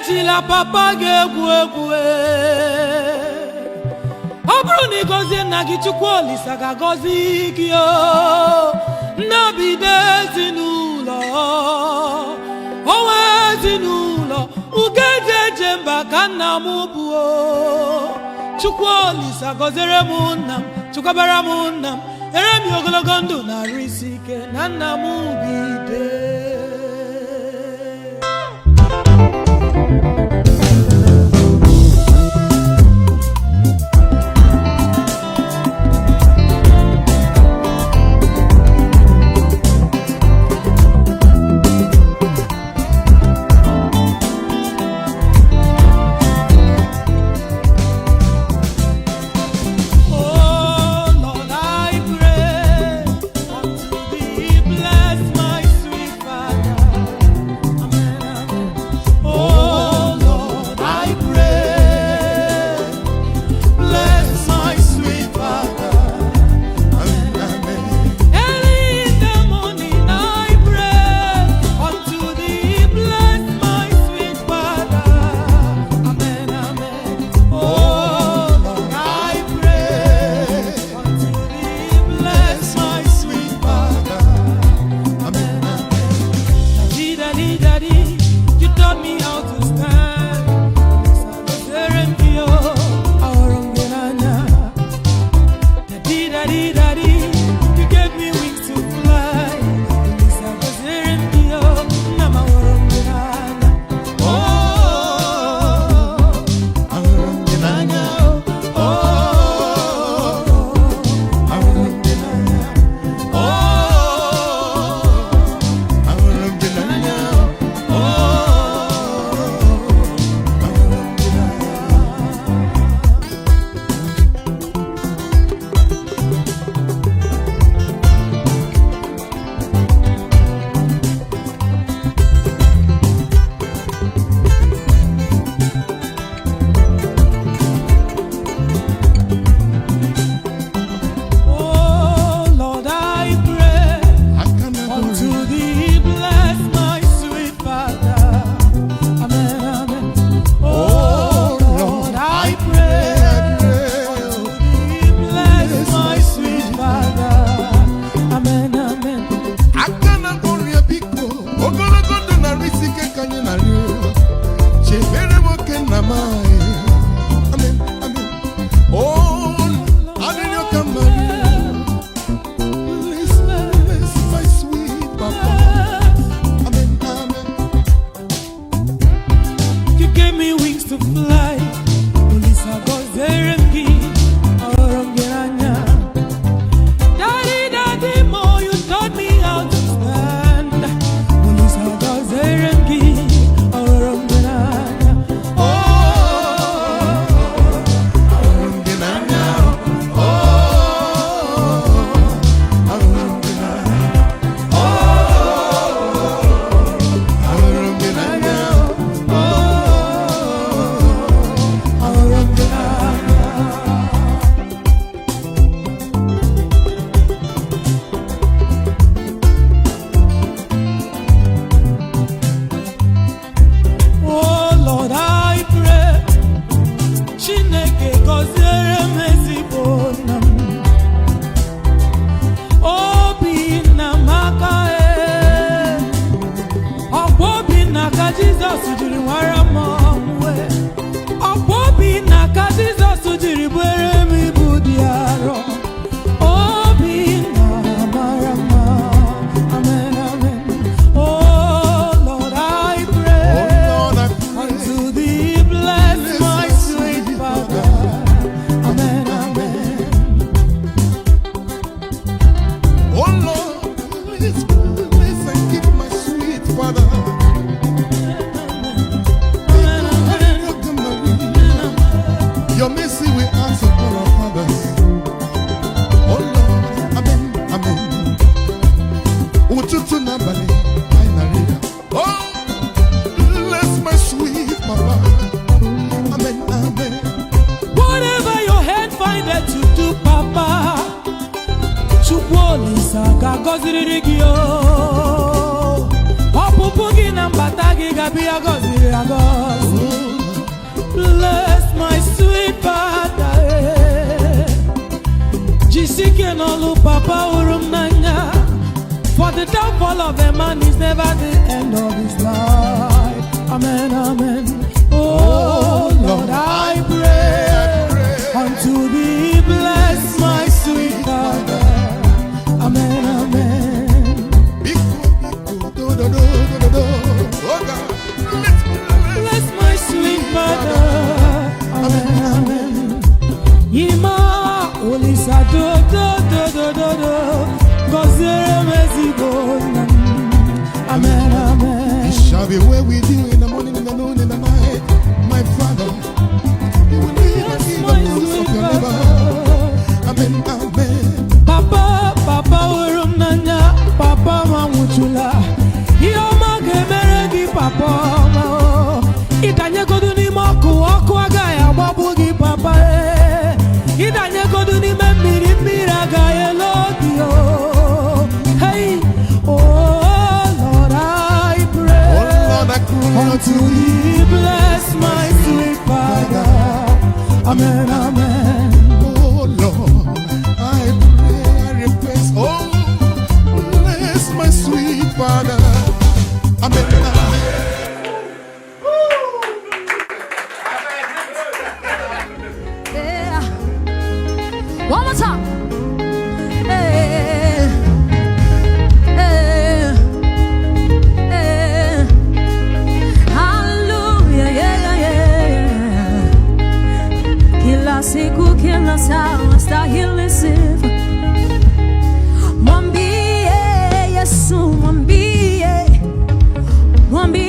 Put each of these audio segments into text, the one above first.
ejila papa ga-egwu egwu ọ bụrụ na ịgọzie nna gị Chukwu Olisa ga-agọzi gị nnabido ezinụlọ onwe ezinụlọ ugejeje mba ka nna m bụ Chukwu Olisa gọziere m nna m chukwabara m nna m ere m ogologo ndụ na arụ isi ike na nna m bide. gọziri gị o ọpụpụ gị na mbata gị ga-abịa gọziri agọzi the downfall of a man is never the end of his life. Amen, amen. Oh Lord, I pray unto thee, bless my sweet Father. Amen, amen. Bless my sweet Father. Amen, amen. Yima olisa do gozere mezigo. Amen, amen. He shall be where with you in the morning, in the noon, in the night, my Father. He will lead us in the fruits of your labor. Amen, amen. Papa, urum nanya, Papa mamuchula. Yoma gemeregi Papa mao. Itanye koduni moku agaya babugi Papa. Itanye koduni memiri miraga elogio. Hey, oh Lord, I pray unto thee, bless my sweet Father. Amen, amen. Oh Lord, I pray, I request, oh, bless my sweet Father. Amen, amen. Yeah. One more time. Hey. Hey. Hey. Hallelujah. Yeah, yeah. Kila siku, kila saa, stahili sifa. Mwambie Yesu, mwambie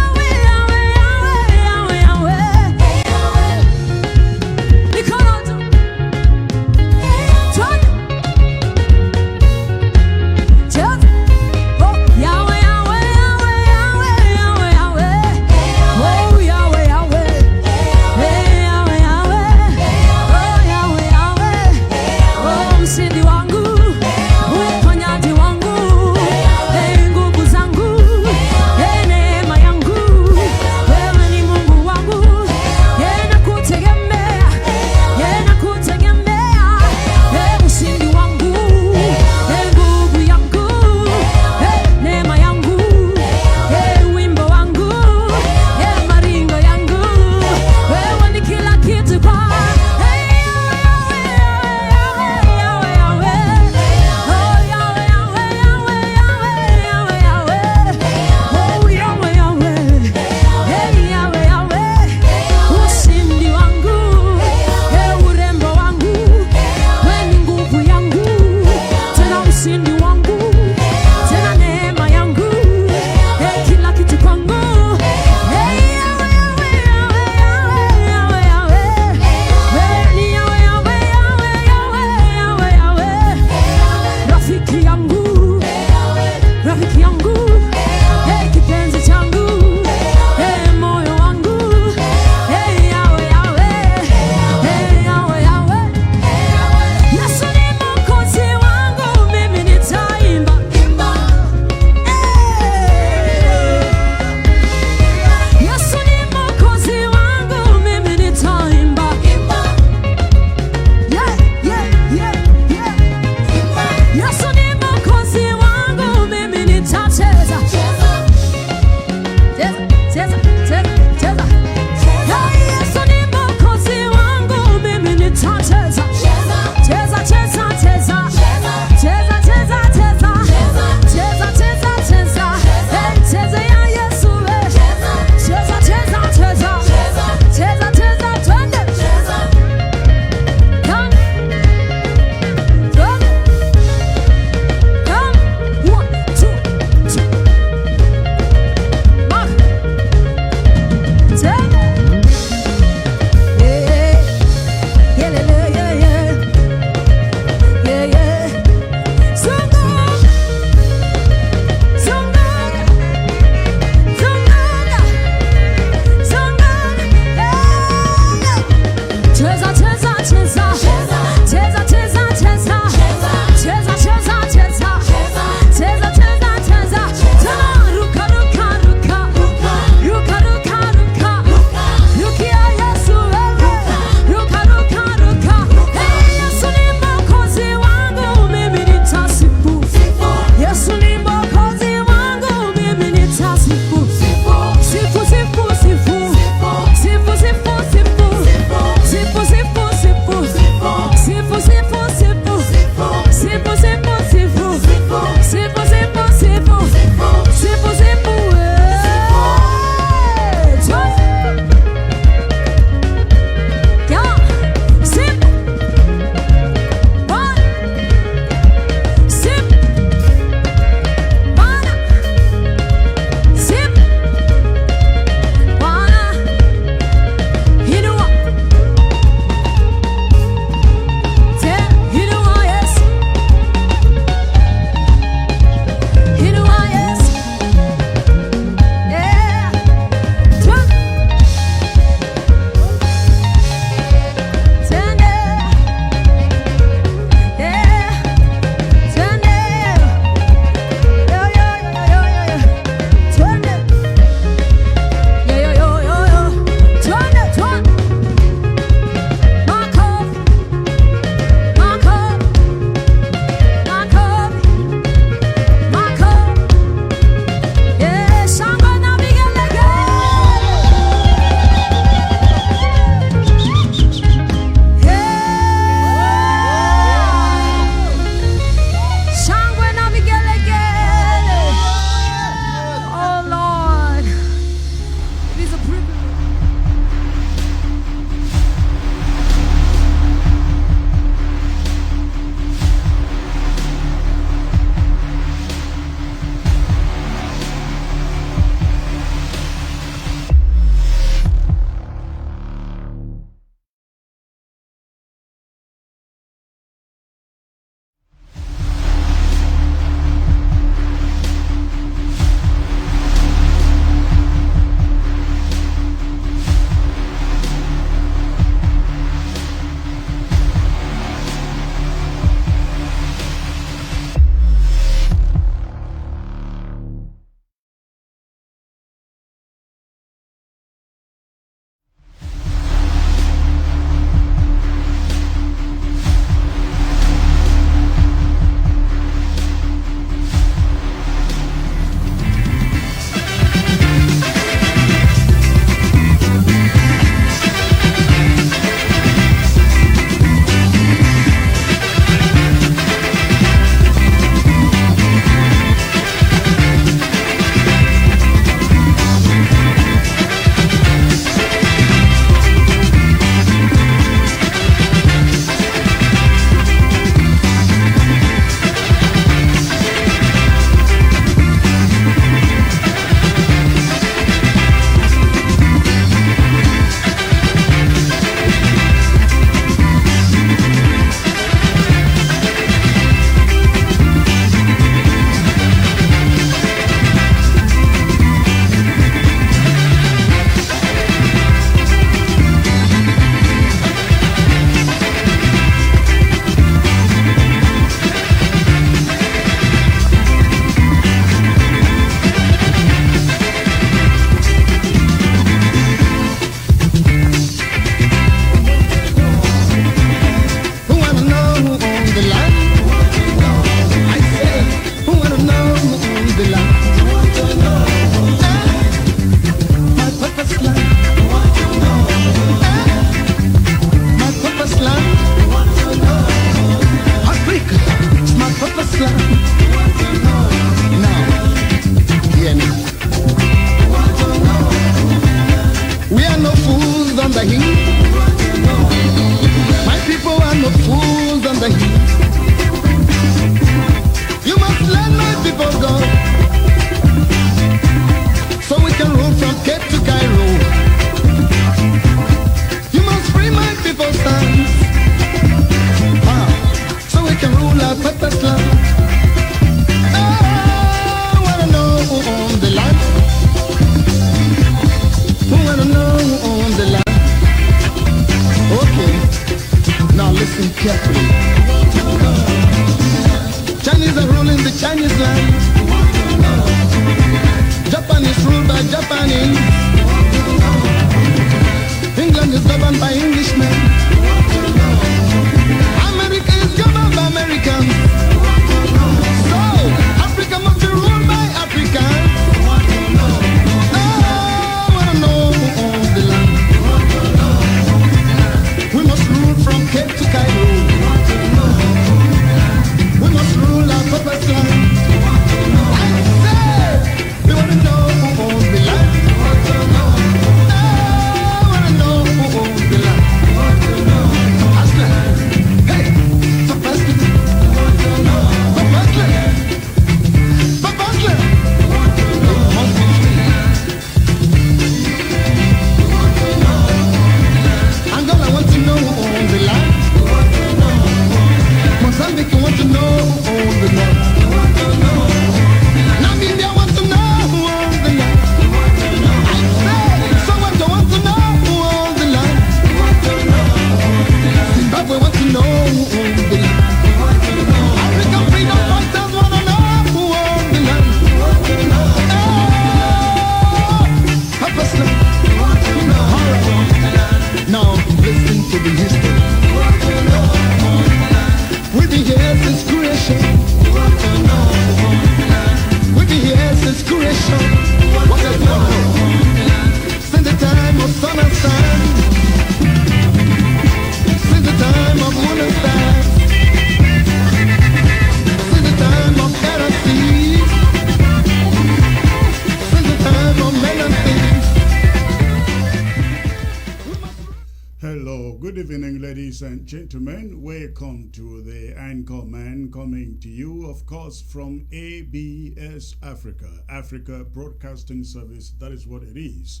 ladies and gentlemen. Welcome to the Anchor Man, coming to you, of course, from ABS Africa, Africa Broadcasting Service. That is what it is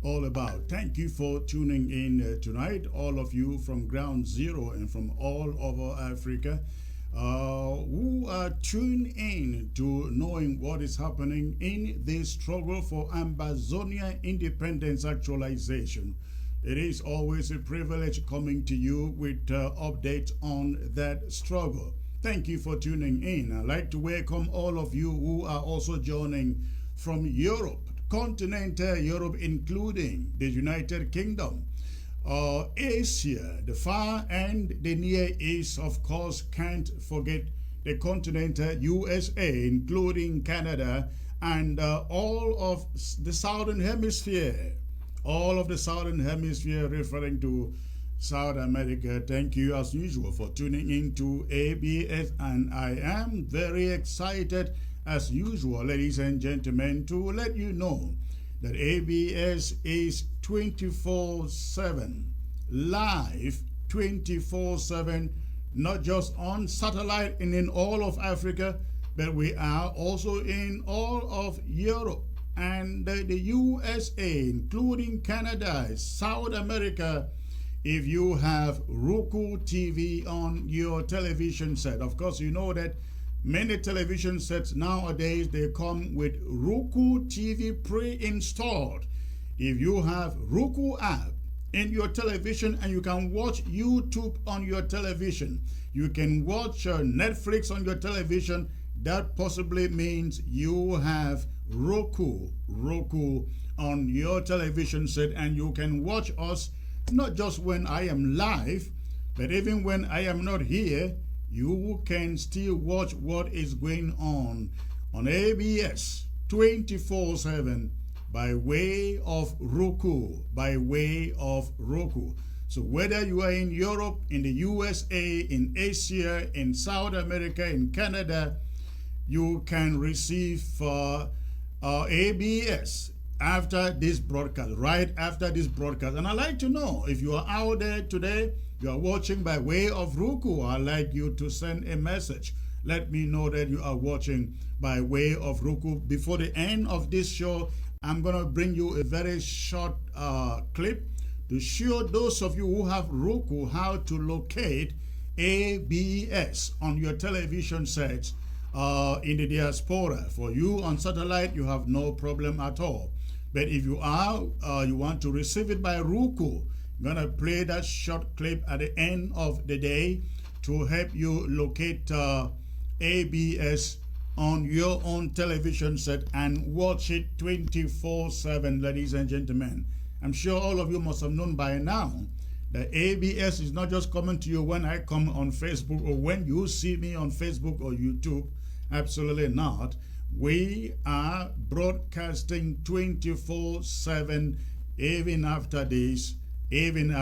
all about. Thank you for tuning in tonight, all of you from Ground Zero and from all over Africa who are tuned in to knowing what is happening in the struggle for Ambazonia independence actualization. It is always a privilege coming to you with updates on that struggle. Thank you for tuning in. I'd like to welcome all of you who are also joining from Europe, continental Europe, including the United Kingdom, Asia, the far and the near east, of course, can't forget the continental USA, including Canada, and all of the southern hemisphere. All of the southern hemisphere, referring to South America. Thank you as usual for tuning in to ABS, and I am very excited as usual, ladies and gentlemen, to let you know that ABS is 24/7 live, 24/7, not just on satellite and in all of Africa, but we are also in all of Europe and the USA, including Canada, South America. If you have Roku TV on your television set, of course, you know that many television sets nowadays, they come with Roku TV pre-installed. If you have Roku app in your television and you can watch YouTube on your television, you can watch Netflix on your television, that possibly means you have Roku on your television set, and you can watch us not just when I am live, but even when I am not here. You can still watch what is going on ABS 24/7 by way of Roku, So whether you are in Europe, in the USA, in Asia, in South America, in Canada, you can receive ABS after this broadcast, right after this broadcast. And I'd like to know if you are out there today, you are watching by way of Roku, I'd like you to send a message. Let me know that you are watching by way of Roku. Before the end of this show, I'm going to bring you a very short clip to show those of you who have Roku how to locate ABS on your television sets in the diaspora. For you on satellite, you have no problem at all. But if you you want to receive it by Roku, I'm going to play that short clip at the end of the day to help you locate ABS on your own television set and watch it 24/7, ladies and gentlemen. I'm sure all of you must have known by now that ABS is not just coming to you when I come on Facebook or when you see me on Facebook or YouTube. Absolutely not. We are broadcasting 24/7 even after this, and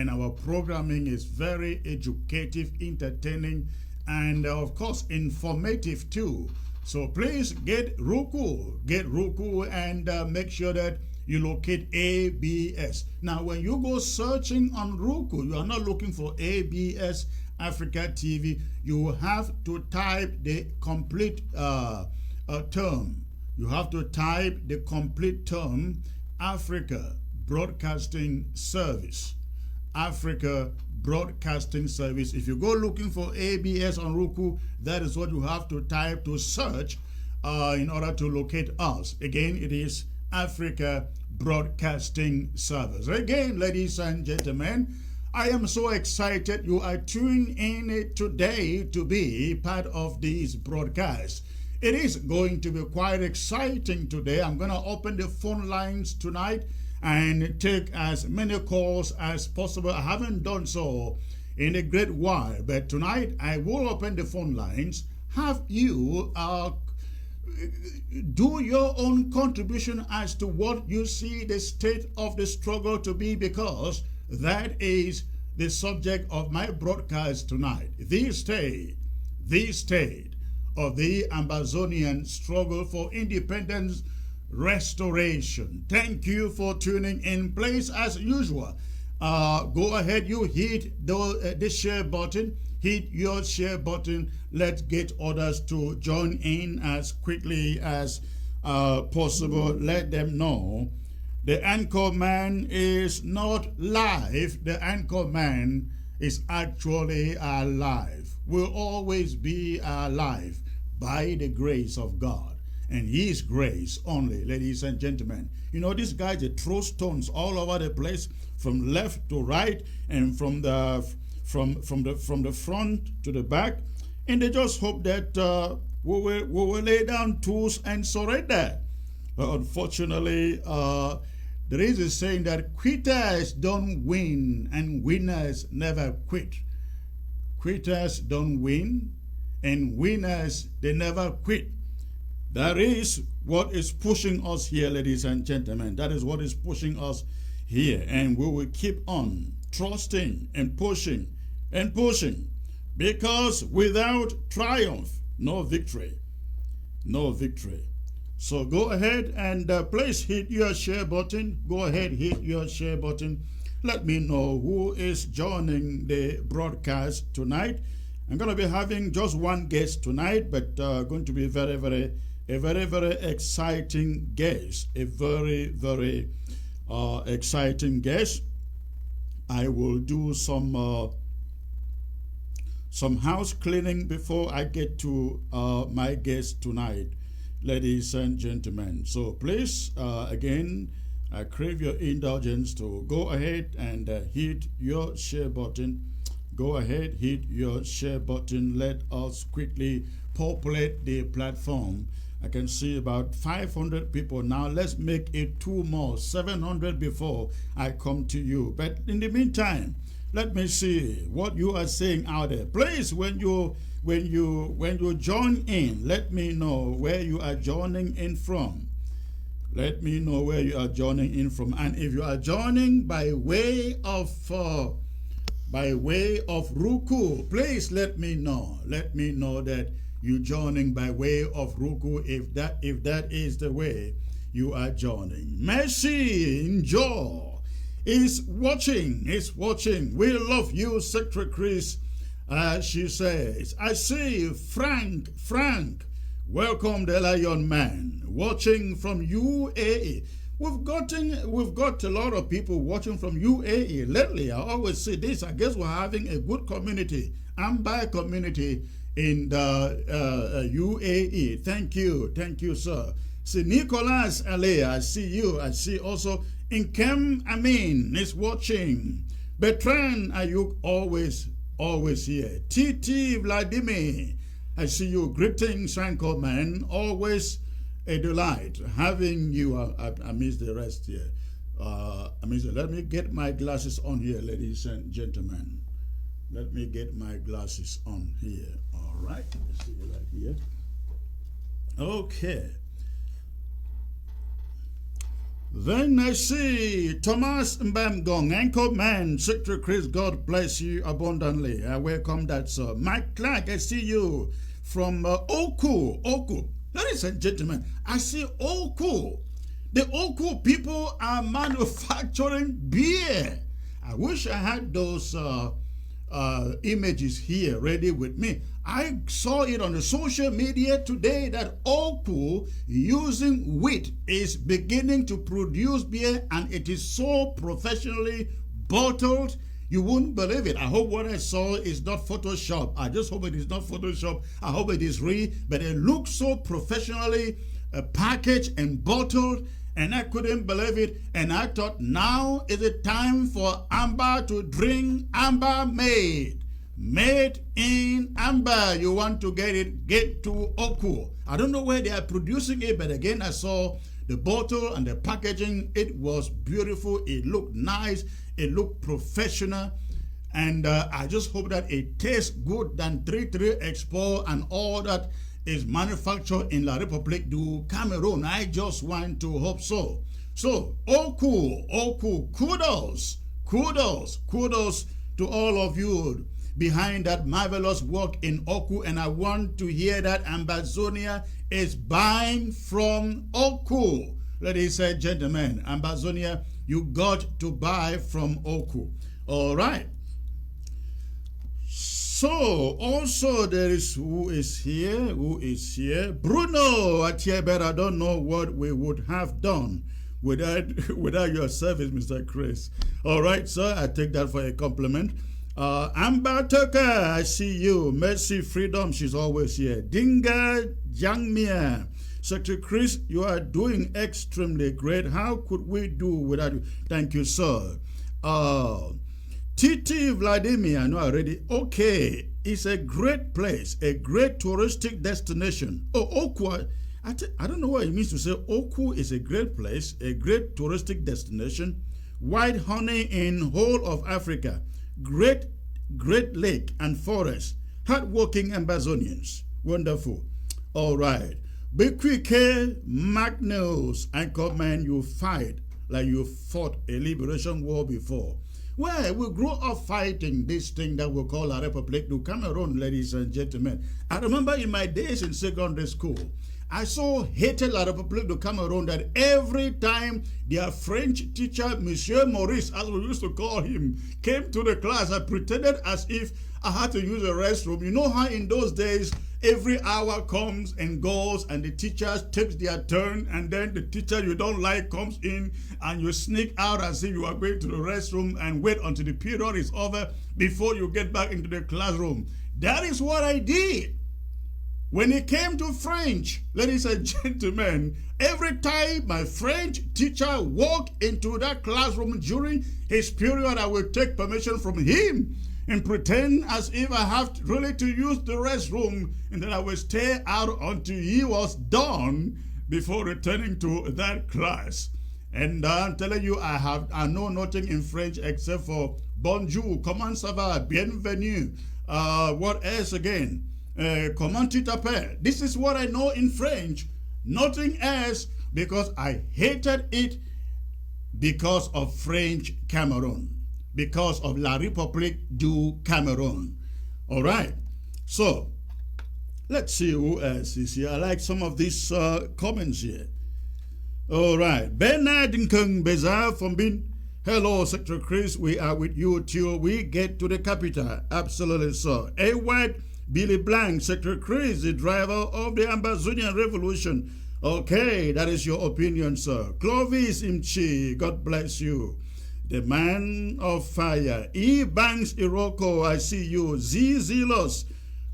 our programming is very educative, entertaining, and of course informative too. So please get Roku and make sure that you locate ABS. Now when you go searching on Roku, you are not looking for ABS Africa TV. You have to type the complete term. You have to type the complete term, Africa Broadcasting Service. Africa Broadcasting Service. If you go looking for ABS on Roku, that is what you have to type to search in order to locate us. Again, it is Africa Broadcasting Service. Again, ladies and gentlemen, I am so excited you are tuning in today to be part of this broadcast. It is going to be quite exciting today. I'm going to open the phone lines tonight and take as many calls as possible. I haven't done so in a great while, but tonight I will open the phone lines. Have you do your own contribution as to what you see the state of the struggle to be, because that is the subject of my broadcast tonight. The state of the Amazonian struggle for independence restoration. Thank you for tuning in. Please, as usual, Go ahead, you hit the share button. Hit your share button. Let's get others to join in as quickly as possible. Let them know the anchor man is not live. The anchor man is actually alive. Will always be alive by the grace of God and His grace only, ladies and gentlemen. You know, this guy, they throw stones all over the place, from left to right, and from the front to the back, and they just hope that we will lay down tools and surrender. Unfortunately, there is a saying that quitters don't win and winners never quit. Quitters don't win and winners, they never quit. That is what is pushing us here, ladies and gentlemen. That is what is pushing us here. And we will keep on trusting and pushing, because without triumph, no victory. No victory. So go ahead and please hit your share button. Go ahead, hit your share button. Let me know who is joining the broadcast tonight. I'm going to be having just one guest tonight, but going to be a very, very exciting guest. A very, very exciting guest. I will do some house cleaning before I get to my guest tonight, ladies and gentlemen. So please, again, I crave your indulgence to go ahead and hit your share button. Go ahead, hit your share button. Let us quickly populate the platform. I can see about 500 people now. Let's make it 2 more, 700 before I come to you. But in the meantime, let me see what you are saying out there. Please, when you join in, let me know where you are joining in from. Let me know where you are joining in from. And if you are joining by way of Roku, please let me know. Let me know that you joining by way of Roku, if that is the way you are joining. Mercy Enjoy is watching. We love you, Secretary Chris. She says, I see Frank. Welcome, the Lion Man, watching from UAE. We've got a lot of people watching from UAE lately. I always say this. I guess we're having a good community, Amber community in the UAE. Thank you, sir. See Nicolas Ale, I see you. I see also Inkem Amin is watching. Bertrand Ayuk always here. TT Vladimir, I see you. Greetings, Anchor Man. Always a delight having you. I missed the rest here. Let me get my glasses on here, ladies and gentlemen. Let me get my glasses on here. All right. Let's see you right here. Okay. Then I see Thomas Mbamgong, Anchor Man, Secretary Chris, God bless you abundantly. I welcome that, sir. Mike Clark, I see you from Oku. Ladies and gentlemen, I see Oku. The Oku people are manufacturing beer. I wish I had those images here ready with me. I saw it on the social media today that Oku, using wheat, is beginning to produce beer, and it is so professionally bottled. You wouldn't believe it. I hope what I saw is not Photoshop. I just hope it is not Photoshop. I hope it is real. But it looks so professionally packaged and bottled, and I couldn't believe it. And I thought, now is the time for Amber to drink Amber Made in Amber. You want to get it, get to Oku. I don't know where they are producing it, but again, I saw the bottle and the packaging. It was beautiful. It looked nice. It looked professional. And I just hope that it tastes good than 33 Expo and all that is manufactured in La République du Cameroon. I just want to hope so. So, Oku, kudos to all of you behind that marvelous work in Oku. And I want to hear that Ambazonia is buying from Oku. Ladies and gentlemen, Ambazonia you got to buy from Oku. All right. So, also there is who is here? Bruno Atiebet. I don't know what we would have done without your service, Mr. Chris. All right, sir, I take that for a compliment. Amber Tucker, I see you. Mercy Freedom, she's always here. Dinga Jangmia. Secretary Chris, you are doing extremely great. How could we do without you? Thank you, sir. Titi Vladimir, I know already. Okay, it's a great place, a great touristic destination. Oh, Oku, I don't know what it means to say Oku is a great place, a great touristic destination. White honey in whole of Africa. Great lake and forest. Hardworking Ambazonians. Wonderful. All right. Bekwike Magnus, Anchorman, you fight like you fought a liberation war before. Well, we grew up fighting this thing that we call a Republic du Cameroon, ladies and gentlemen. I remember in my days in secondary school, I so hated La République du Cameroon that every time their French teacher, Monsieur Maurice, as we used to call him, came to the class, I pretended as if I had to use a restroom. You know how in those days, every hour comes and goes and the teachers takes their turn, and then the teacher you don't like comes in and you sneak out as if you are going to the restroom and wait until the period is over before you get back into the classroom. That is what I did. When it came to French, ladies and gentlemen, every time my French teacher walked into that classroom during his period, I would take permission from him and pretend as if I have really to use the restroom, and then I would stay out until he was done before returning to that class. And I'm telling you, I know nothing in French except for bonjour, comment ça va, bienvenue, what else again? Comment tu t'appelles? This is what I know in French, nothing else, because I hated it because of French Cameroon, because of La République du Cameroon. All right, so let's see who else is here. I like some of these comments here. All right, Bernard Nkung Bezar from Bin. Hello, Secretary Chris, we are with you till we get to the capital. Absolutely, sir. A white Billy Blank, Secretary Chris, the driver of the Ambazonian Revolution. Okay, that is your opinion, sir. Clovis Imchi, God bless you. The man of fire. E. Banks Iroko, I see you. Z. Zelos.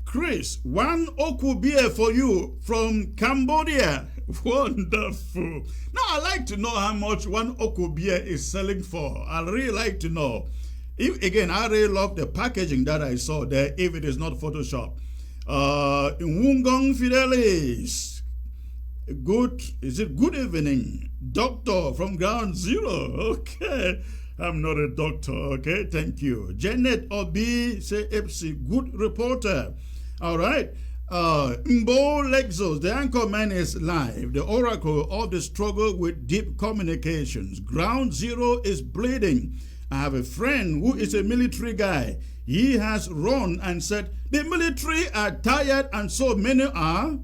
Chris, one Oku beer for you from Cambodia. Wonderful. Now, I'd like to know how much one Oku beer is selling for. I'd really like to know. Again, I really love the packaging that I saw there, if it is not Photoshop. Wungong Fidelis. Good evening? Doctor from Ground Zero. Okay. I'm not a doctor, okay? Thank you. Janet Obi, say Epsi, good reporter. All right. Mbo Lexos, the anchor man is live. The oracle of the struggle with deep communications. Ground Zero is bleeding. I have a friend who is a military guy. He has run and said, the military are tired and so many are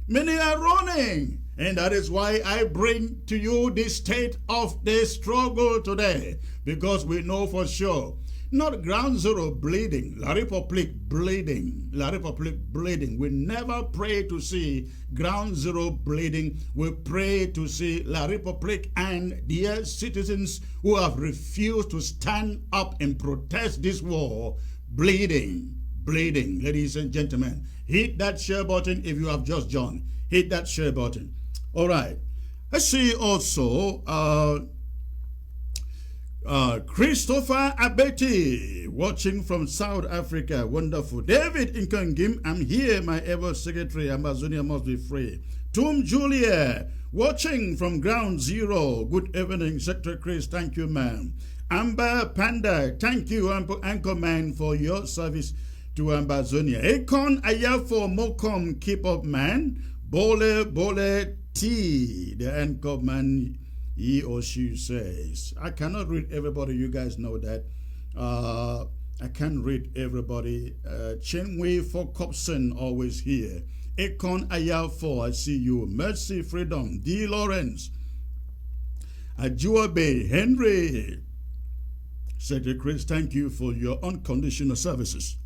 running. And that is why I bring to you the state of the struggle today. Because we know for sure, not Ground Zero bleeding, La République bleeding, La République bleeding. We never pray to see Ground Zero bleeding. We pray to see La République and their citizens who have refused to stand up and protest this war bleeding. Ladies and gentlemen, hit that share button if you have just joined. Hit that share button. All right. Let's see also Christopher Abeti, watching from South Africa. Wonderful. David Nkangim, I'm here, my ever secretary. Amazonia must be free. Tom Julia, watching from Ground Zero. Good evening, Secretary Chris. Thank you, ma'am. Amber Panda, thank you, Anchorman, for your service to Amazonia. Akon Ayafo Mokom, keep up, man. Bole T, the Anchorman, he or she says. I cannot read everybody, you guys know that. I can't read everybody. Chenwei for Copson, always here. Akon Ayafo, I see you. Mercy Freedom, D. Lawrence. Ajuabe Henry. Secretary Chris, thank you for your unconditional services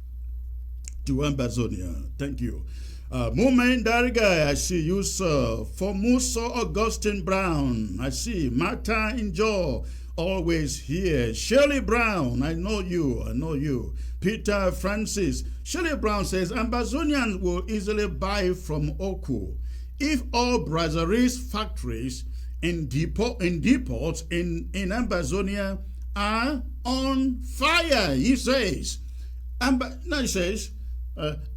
to Ambazonia. Thank you. Mumen Dariga, I see you, sir. Formoso Augustine Brown, I see. Marta Injo, always here. Shirley Brown, I know you. Peter Francis. Shirley Brown says, Ambazonians will easily buy from Oku if all brasseries factories in depots in Ambazonia are on fire, he says.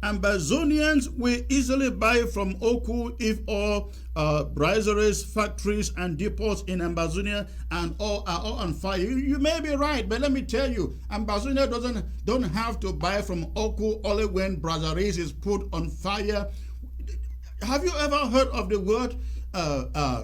Ambazonians will easily buy from Oku if all brasseries, factories, and depots in Ambazonia are all on fire. You may be right, but let me tell you, Ambazonia don't have to buy from Oku only when brasseries is put on fire. Have you ever heard of the word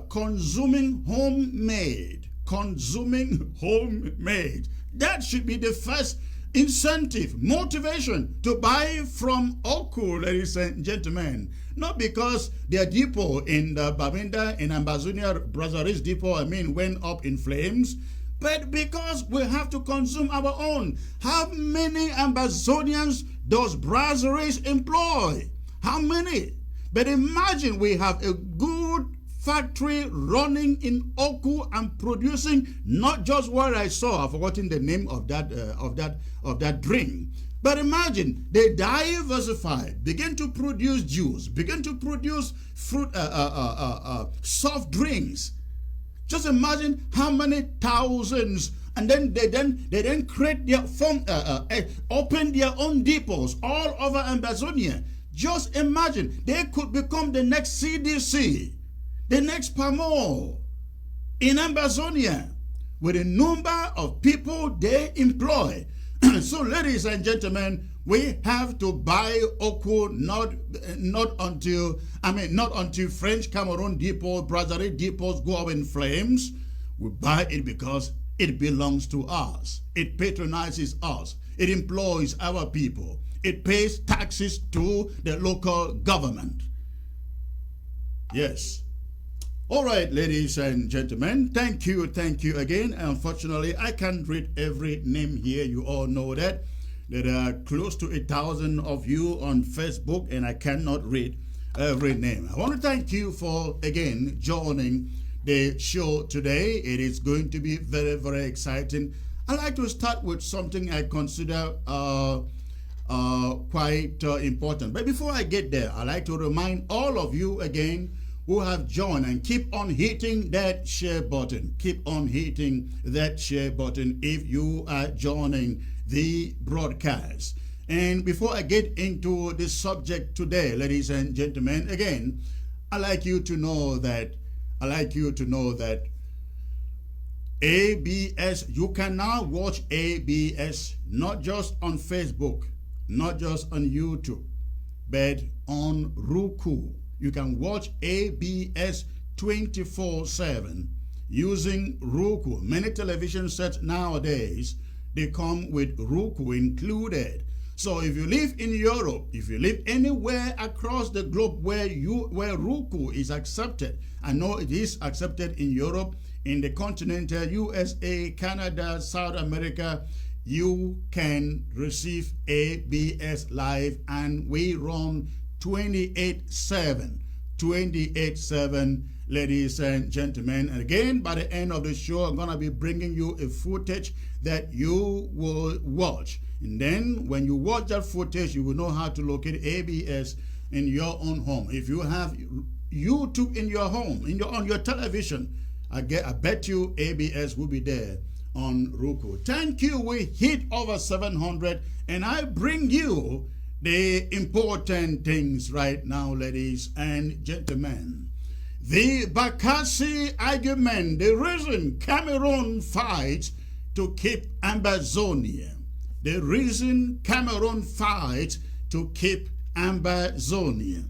consuming homemade? Consuming homemade. That should be the first incentive, motivation to buy from Oku, ladies and gentlemen. Not because their depot in the Babinda in Ambazonia brasseries depot, went up in flames, but because we have to consume our own. How many Ambazonians does brasseries employ? How many? But imagine we have a good factory running in Oku and producing not just what I saw, I've forgotten the name of that drink. But imagine they diversify, begin to produce juice, begin to produce fruit, soft drinks. Just imagine how many thousands, and then they create their open their own depots all over Ambazonia. Just imagine they could become the next CDC, the next PAMO in Ambazonia with the number of people they employ. So, ladies and gentlemen, we have to buy Oku not until French Cameroon depot, brasserie depots go up in flames. We buy it because it belongs to us. It patronizes us. It employs our people. It pays taxes to the local government. Yes. All right, ladies and gentlemen, thank you again. Unfortunately, I can't read every name here. You all know that. There are close to 1,000 of you on Facebook, and I cannot read every name. I want to thank you for, again, joining the show today. It is going to be very, very exciting. I'd like to start with something I consider quite important. But before I get there, I'd like to remind all of you again who have joined, and keep on hitting that share button. Keep on hitting that share button if you are joining the broadcast. And before I get into the subject today, ladies and gentlemen, again, I'd like you to know that ABS, you can now watch ABS not just on Facebook, not just on YouTube, but on Roku. You can watch ABS 24/7 using Roku. Many television sets nowadays, they come with Roku included. So if you live in Europe, if you live anywhere across the globe where Roku is accepted, I know it is accepted in Europe, in the continental USA, Canada, South America, you can receive ABS live, and we run 28/7, ladies and gentlemen. And again, by the end of the show, I'm going to be bringing you a footage that you will watch. And then when you watch that footage, you will know how to locate ABS in your own home. If you have YouTube in your home, on your television, I bet you ABS will be there on Roku. Thank you. We hit over 700, and I bring you the important things right now, ladies and gentlemen. The Bakassi argument, the reason Cameroon fights to keep Ambazonia. The reason Cameroon fights to keep Ambazonia.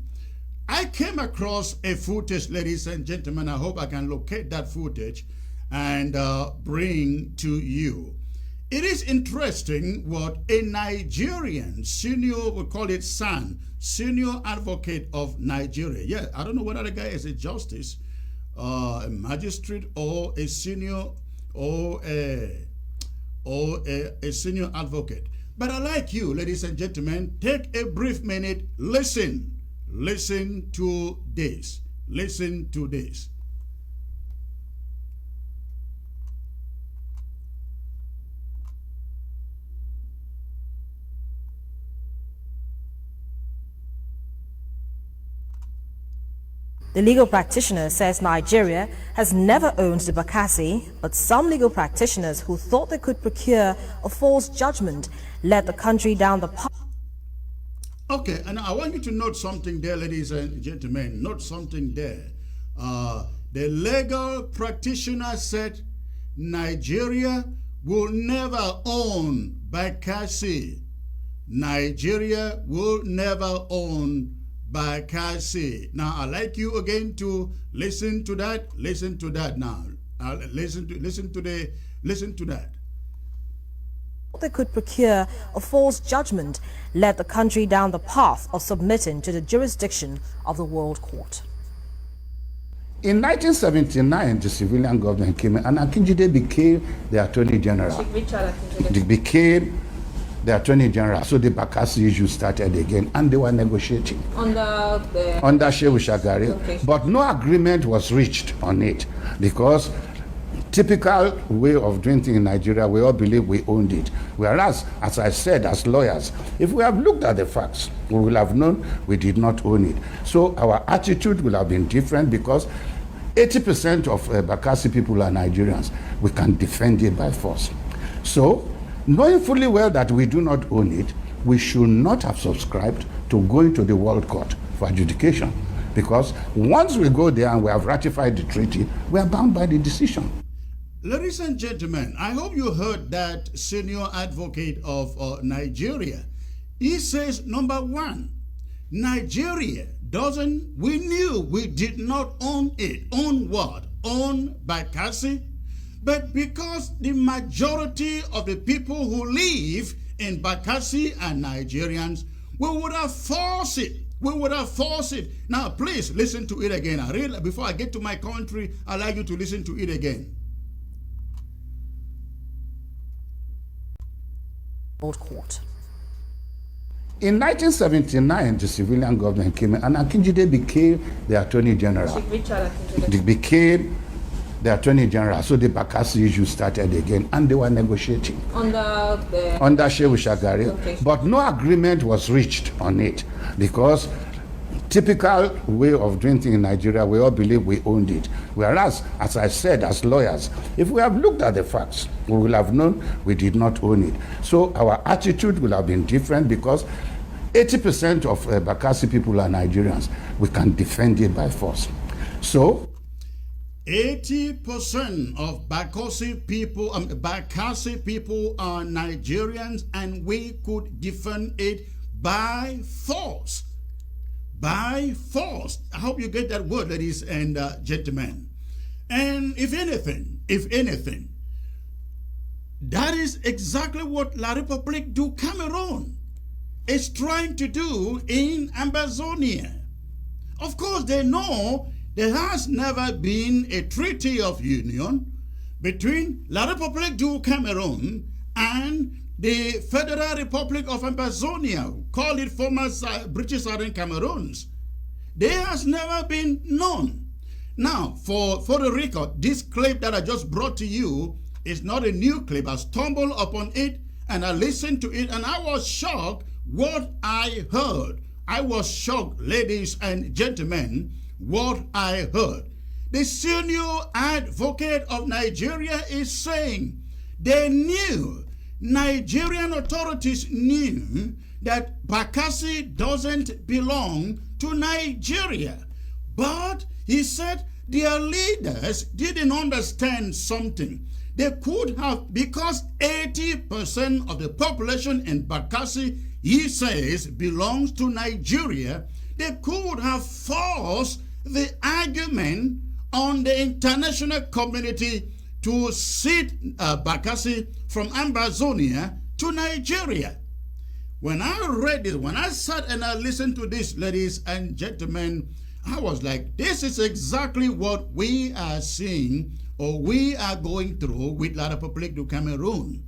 I came across a footage, ladies and gentlemen. I hope I can locate that footage and bring to you. It is interesting what a Nigerian senior, we call it SAN, senior advocate of Nigeria. Yeah, I don't know whether the guy is a justice a magistrate or a senior a senior advocate. But I like you, ladies and gentlemen, take a brief minute, listen to this. Listen to this. The legal practitioner says Nigeria has never owned the Bakassi, but some legal practitioners who thought they could procure a false judgment led the country down the path. Okay, and I want you to note something there, ladies and gentlemen. Note something there. The legal practitioner said Nigeria will never own Bakassi. Nigeria will never own Bakassi. Now, I'd like you again to listen to that. Listen to that now. Listen to that. They could procure a false judgment led the country down the path of submitting to the jurisdiction of the World Court. In 1979, the civilian government came in, and Akinjide became the Attorney General. They became the Attorney General. So the Bakassi issue started again, and they were negotiating under Shehu Shagari. Okay. But no agreement was reached on it, because typical way of doing things in Nigeria, we all believe we owned it. Whereas, as I said, as lawyers, if we have looked at the facts, we will have known we did not own it. So our attitude will have been different, because 80% of Bakassi people are Nigerians. We can defend it by force. So, knowing fully well that we do not own it, we should not have subscribed to going to the World Court for adjudication. Because once we go there and we have ratified the treaty, we are bound by the decision. Ladies and gentlemen, I hope you heard that senior advocate of Nigeria. He says, number one, Nigeria we knew we did not own it. Own what? Own Bakassi? But because the majority of the people who live in Bakassi are Nigerians, we would have forced it. We would have forced it. Now, please listen to it again. Before I get to my country, I'd like you to listen to it again. World Court. In 1979, the civilian government came in, and Akinjide became the Attorney General. They became the Attorney General. So the Bakassi issue started again, and they were negotiating under Shehu Shagari. Okay. But no agreement was reached on it, because typical way of doing things in Nigeria, we all believe we owned it. Whereas, as I said, as lawyers, if we have looked at the facts, we will have known we did not own it. So our attitude will have been different, because 80% of Bakassi people are Nigerians. We can defend it by force. So 80% of Bakassi people are Nigerians, and we could defend it by force. By force. I hope you get that word, ladies and gentlemen. And if anything, that is exactly what La République du Cameroun is trying to do in Ambazonia. Of course, they know there has never been a treaty of union between La République du Cameroun and the Federal Republic of Ambazonia, call it former British Southern Cameroons. There has never been none. Now, for the record, this clip that I just brought to you is not a new clip. I stumbled upon it and I listened to it, and I was shocked what I heard. I was shocked, ladies and gentlemen, what I heard. The senior advocate of Nigeria is saying they knew, Nigerian authorities knew that Bakassi doesn't belong to Nigeria. But he said their leaders didn't understand something. They could have, because 80% of the population in Bakassi, he says, belongs to Nigeria, they could have forced the argument on the international community to seat Bakassi from Ambazonia to Nigeria. When I read this, when I sat and I listened to this, ladies and gentlemen, I was like, this is exactly what we are seeing or we are going through with La République du Cameroon.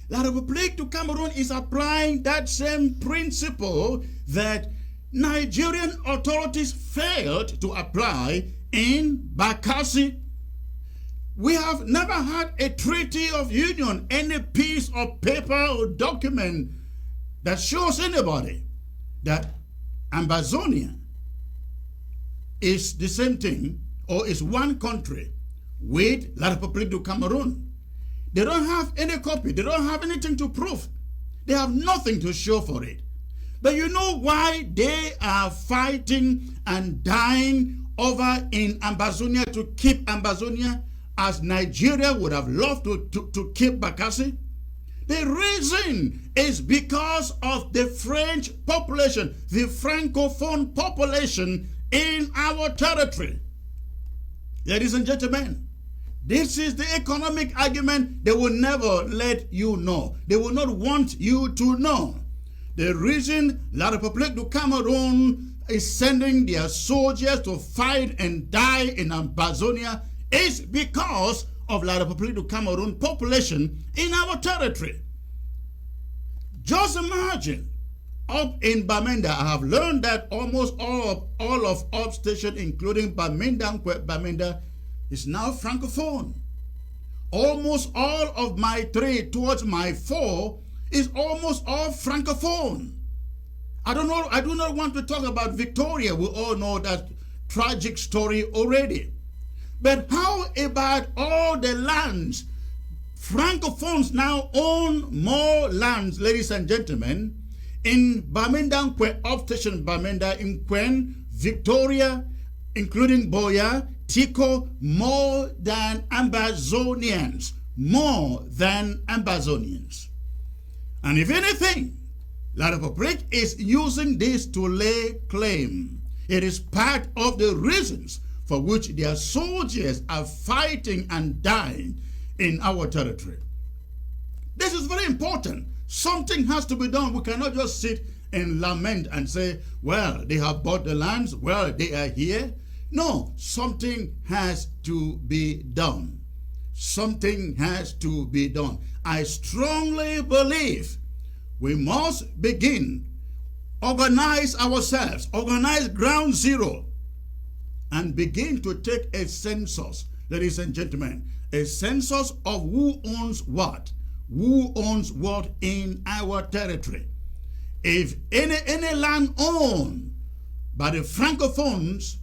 La République du Cameroon is applying that same principle that Nigerian authorities failed to apply in Bakassi. We have never had a treaty of union, any piece of paper or document that shows anybody that Ambazonia is the same thing or is one country with La République du Cameroon. They don't have any copy. They don't have anything to prove. They have nothing to show for it. But you know why they are fighting and dying over in Ambazonia to keep Ambazonia, as Nigeria would have loved to keep Bakassi? The reason is because of the French population, the Francophone population in our territory. Ladies and gentlemen, this is the economic argument they will never let you know. They will not want you to know. The reason La République du Cameroon is sending their soldiers to fight and die in Ambazonia is because of La République du Cameroon population in our territory. Just imagine, up in Bamenda, I have learned that almost all of upstation, including Bamenda, is now Francophone. Almost all of my 3 towards my 4 is almost all Francophone. I do not want to talk about Victoria. We all know that tragic story already. But how about all the lands? Francophones now own more lands, ladies and gentlemen, in Bamenda, upstation Bamenda, in Kwen, Victoria, including Boya, Tico, more than Ambazonians. More than Ambazonians. And if anything, La République is using this to lay claim. It is part of the reasons for which their soldiers are fighting and dying in our territory. This is very important. Something has to be done. We cannot just sit and lament and say, well, they have bought the lands, well, they are here. No, something has to be done. Something has to be done. I strongly believe we must begin, organize ourselves, organize ground zero, and begin to take a census, ladies and gentlemen, a census of who owns what in our territory. If any land owned by the Francophones,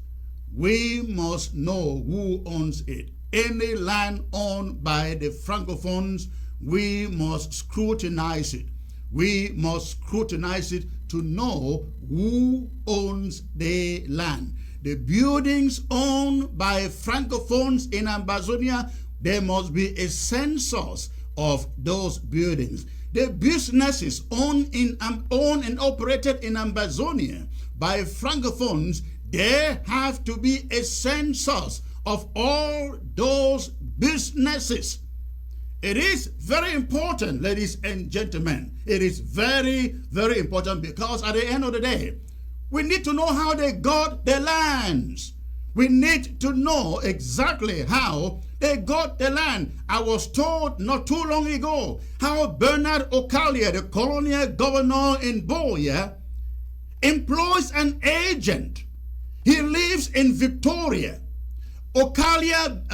we must know who owns it. Any land owned by the Francophones, we must scrutinize it. We must scrutinize it to know who owns the land. The buildings owned by Francophones in Ambazonia, there must be a census of those buildings. The businesses owned and operated in Ambazonia by Francophones, there have to be a census of all those businesses. It is very important, ladies and gentlemen. It is very, very important, because at the end of the day, we need to know how they got their lands. We need to know exactly how they got the land. I was told not too long ago how Bernard Okalia, the colonial governor in Boya, employs an agent. He lives in Victoria. Bernard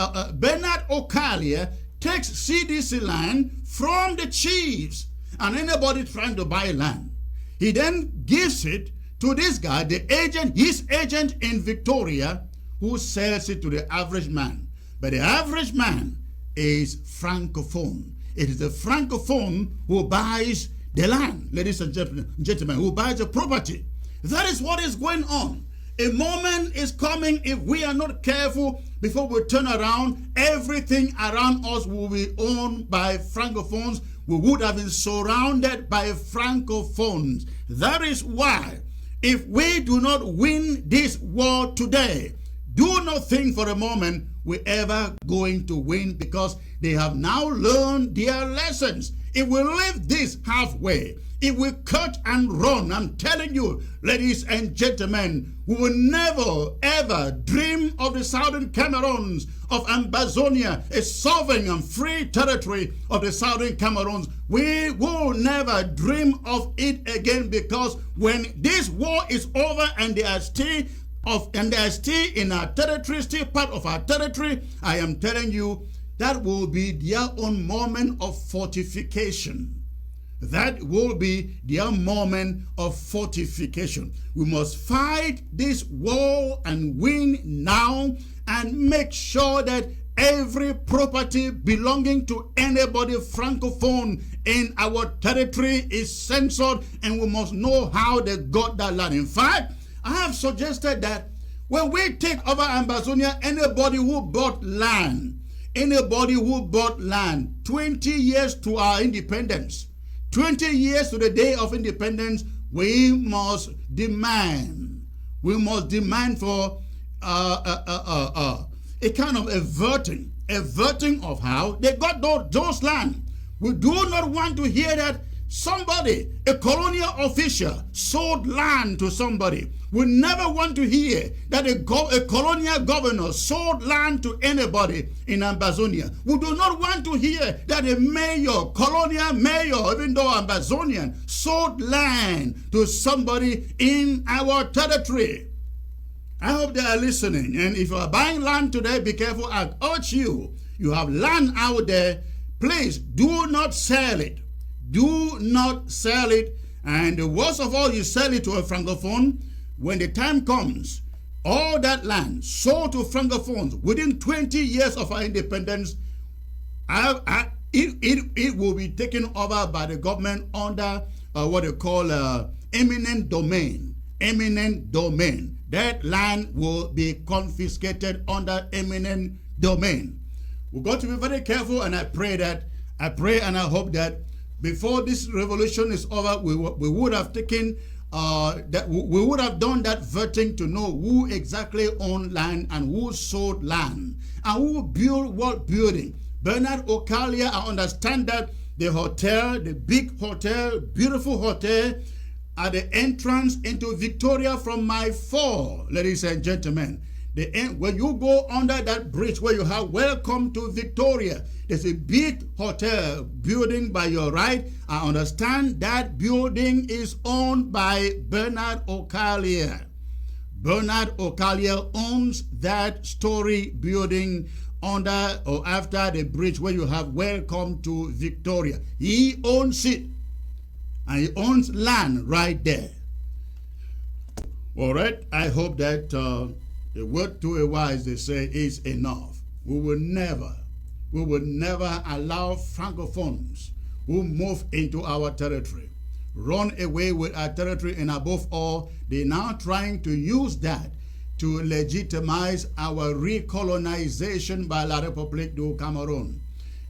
Okalia takes CDC land from the chiefs and anybody trying to buy land. He then gives it to this guy, the agent, his agent in Victoria, who sells it to the average man. But the average man is Francophone. It is the Francophone who buys the land, ladies and gentlemen, who buys the property. That is what is going on. A moment is coming, if we are not careful, before we turn around, everything around us will be owned by Francophones. We would have been surrounded by Francophones. That is why, if we do not win this war today, do not think for a moment we're ever going to win, because they have now learned their lessons. If we leave this halfway, if we cut and run, I'm telling you, ladies and gentlemen, we will never ever dream of the southern Cameroons, of Ambazonia, a sovereign and free territory of the southern Cameroons. We will never dream of it again, because when this war is over and they are still in our territory, still part of our territory, I am telling you, that will be their own moment of fortification. That will be their moment of fortification. We must fight this war and win now, and make sure that every property belonging to anybody francophone in our territory is censored, and we must know how they got that land. In fact, I have suggested that when we take over Ambazonia, anybody who bought land 20 years to our independence, 20 years to the day of independence, we must demand for a kind of a verting of how they got those land. We do not want to hear that somebody, a colonial official, sold land to somebody. We never want to hear that a colonial governor sold land to anybody in Ambazonia. We do not want to hear that a mayor, colonial mayor, even though Ambazonian, sold land to somebody in our territory. I hope they are listening. And if you are buying land today, be careful. I urge you, you have land out there, please do not sell it. Do not sell it. And the worst of all, you sell it to a francophone. When the time comes, all that land sold to francophones within 20 years of our independence, it will be taken over by the government under what they call eminent domain. Eminent domain. That land will be confiscated under eminent domain. We've got to be very careful, and I pray and I hope that before this revolution is over, we would have taken we would have done that vetting to know who exactly owned land and who sold land and who built what building. Bernard Okalia, I understand that the hotel, the big hotel, beautiful hotel at the entrance into Victoria from my fall, ladies and gentlemen. When you go under that bridge where you have welcome to Victoria, there's a big hotel building by your right. I understand that building is owned by Bernard Okalia. Bernard Okalia owns that story building under or after the bridge where you have welcome to Victoria. He owns it, and he owns land right there. All right, I hope that the word to a wise, they say, is enough. We will never allow francophones who move into our territory run away with our territory, and above all, they're now trying to use that to legitimize our recolonization by La République du Cameroon.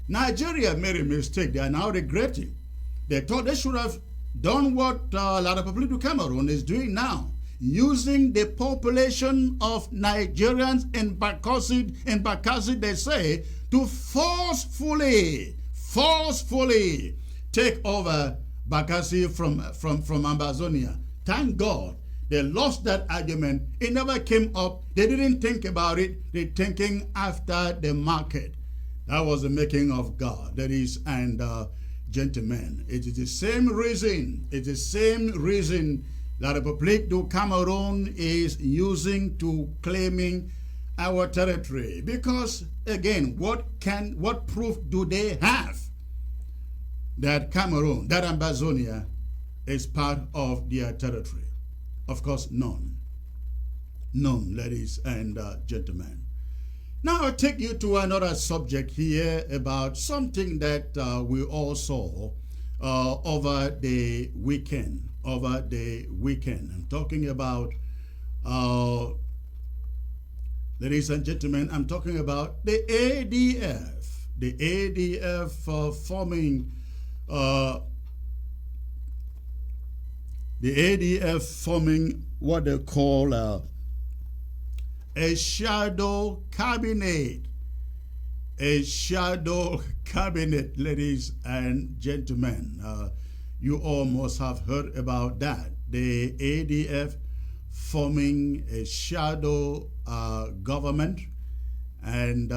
Nigeria made a mistake. They are now regretting. They thought they should have done what La République du Cameroon is doing now, using the population of Nigerians in Bakassi, they say, to forcefully take over Bakassi from Ambazonia. Thank God they lost that argument. It never came up. They didn't think about it. They're thinking after the market. That was the making of God. That is, and gentlemen, it is the same reason. It's the same reason La République du Cameroon is using to claiming our territory. Because again, what proof do they have that Cameroon, that Ambazonia, is part of their territory? Of course, none. None, ladies and gentlemen. Now I'll take you to another subject here about something that we all saw over the weekend. I'm talking about, ladies and gentlemen, I'm talking about the ADF. The ADF forming what they call a shadow cabinet. a shadow cabinet, ladies and gentlemen. You all must have heard about that. The ADF forming a shadow government, and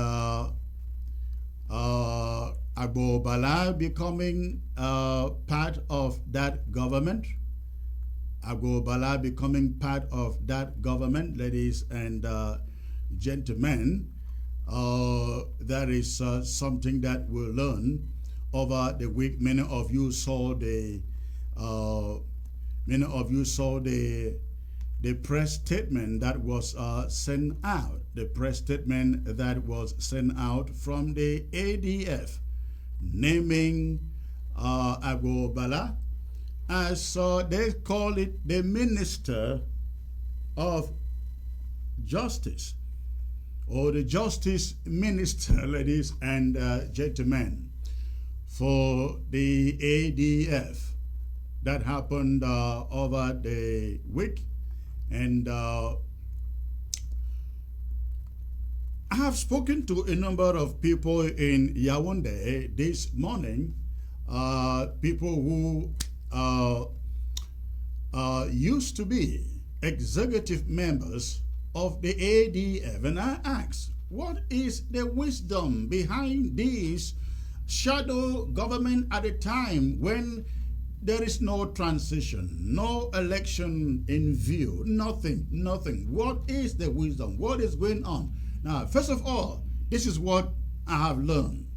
Agbo Bala becoming part of that government. Agbo Bala becoming part of that government, ladies and gentlemen. That is something that we'll learn over the week. Many of you saw the press statement that was sent out. The press statement that was sent out from the ADF, naming Agbo Bala as they call it, the Minister of Justice, or the Justice Minister, ladies and gentlemen, for the ADF. That happened over the week, and I have spoken to a number of people in Yaoundé this morning, people who used to be executive members of the ADF, and I asked, what is the wisdom behind this shadow government at a time when there is no transition, no election in view, nothing? What is the wisdom? What is going on? Now, first of all, this is what I have learned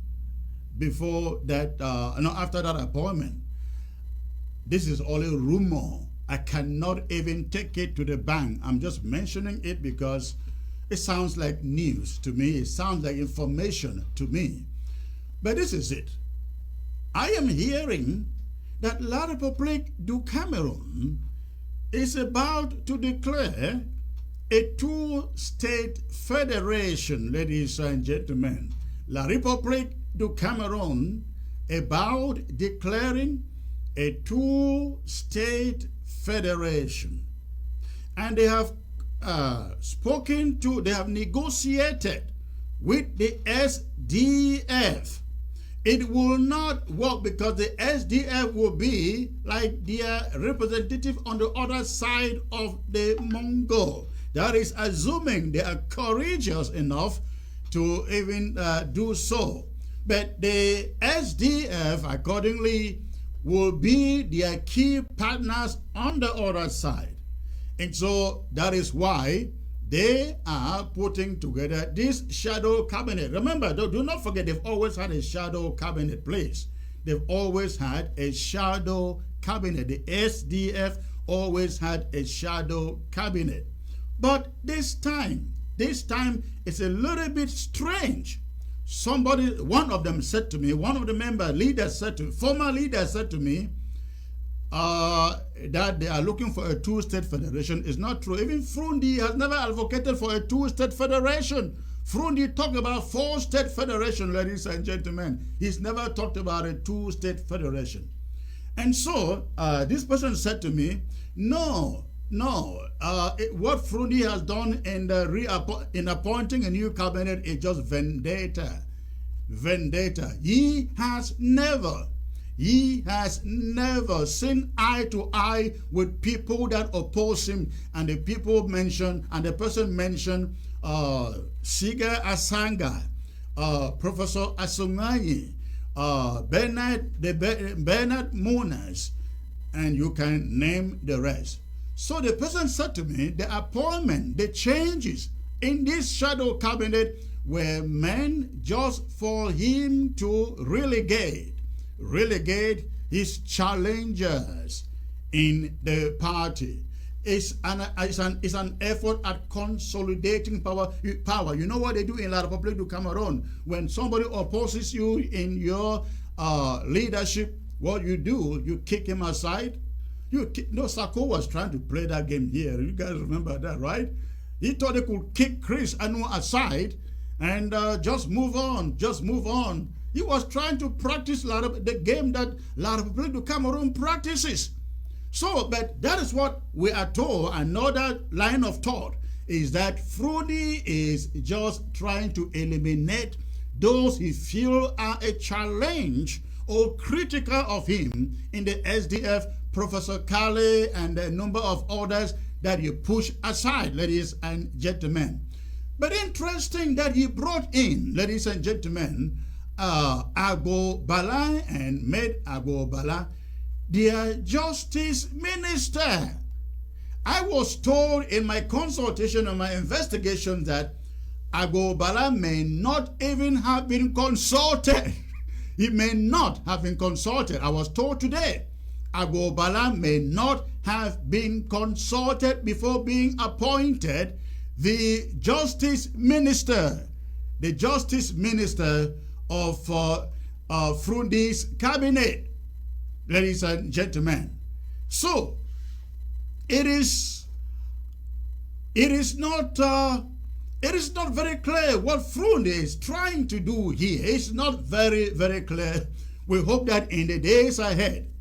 before that, after that appointment. This is only rumor. I cannot even take it to the bank. I'm just mentioning it because it sounds like news to me. It sounds like information to me. But this is it. I am hearing that La République du Cameroon is about to declare a two-state federation, ladies and gentlemen. La République du Cameroon about declaring a two-state federation. And they have they have negotiated with the SDF. It will not work because the SDF will be like their representative on the other side of the Mongol. That is assuming they are courageous enough to even do so. But the SDF, accordingly, will be their key partners on the other side. And so that is why they are putting together this shadow cabinet. Remember, do not forget, they've always had a shadow cabinet, please. They've always had a shadow cabinet. The SDF always had a shadow cabinet. But this time it's a little bit strange. One of them said to me, one of the former leaders said to me, that they are looking for a two-state federation. Is not true. Even Frundi has never advocated for a two-state federation. Frundi talked about four-state federation, ladies and gentlemen. He's never talked about a two-state federation. And so this person said to me, no, what Frundi has done in appointing a new cabinet is just vendetta. He has never seen eye to eye with people that oppose him. And the person mentioned Siga Asanga, Professor Asunganyi, Bernard Munas, and you can name the rest. So the person said to me, the appointment, the changes in this shadow cabinet were meant just for him to relegate his challengers in the party. It's an effort at consolidating power. You know what they do in La République du Cameroun? When somebody opposes you in your leadership, what you do, you kick him aside. Sako was trying to play that game here. You guys remember that, right? He thought he could kick Chris Anu aside and just move on. He was trying to practice the game that La République du Cameroun practices. So, but that is what we are told. Another line of thought is that Frundi is just trying to eliminate those he feel are a challenge or critical of him in the SDF, Professor Kale and a number of others that he pushed aside, ladies and gentlemen. But interesting that he brought in, ladies and gentlemen, Agbo Bala and made Agbo Bala their justice minister. I was told in my consultation and my investigation that Agbo Bala may not even have been consulted. He may not have been consulted. I was told today, Agbo Bala may not have been consulted before being appointed the justice minister of Frundi's cabinet, ladies and gentlemen. So it is not very clear what Frundi is trying to do here. It's not very, very clear. We hope that in the days ahead,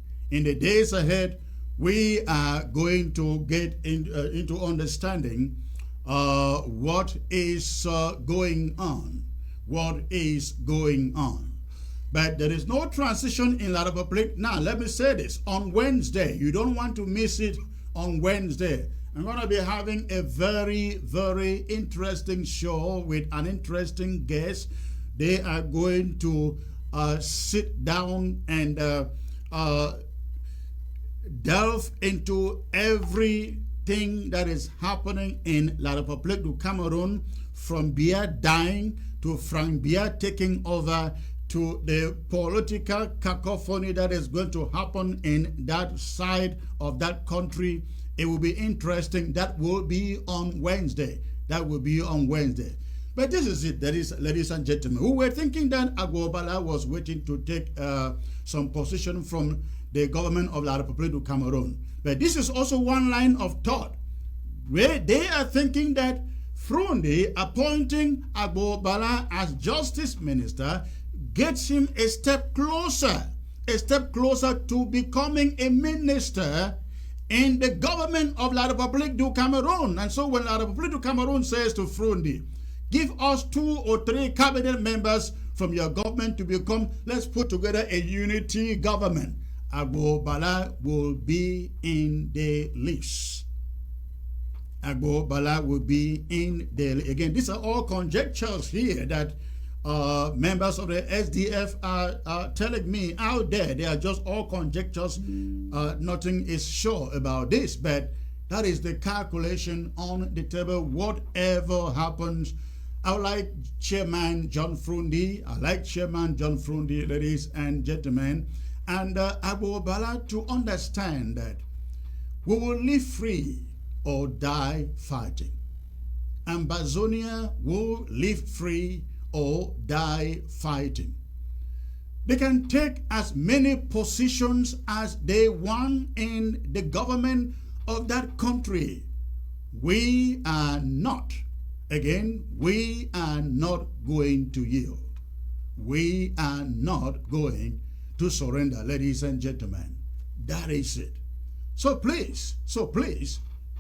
we are going to get into understanding what is going on. But there is no transition in La Republique. Now, let me say this. On Wednesday, you don't want to miss it on Wednesday. I'm going to be having a very, very interesting show with an interesting guest. They are going to sit down and delve into everything that is happening in La Republique du Cameroon, from Biya dying to Frank Biya taking over to the political cacophony that is going to happen in that side of that country. It will be interesting. That will be on Wednesday. But this is it, ladies and gentlemen. We were thinking that Agbo Bala was waiting to take some position from the government of La Republique du Cameroon. But this is also one line of thought, where they are thinking that Frundi appointing Agbo Bala as justice minister gets him a step closer to becoming a minister in the government of La Republique du Cameroon. And so when La Republique du Cameroon says to Frundi, give us 2 or 3 cabinet members from your government to become, let's put together a unity government, Agbo Bala will be in the list. Agbo Bala will be in the list. Again, these are all conjectures here that members of the SDF are telling me out there. They are just all conjectures. Nothing is sure about this, but that is the calculation on the table. Whatever happens, I like Chairman John Frundi, ladies and gentlemen, and Agbo Bala to understand that we will live free or die fighting. Ambazonia will live free or die fighting. They can take as many positions as they want in the government of that country. We are not going to yield. We are not going to surrender, ladies and gentlemen. That is it. So please,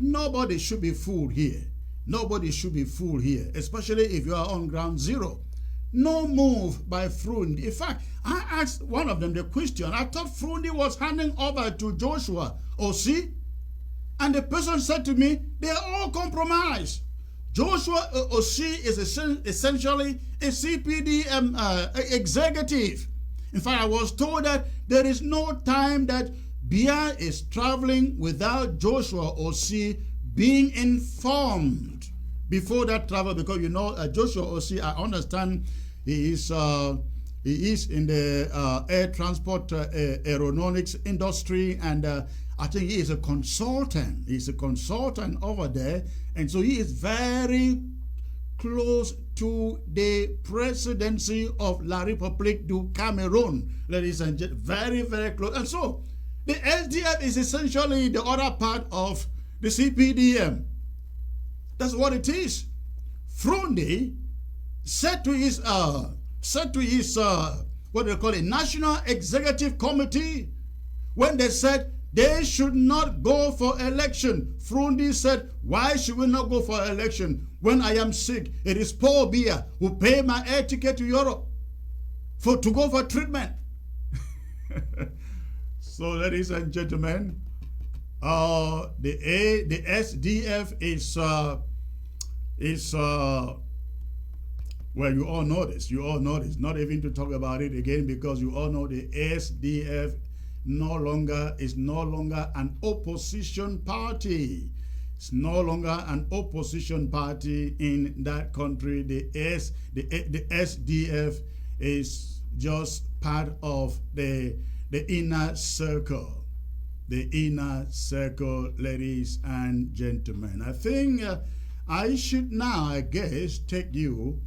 nobody should be fooled here. Nobody should be fooled here, especially if you are on ground zero. No move by Frundi. In fact, I asked one of them the question. I thought Frundi was handing over to Joshua OC, and the person said to me, they are all compromised. Joshua OC is essentially a CPD executive. In fact, I was told that there is no time that Biya is traveling without Joshua OC being informed before that travel, because you know Joshua OC, I understand he is in the air transport aeronautics industry, and I think he is a consultant. He's a consultant over there, and so he is very close to the presidency of La Republique du Cameroon, ladies and gentlemen, very, very close. And so the SDF is essentially the other part of the CPDM. That's what it is. Frundi said to his what they call a National Executive Committee, when they said they should not go for election. Frundi said, why should we not go for election? When I am sick, it is Paul Biya who pay my air ticket to Europe to go for treatment. So, ladies and gentlemen, the SDF is well, you all know this. You all know this. Not even to talk about it again, because you all know the SDF is no longer an opposition party. It's no longer an opposition party in that country. The SDF is just part of the inner circle. The inner circle, ladies and gentlemen. I think I should now, I guess, take you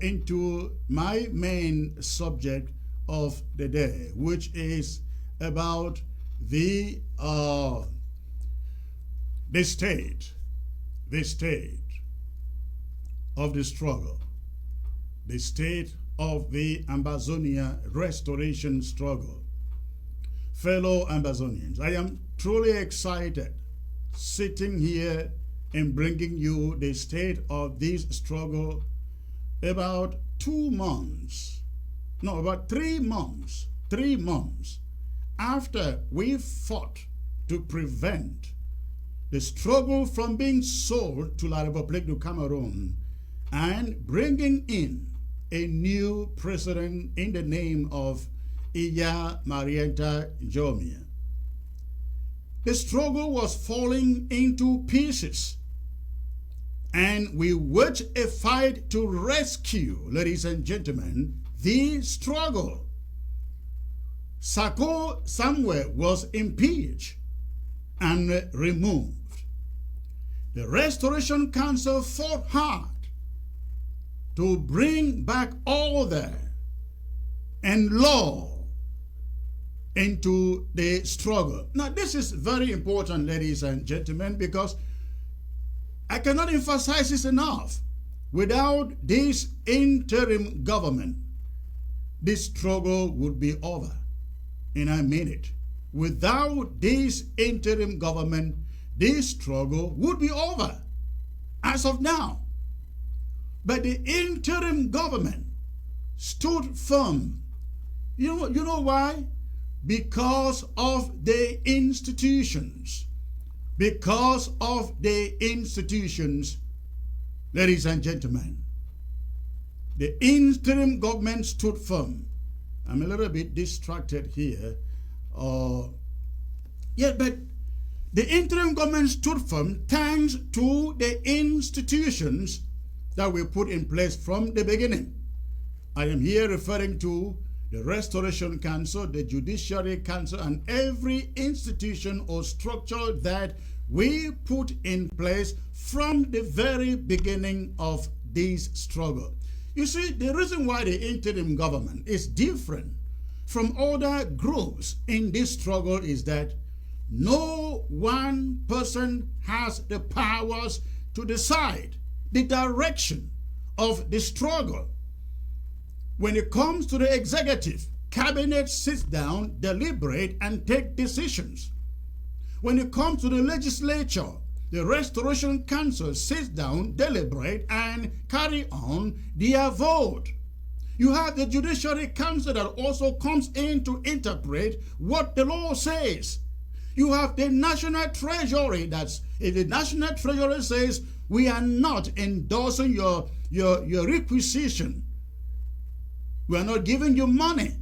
into my main subject of the day, which is about the state of the struggle, the state of the Ambazonia restoration struggle. Fellow Ambazonians, I am truly excited sitting here and bringing you the state of this struggle about 3 months after we fought to prevent the struggle from being sold to La République du Cameroon and bringing in a new president in the name of Iya Marieta Jomia. The struggle was falling into pieces, and we waged a fight to rescue, ladies and gentlemen, the struggle. Sako Samuel was impeached and removed. The Restoration Council fought hard to bring back order and law into the struggle. Now, this is very important, ladies and gentlemen, because I cannot emphasize this enough. Without this interim government, this struggle would be over. And I mean it. Without this interim government, this struggle would be over as of now. But the interim government stood firm. You know why? Because of the institutions. Because of the institutions, ladies and gentlemen. The interim government stood firm. I'm a little bit distracted here. But the interim government stood firm thanks to the institutions that were put in place from the beginning. I am here referring to the Restoration Council, the Judiciary Council, and every institution or structure that we put in place from the very beginning of this struggle. You see, the reason why the interim government is different from other groups in this struggle is that no one person has the powers to decide the direction of the struggle. When it comes to the executive, cabinet sits down, deliberate, and take decisions. When it comes to the legislature, the Restoration Council sits down, deliberate, and carry on their vote. You have the Judiciary Council that also comes in to interpret what the law says. You have the National Treasury if the National Treasury says we are not endorsing your requisition, we are not giving you money.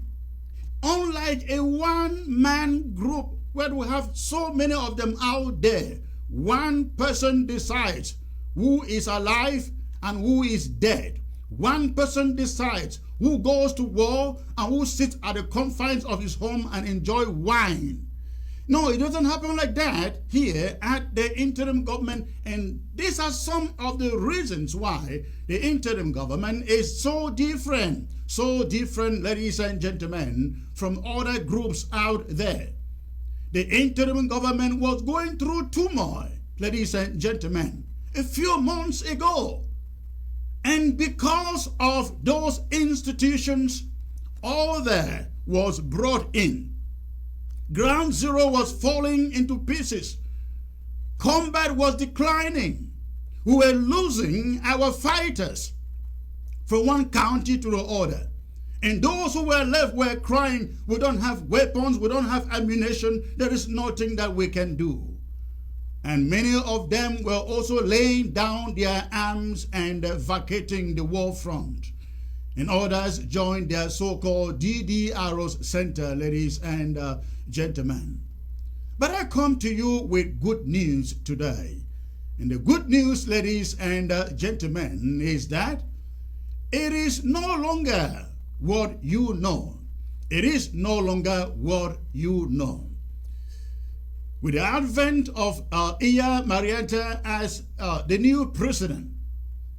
Unlike a one-man group where we have so many of them out there, one person decides who is alive and who is dead. One person decides who goes to war and who sits at the confines of his home and enjoy wine. No, it doesn't happen like that here at the interim government, and these are some of the reasons why the interim government is so different, ladies and gentlemen, from other groups out there. The interim government was going through turmoil, ladies and gentlemen, a few months ago. And because of those institutions, order was brought in. Ground Zero was falling into pieces. Combat was declining. We were losing our fighters from one county to the other. And those who were left were crying, we don't have weapons, we don't have ammunition, there is nothing that we can do. And many of them were also laying down their arms and vacating the war front. And others joined their so-called DDRO's center, ladies and gentlemen. But I come to you with good news today. And the good news, ladies and gentlemen, is that it is no longer what you know. It is no longer what you know. With the advent of Iya Marietta as the new president,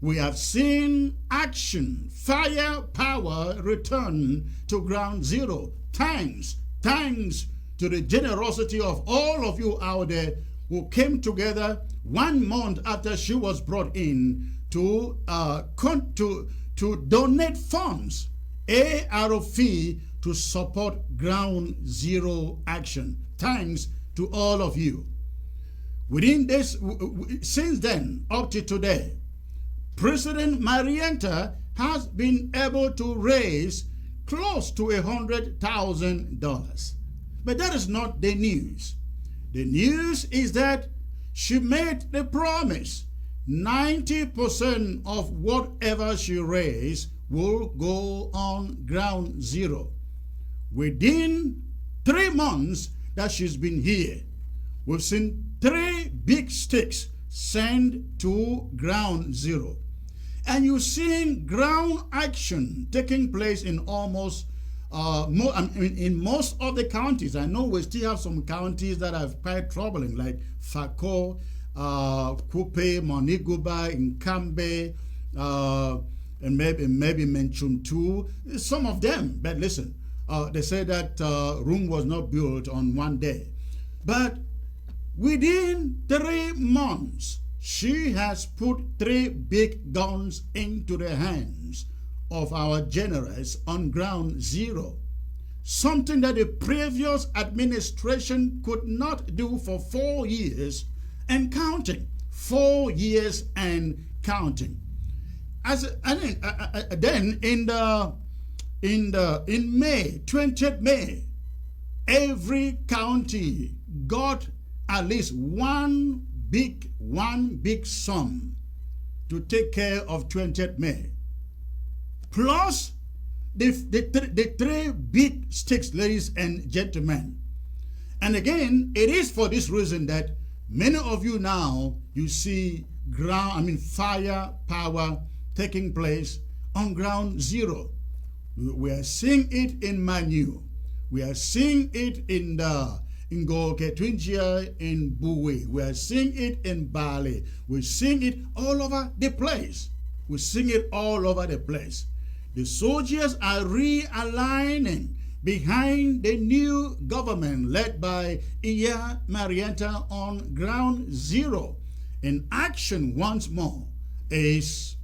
we have seen action, firepower return to Ground Zero. Thanks to the generosity of all of you out there who came together 1 month after she was brought in to donate funds, AROF, to support Ground Zero action. Thanks to all of you. Within this, since then up to today, President Marietta has been able to raise close to $100,000. But that is not the news. The news is that she made the promise 90% of whatever she raised will go on Ground Zero. Within 3 months that she's been here, we've seen 3 big sticks sent to Ground Zero. And you're seeing ground action taking place in almost in most of the counties. I know we still have some counties that are quite troubling, like Fako, Kupe, Moniguba, Nkambe, and maybe Menchum too. Some of them, but listen, they say that Rome was not built on one day. But within 3 months, she has put 3 big guns into the hands of our generals on Ground Zero. Something that the previous administration could not do for 4 years and counting. 4 years and counting. Then in May, 20th May, every county got at least one big sum to take care of 20th May. Plus the 3 big sticks, ladies and gentlemen. And again, it is for this reason that many of you now, you see firepower taking place on Ground Zero. We are seeing it in Manu. We are seeing it in Ngoke Twinjia, in Buwe. We are seeing it in Bali. We're seeing it all over the place. We're seeing it all over the place. The soldiers are realigning behind the new government led by Iya Marietta on Ground Zero. And action once more is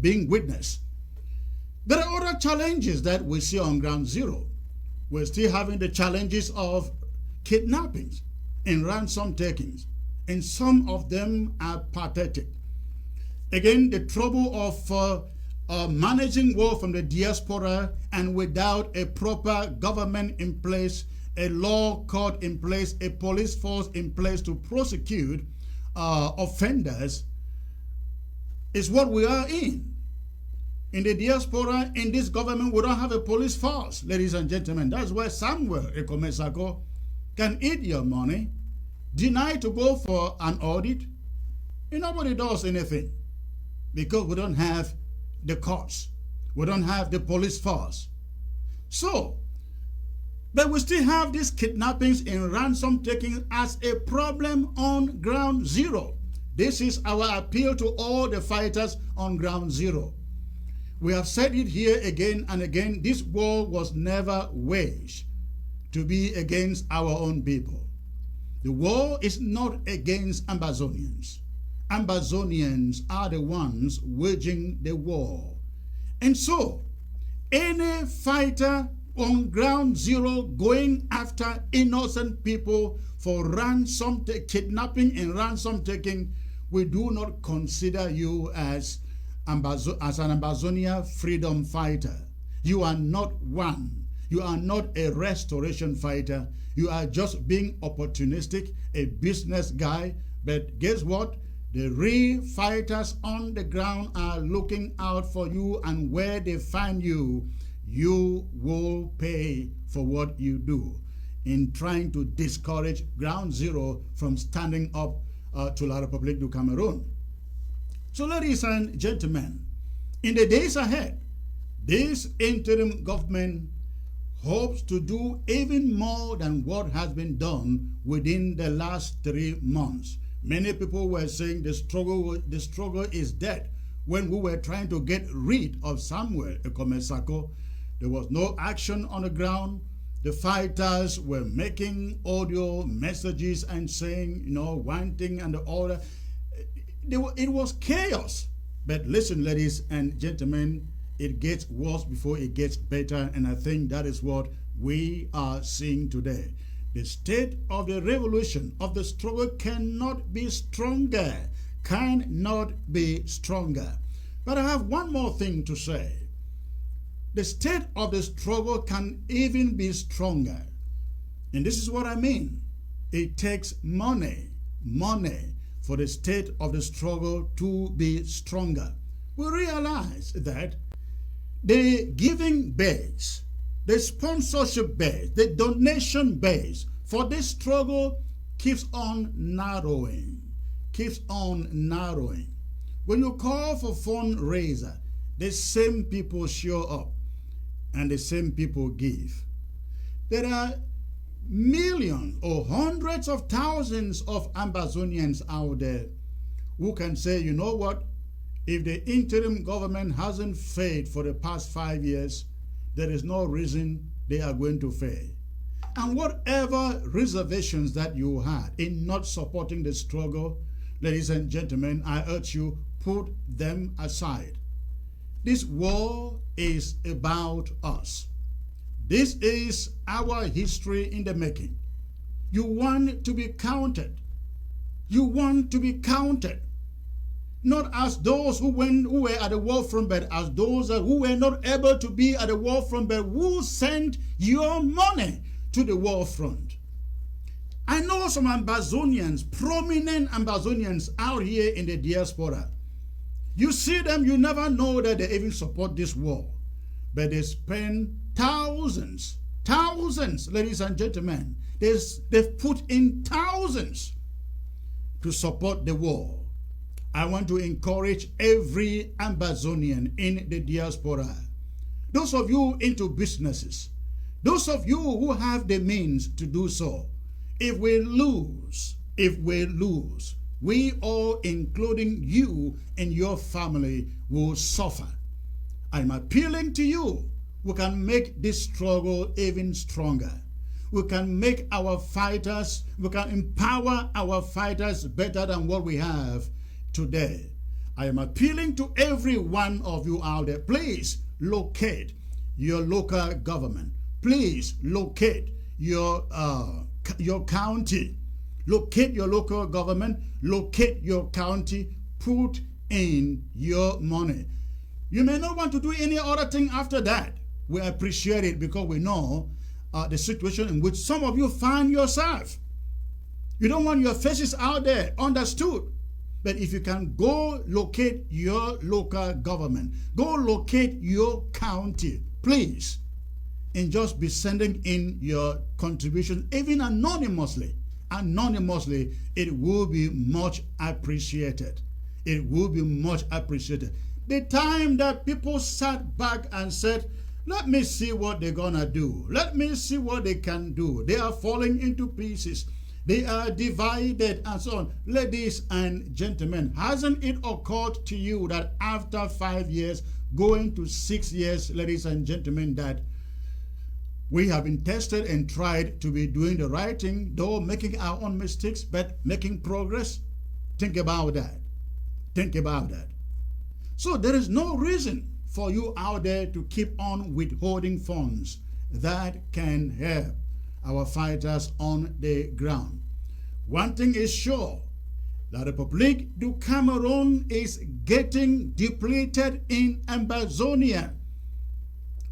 being witnessed. There are other challenges that we see on Ground Zero. We're still having the challenges of kidnappings and ransom takings, and some of them are pathetic. Again, the trouble of managing war from the diaspora and without a proper government in place, a law court in place, a police force in place to prosecute offenders is what we are in. In the diaspora, in this government, we don't have a police force, ladies and gentlemen. That's where Samuel Ekomesako can eat your money, deny to go for an audit, and nobody does anything because we don't have the courts. We don't have the police force. So, but we still have these kidnappings and ransom taking as a problem on Ground Zero. This is our appeal to all the fighters on Ground Zero. We have said it here again and again. This war was never waged to be against our own people. The war is not against Ambazonians. Ambazonians are the ones waging the war. And so, any fighter on ground zero going after innocent people for ransom, kidnapping and ransom taking, we do not consider you as an Ambazonia freedom fighter. You are not one. You are not a restoration fighter. You are just being opportunistic, a business guy. But guess what? The real fighters on the ground are looking out for you, and where they find you, you will pay for what you do in trying to discourage ground zero from standing up to La République du Cameroon. So ladies and gentlemen, in the days ahead, this interim government hopes to do even more than what has been done within the last 3 months. Many people were saying the struggle is dead. When we were trying to get rid of Samuel Ekomesako, there was no action on the ground. The fighters were making audio messages and saying, one thing and the other. It was chaos. But listen, ladies and gentlemen, it gets worse before it gets better, and I think that is what we are seeing today. The state of the revolution, of the struggle, cannot be stronger. Cannot be stronger. But I have one more thing to say. The state of the struggle can even be stronger. And this is what I mean. It takes money for the state of the struggle to be stronger. We realize that the giving base, the sponsorship base, the donation base for this struggle keeps on narrowing, When you call for fundraiser, the same people show up and the same people give. There are millions or hundreds of thousands of Ambazonians out there who can say, you know what? If the interim government hasn't failed for the past 5 years, there is no reason they are going to fail. And whatever reservations that you had in not supporting the struggle, ladies and gentlemen, I urge you, put them aside. This war is about us. This is our history in the making. You want to be counted. You want to be counted. Not as those who were at the war front, but as those who were not able to be at the war front, but who sent your money to the war front. I know some Ambazonians, prominent Ambazonians out here in the diaspora. You see them, you never know that they even support this war. But they spend thousands, ladies and gentlemen. They've put in thousands to support the war. I want to encourage every Ambazonian in the diaspora. Those of you into businesses, those of you who have the means to do so, if we lose, we all, including you and your family, will suffer. I'm appealing to you. We can make this struggle even stronger. We can make our fighters, we can empower our fighters better than what we have today. I am appealing to every one of you out there. Please locate your local government. Please locate your county. Locate your local government. Locate your county. Put in your money. You may not want to do any other thing after that. We appreciate it because we know the situation in which some of you find yourself. You don't want your faces out there, understood. But if you can go locate your local government, go locate your county, please, and just be sending in your contribution, even anonymously. Anonymously, it will be much appreciated. It will be much appreciated. The time that people sat back and said, let me see what they're gonna do. Let me see what they can do. They are falling into pieces. They are divided and so on. Ladies and gentlemen, hasn't it occurred to you that after 5 years, going to 6 years, ladies and gentlemen, that we have been tested and tried to be doing the right thing, though making our own mistakes, but making progress? Think about that. Think about that. So there is no reason for you out there to keep on withholding funds that can help our fighters on the ground. One thing is sure, the Republic du Cameroon is getting depleted in Amazonia.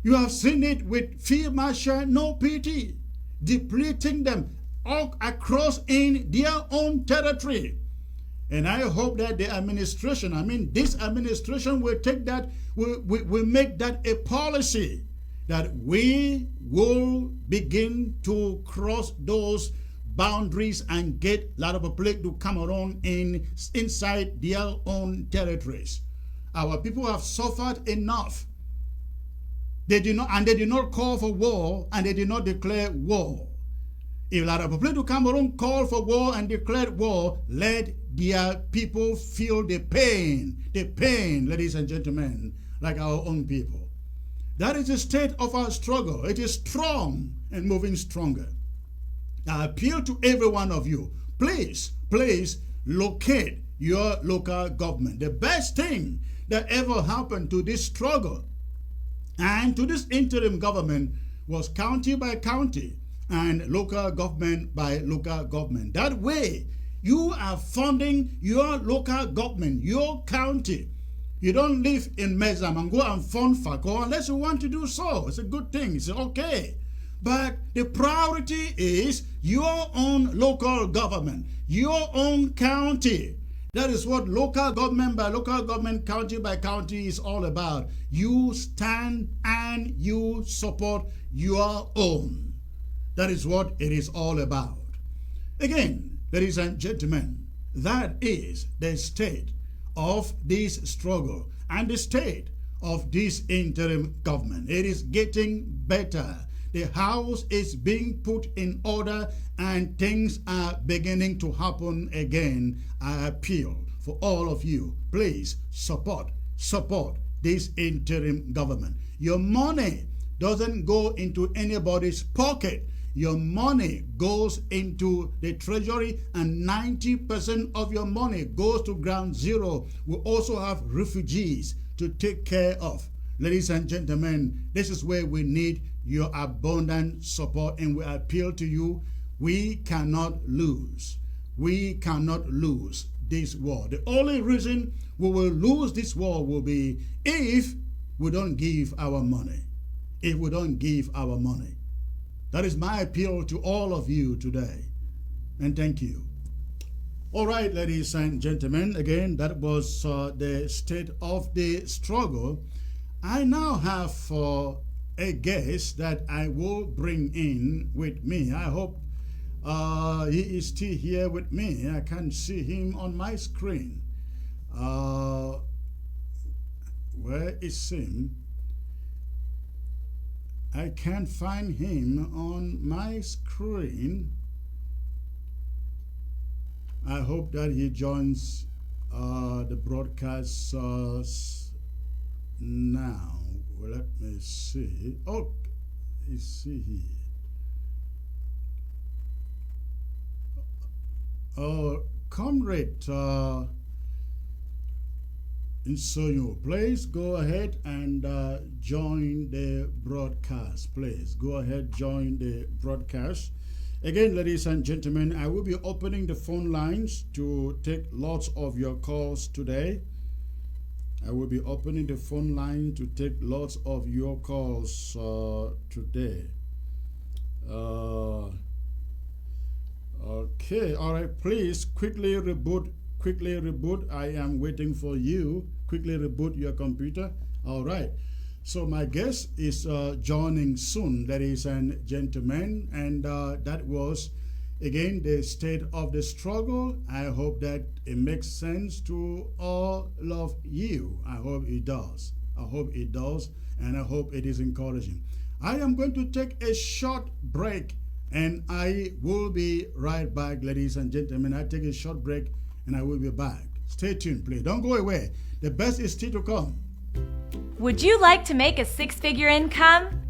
You have seen it with Field Marshal No Pity, depleting them all across in their own territory. And I hope that the administration, this administration will take that, will make that a policy, that we will begin to cross those boundaries and get La République du Cameroon inside their own territories. Our people have suffered enough. They did not call for war, and they did not declare war. If La République du Cameroon called for war and declared war, let their people feel the pain, ladies and gentlemen, like our own people. That is the state of our struggle. It is strong and moving stronger. I appeal to every one of you, please locate your local government. The best thing that ever happened to this struggle and to this interim government was county by county and local government by local government. That way, you are funding your local government, your county. You don't live in Mezam and go and fund FACO unless you want to do so. It's a good thing. It's okay. But the priority is your own local government, your own county. That is what local government by local government, county by county is all about. You stand and you support your own. That is what it is all about. Again, ladies and gentlemen, that is the state of this struggle and the state of this interim government. It is getting better. The house is being put in order and things are beginning to happen again. I appeal for all of you, please support this interim government. Your money doesn't go into anybody's pocket. Your money goes into the treasury, and 90% of your money goes to ground zero. We also have refugees to take care of. Ladies and gentlemen, this is where we need your abundant support, and we appeal to you. We cannot lose. We cannot lose this war. The only reason we will lose this war will be if we don't give our money. If we don't give our money. That is my appeal to all of you today. And thank you. All right, ladies and gentlemen, again, that was the state of the struggle. I now have a guest that I will bring in with me. I hope he is still here with me. I can see him on my screen. Where is him? I can't find him on my screen. I hope that he joins the broadcast now. Well, let me see. Oh, is he here? Oh, comrade Insonyo, please go ahead and join the broadcast. Please go ahead, join the broadcast. Again, ladies and gentlemen, I will be opening the phone lines to take lots of your calls today. I will be opening the phone line to take lots of your calls today. Okay, all right, please quickly reboot. I am waiting for you. Quickly reboot your computer. All right. So my guest is joining soon, ladies and gentlemen. And that was, again, the state of the struggle. I hope that it makes sense to all of you. I hope it does. I hope it does. And I hope it is encouraging. I am going to take a short break. And I will be right back, ladies and gentlemen. I take a short break. And I will be back. Stay tuned, please. Don't go away. The best is still to come. Would you like to make a six-figure income?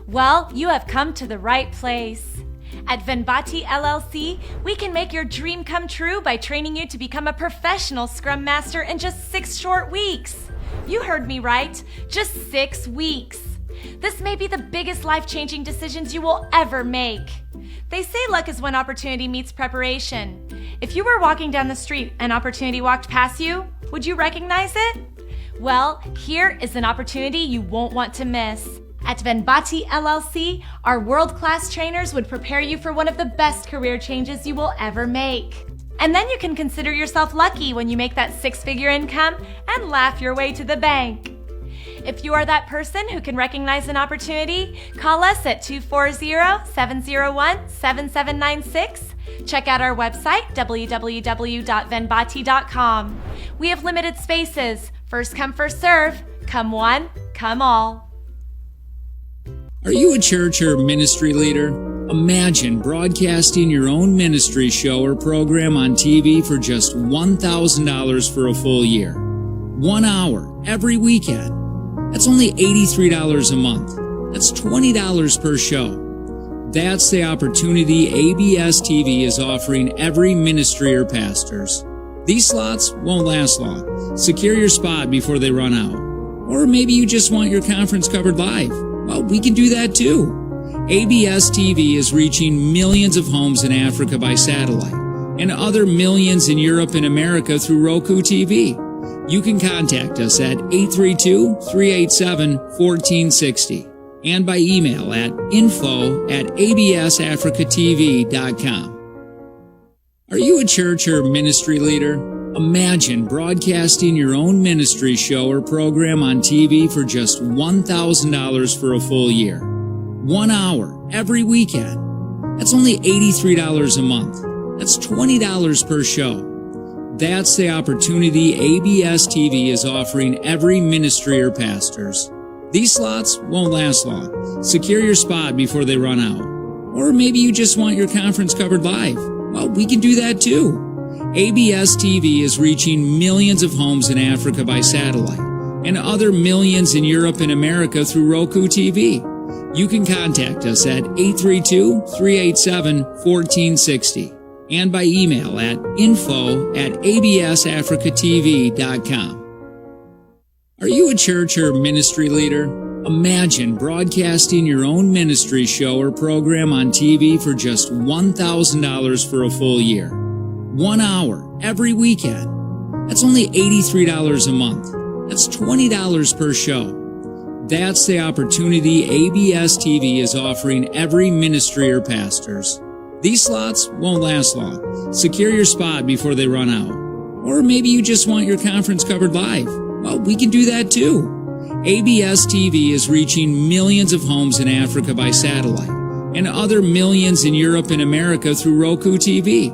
Well, you have come to the right place. At Venbati LLC, we can make your dream come true by training you to become a professional Scrum Master in just 6 short weeks. You heard me right, just 6 weeks. This may be the biggest life-changing decisions you will ever make. They say luck is when opportunity meets preparation. If you were walking down the street and opportunity walked past you, would you recognize it? Well, here is an opportunity you won't want to miss. At Venbati LLC, our world-class trainers would prepare you for one of the best career changes you will ever make. And then you can consider yourself lucky when you make that six-figure income and laugh your way to the bank. If you are that person who can recognize an opportunity, call us at 240-701-7796. Check out our website, www.venbati.com. We have limited spaces. First come, first serve. Come one, come all. Are you a church or ministry leader? Imagine broadcasting your own ministry show or program on TV for just $1,000 for a full year. 1 hour every weekend. That's only $83 a month. That's $20 per show. That's the opportunity ABS TV is offering every ministry or pastors. These slots won't last long. Secure your spot before they run out. Or maybe you just want your conference covered live. Well, we can do that too. ABS TV is reaching millions of homes in Africa by satellite and other millions in Europe and America through Roku TV. You can contact us at 832-387-1460 and by email at info@absafricatv.com. Are you a church or ministry leader? Imagine broadcasting your own ministry show or program on TV for just $1,000 for a full year. 1 hour every weekend. That's only $83 a month. That's $20 per show. That's the opportunity ABS TV is offering every ministry or pastors. These slots won't last long. Secure your spot before they run out. Or maybe you just want your conference covered live. Well, we can do that too. ABS TV is reaching millions of homes in Africa by satellite and other millions in Europe and America through Roku TV. You can contact us at 832-387-1460 and by email at info@absafricatv.com. Are you a church or ministry leader? Imagine broadcasting your own ministry show or program on TV for just $1,000 for a full year. 1 hour every weekend. That's only $83 a month. That's $20 per show. That's the opportunity ABS TV is offering every ministry or pastors. These slots won't last long. Secure your spot before they run out. Or maybe you just want your conference covered live. Well, we can do that too. ABS TV is reaching millions of homes in Africa by satellite and other millions in Europe and America through Roku TV.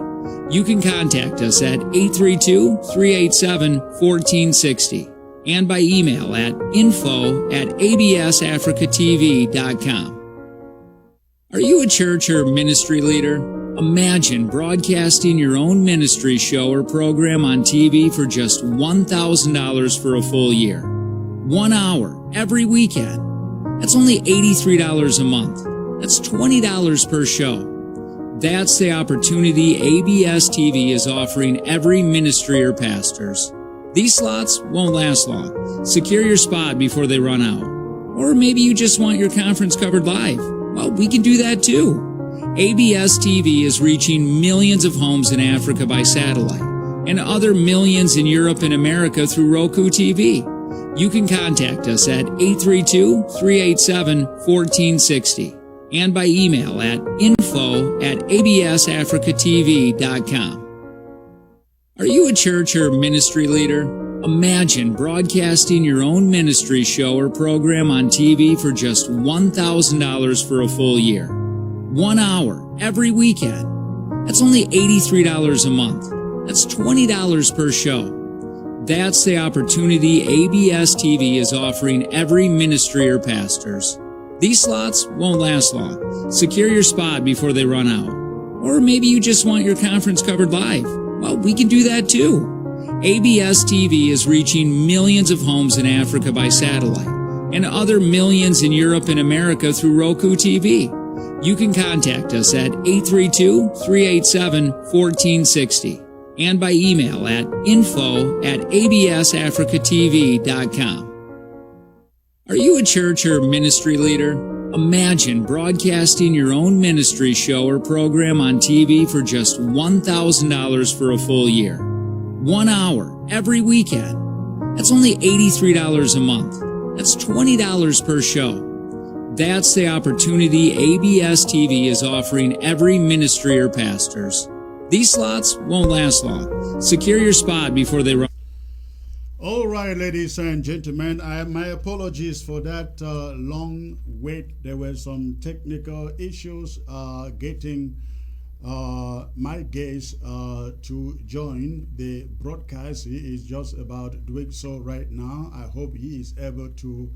You can contact us at 832-387-1460 and by email at info@absafricatv.com. Are you a church or ministry leader? Imagine broadcasting your own ministry show or program on TV for just $1,000 for a full year. 1 hour every weekend. That's only $83 a month. That's $20 per show. That's the opportunity ABS TV is offering every ministry or pastors. These slots won't last long. Secure your spot before they run out. Or maybe you just want your conference covered live. Well, we can do that too. ABS TV is reaching millions of homes in Africa by satellite and other millions in Europe and America through Roku TV. You can contact us at 832-387-1460 and by email at info@absafricatv.com. Are you a church or ministry leader? Imagine broadcasting your own ministry show or program on TV for just $1,000 for a full year. 1 hour every weekend. That's only $83 a month. That's $20 per show. That's the opportunity ABS TV is offering every ministry or pastors. These slots won't last long. Secure your spot before they run out. Or maybe you just want your conference covered live. Well, we can do that too. ABS TV is reaching millions of homes in Africa by satellite and other millions in Europe and America through Roku TV. You can contact us at 832-387-1460 and by email at info@absafricatv.com. Are you a church or ministry leader? Imagine broadcasting your own ministry show or program on TV for just $1,000 for a full year. 1 hour every weekend. That's only $83 a month. That's $20 per show. That's the opportunity ABS TV is offering every ministry or pastors. These slots won't last long. Secure your spot before they run. All right, ladies and gentlemen, my apologies for that long wait. There were some technical issues getting my guest to join the broadcast. He is just about doing so right now. I hope he is able to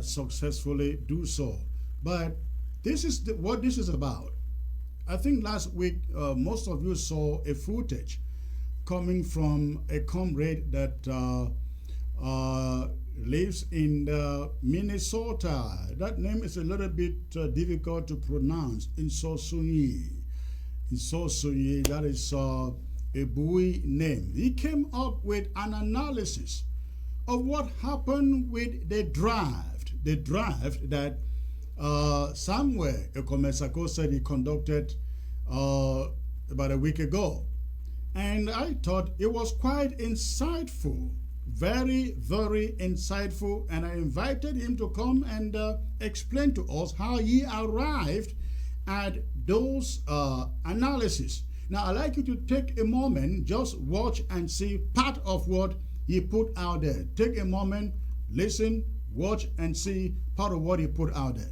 successfully do so. But this is what this is about. I think last week most of you saw a footage coming from a comrade that lives in Minnesota. That name is a little bit difficult to pronounce. Insosunyi, that is a Bowie name. He came up with an analysis of what happened with the draft that Samuel Ekomesako said he conducted about a week ago. And I thought it was quite insightful, very, very insightful. And I invited him to come and explain to us how he arrived at those analysis. Now, I'd like you to take a moment, just watch and see part of what he put out there. Take a moment, listen, watch, and see part of what he put out there.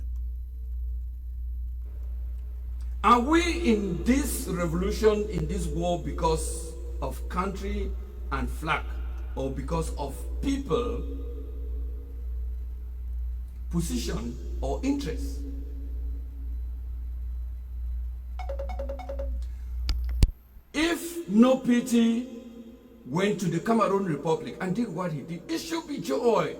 Are we in this revolution, in this war, because of country and flag, or because of people, position, or interest? If No Pity went to the Cameroon Republic and did what he did, it should be joy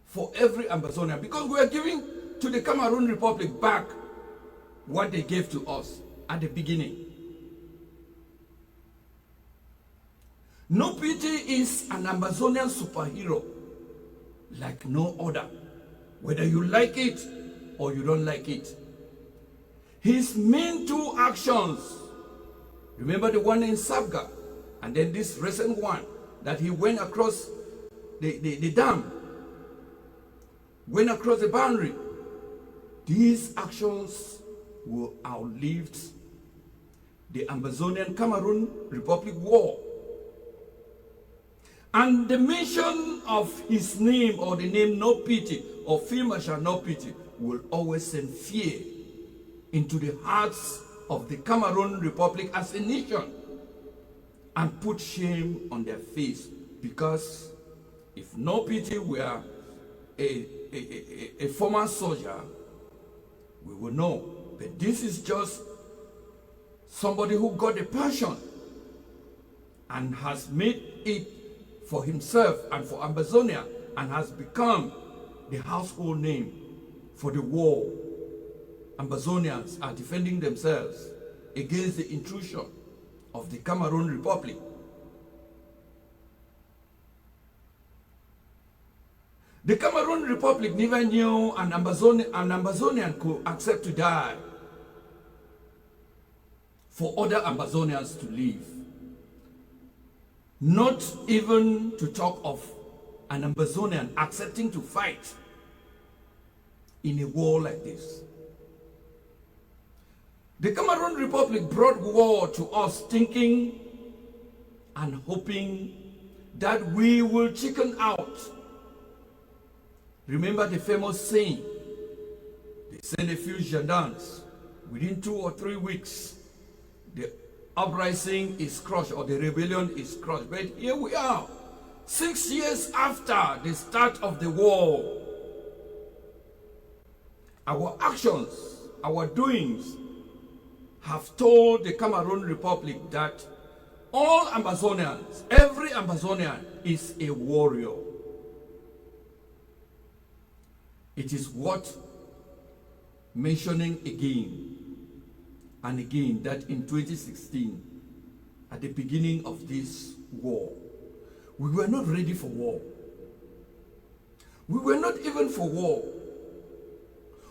for every Ambazonian, because we are giving to the Cameroon Republic back what they gave to us at the beginning. No Pity is an Ambazonian superhero like no other, whether you like it or you don't like it. His main two actions, remember the one in Sabga, and then this recent one that he went across the dam, went across the boundary. These actions will outlive the Ambazonian Cameroon Republic War. And the mention of his name, or the name No Pity, or Field Marshal No Pity, will always send fear into the hearts of the Cameroon Republic as a nation and put shame on their face. Because if No Pity were a former soldier, we will know. But this is just somebody who got a passion and has made it for himself and for Ambazonia, and has become the household name for the war. Ambazonians are defending themselves against the intrusion of the Cameroon Republic. The Cameroon Republic never knew an Ambazonian could accept to die for other Ambazonians to live. Not even to talk of an Ambazonian accepting to fight in a war like this. The Cameroon Republic brought war to us thinking and hoping that we will chicken out. Remember the famous saying, they send a few gendarmes, within 2 or 3 weeks, the uprising is crushed, or the rebellion is crushed. But here we are, 6 years after the start of the war. Our actions, our doings, have told the Cameroon Republic that all Ambazonians, every Ambazonian is a warrior. It is worth mentioning again and again that in 2016, at the beginning of this war, we were not ready for war. We were not even for war.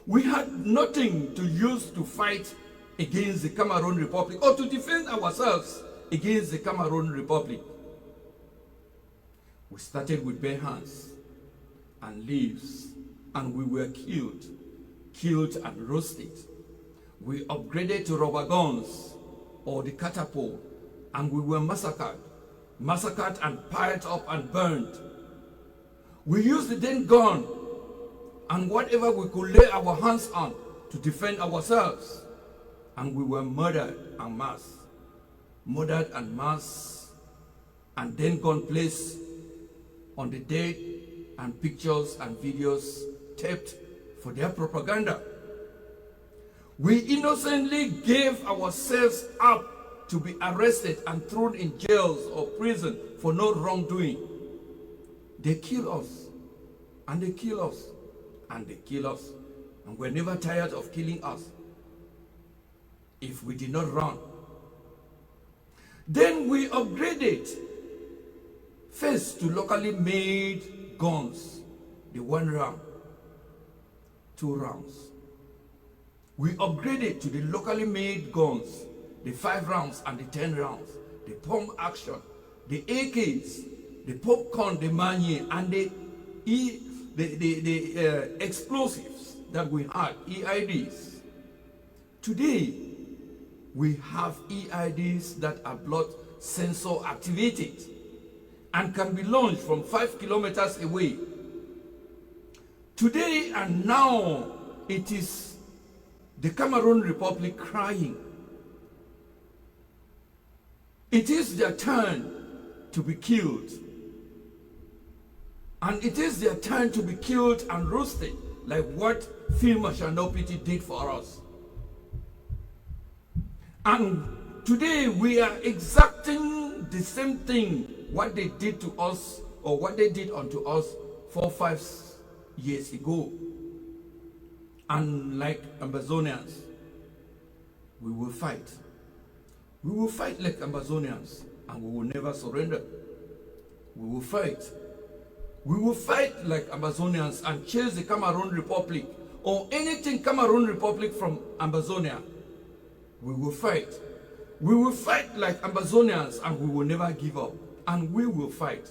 We had nothing to use to fight against the Cameroon Republic or to defend ourselves against the Cameroon Republic. We started with bare hands and leaves, and we were killed and roasted. We upgraded to rubber guns or the catapult, and we were massacred and piled up and burned. We used the then gun and whatever we could lay our hands on to defend ourselves, and we were murdered en masse, and then gun placed on the dead, and pictures and videos taped for their propaganda. We innocently gave ourselves up to be arrested and thrown in jails or prison for no wrongdoing. They kill us, and they kill us, and they kill us, and we're never tired of killing us if we did not run. Then we upgraded first to locally made guns, the 1 round, 2 rounds. We upgraded to the locally made guns, the 5 rounds and the 10 rounds, the pump action, the AKs, the popcorn, the manie, and the explosives that we had, EIDs. Today, we have EIDs that are blood sensor activated and can be launched from 5 kilometers away. Today and now, it is the Cameroon Republic crying. It is their turn to be killed. And it is their turn to be killed and roasted, like what Field Marshal Nopiti did for us. And today we are exacting the same thing, what they did to us, or what they did unto us 4 or 5 years ago. And like Amazonians, we will fight. We will fight like Amazonians, and we will never surrender. We will fight. We will fight like Amazonians and chase the Cameroon Republic or anything Cameroon Republic from Amazonia. We will fight. We will fight like Amazonians, and we will never give up. And we will fight.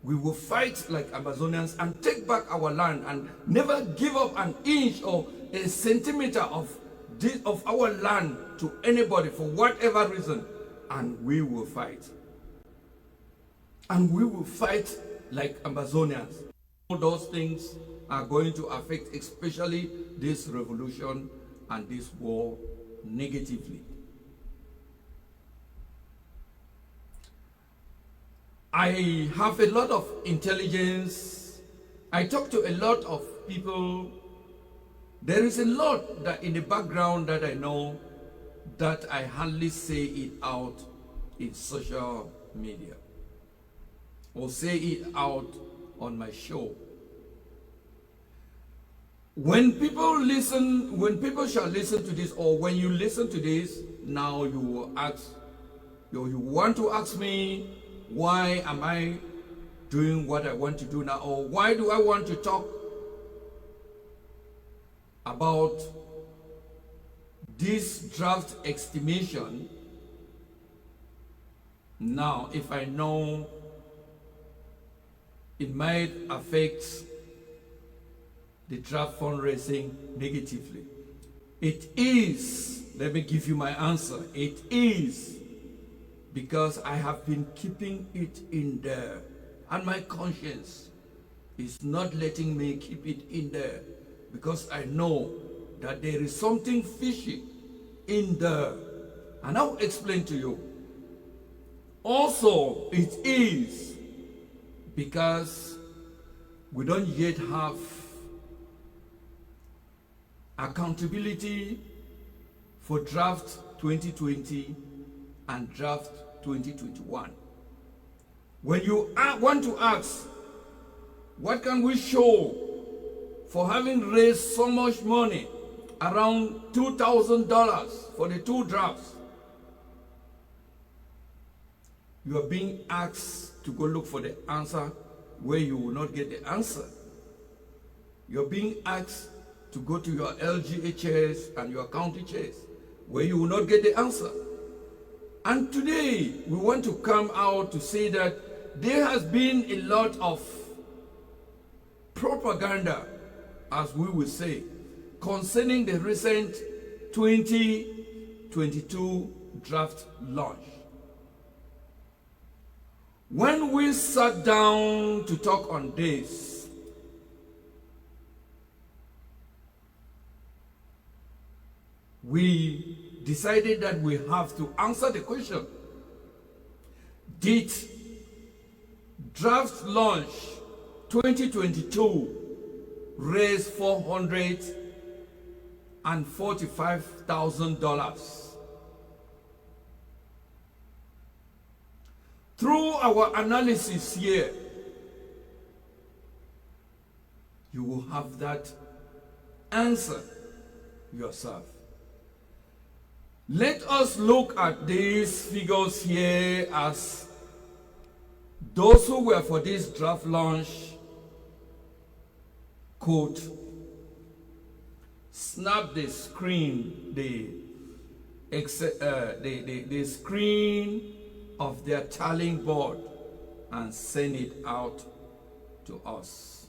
We will fight like Amazonians and take back our land and never give up an inch or a centimeter of our land to anybody for whatever reason. And we will fight. And we will fight like Amazonians. All those things are going to affect especially this revolution and this war negatively. I have a lot of intelligence. I talk to a lot of people. There is a lot that in the background that I know that I hardly say it out in social media or say it out on my show. When people shall listen to this, or when you listen to this, now you will ask, you want to ask me, why am I doing what I want to do now? Or why do I want to talk about this draft estimation now if I know it might affect the draft fundraising negatively? It is, let me give you my answer, it is because I have been keeping it in there, and my conscience is not letting me keep it in there, because I know that there is something fishy in there, and I'll explain to you. Also, it is because we don't yet have accountability for draft 2020 and draft 2021. When you want to ask, what can we show for having raised so much money, around $2,000 for the 2 drafts? You are being asked to go look for the answer where you will not get the answer. you're being asked to go to your LGHS and your county chairs, where you will not get the answer. And today, we want to come out to say that there has been a lot of propaganda, as we will say, concerning the recent 2022 draft launch. When we sat down to talk on this, we decided that we have to answer the question: did draft launch 2022 raise $445,000? Through our analysis here, you will have that answer yourself. Let us look at these figures here as those who were for this draft launch could snap the screen, the screen of their tallying board and send it out to us.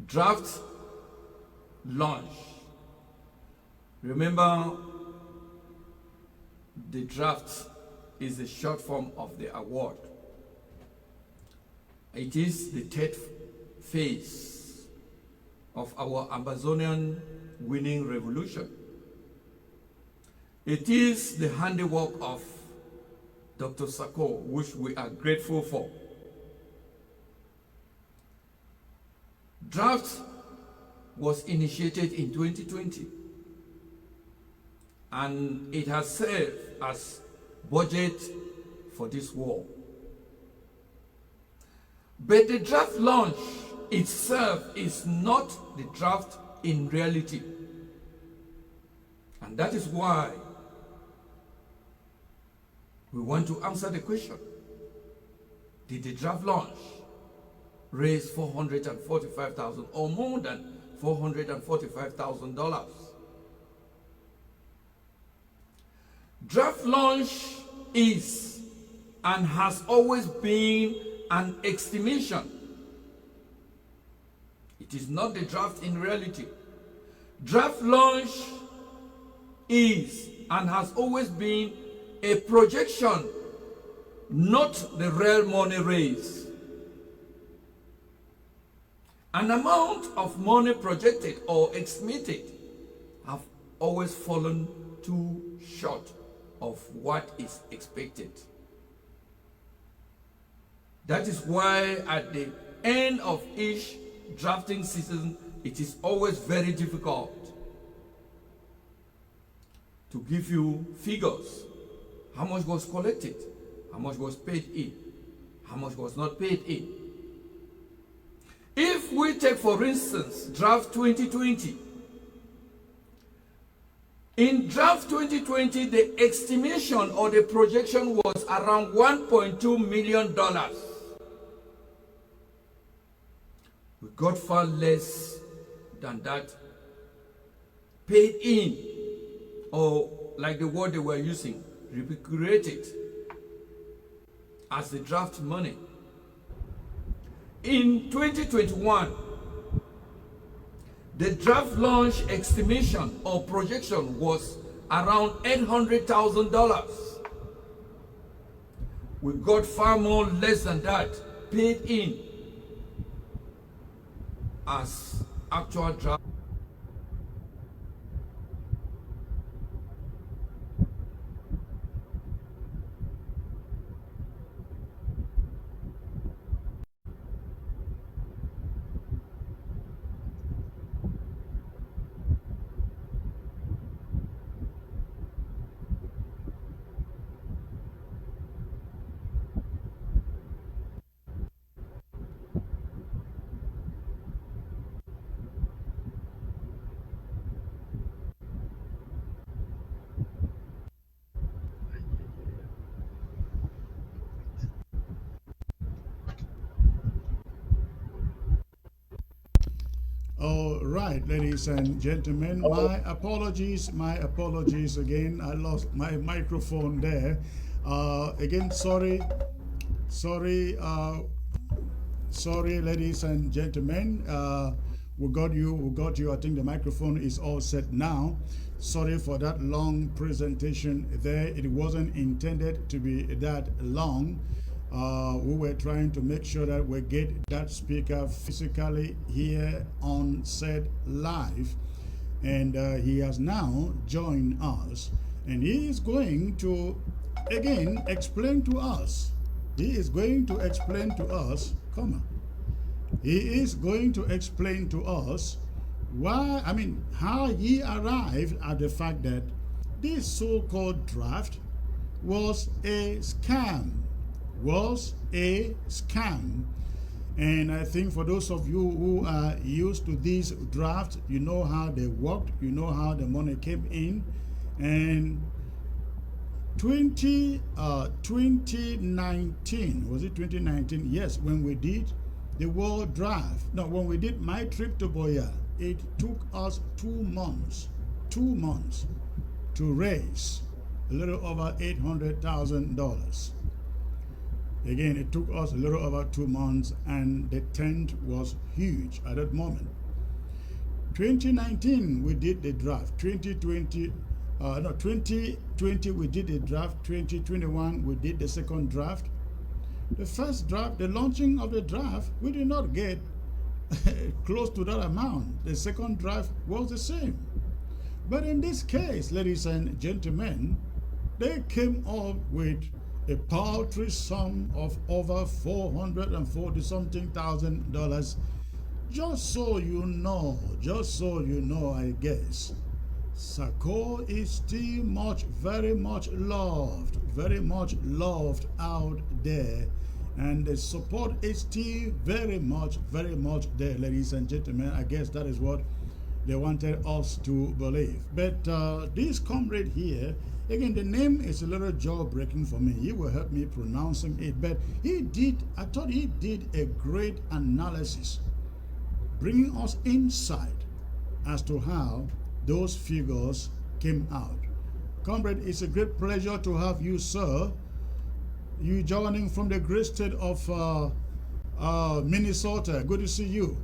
Draft launch. Remember, the draft is the short form of the award. It is the third phase of our Amazonian winning revolution. It is the handiwork of Dr. Sako, which we are grateful for. Draft was initiated in 2020, and it has served as budget for this war. But the draft launch itself is not the draft in reality. And that is why we want to answer the question: did the draft launch raise $445,000 or more than $445,000? Draft launch is and has always been an estimation. It is not the draft in reality. Draft launch is and has always been a projection, not the real money raised. An amount of money projected or estimated have always fallen too short of what is expected. That is why at the end of each drafting season, it is always very difficult to give you figures. How much was collected? How much was paid in? How much was not paid in? If we take, for instance, draft 2020, in draft 2020, the estimation or the projection was around $1.2 million. We got far less than that paid in, or like the word they were using, repatriated as the draft money. In 2021, the draft launch estimation or projection was around $800,000. We got far more less than that paid in as actual draft. All right, ladies and gentlemen, my apologies again. I lost my microphone there. Again, sorry, ladies and gentlemen. We got you. I think the microphone is all set now. Sorry for that long presentation there. It wasn't intended to be that long. We were trying to make sure that we get that speaker physically here on set live, and he has now joined us, and he is going to again explain to us. He is going to explain to us, he is going to explain to us how he arrived at the fact that this so-called draft was a scam. And I think for those of you who are used to these drafts, you know how they worked, you know how the money came in. And 2019, was it 2019? Yes, when we did the world draft, when we did my trip to Boya, it took us 2 months to raise a little over $800,000. Again, it took us a little over 2 months, and the tent was huge at that moment. 2019, we did the draft. 2020 we did the draft. 2021, we did the second draft. The first draft, the launching of the draft, we did not get close to that amount. The second draft was the same. But in this case, ladies and gentlemen, they came up with a paltry sum of over $440-something thousand. Just so you know, I guess, Sako is still very much loved out there, and the support is still very much there, ladies and gentlemen. I guess that is what they wanted us to believe. But this comrade here, again, the name is a little jaw-breaking for me. He will help me pronouncing it. But I thought he did a great analysis, bringing us insight as to how those figures came out. Comrade, it's a great pleasure to have you, sir. You joining from the great state of Minnesota. Good to see you.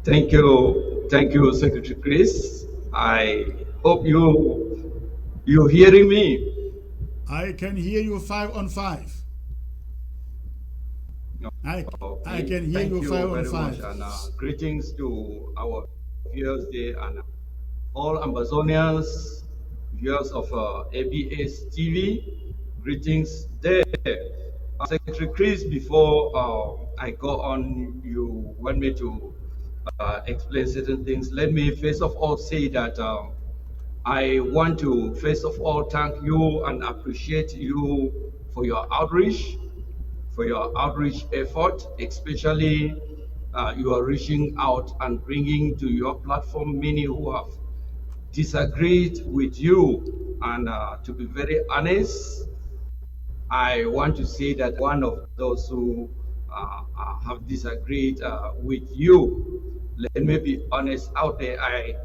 Thank you, Secretary Chris. I hope you're hearing me. I can hear you 5 on 5. I can hear you 5 on 5. And greetings to our viewers there and all Amazonians, viewers of ABS TV. Greetings there. Secretary Chris, before I go on, you want me to explain certain things. Let me first of all say that I want to first of all thank you and appreciate you for your outreach effort, especially you are reaching out and bringing to your platform many who have disagreed with you. And to be very honest, I want to say that one of those who have disagreed with you. Let me be honest out there. I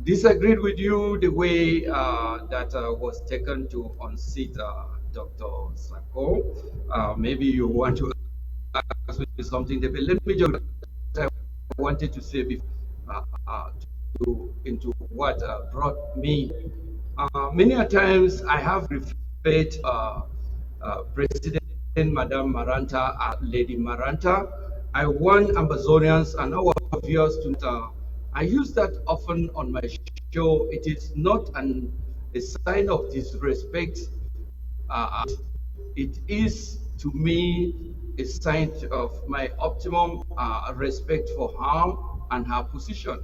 disagreed with you the way that was taken to unseat Dr. Sako. Maybe you want to ask me something, but let me just I wanted to say before into what brought me. Many a times I have referred President Madam Maranta, Lady Maranta. I want Amazonians and our viewers to I use that often on my show. It is not a sign of disrespect. It is, to me, a sign of my optimum respect for her and her position.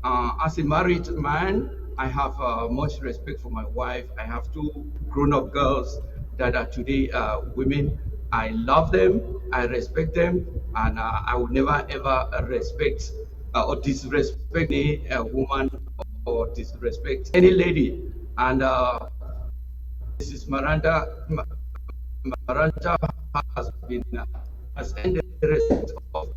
As a married man, I have much respect for my wife. I have 2 grown-up girls that are today women. I love them, I respect them, and I will never ever respect or disrespect a woman or disrespect any lady. And Mrs. Maranta has been has ended the rest of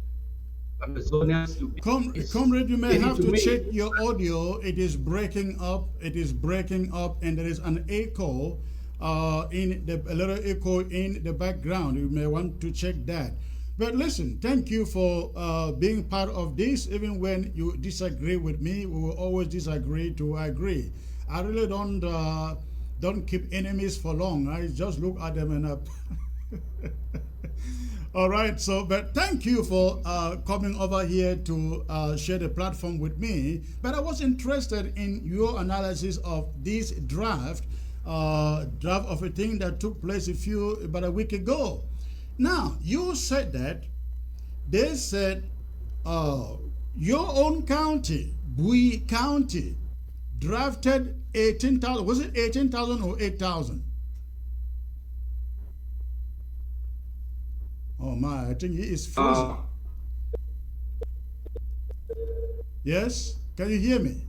Amazonians to be. Comrade, you may Easy have to make. check your audio. It is breaking up. It is breaking up, and there is an echo a little echo in the background. You may want to check that. But listen, thank you for being part of this. Even when you disagree with me, we will always disagree to agree. I really don't keep enemies for long. I just look at them and up. All right, but thank you for coming over here to share the platform with me. But I was interested in your analysis of this draft of a thing that took place about a week ago. Now, you said that they said your own county, Bui County, drafted 18,000. Was it 18,000 or 8,000? Oh my, I think he is frozen. Yes? Can you hear me?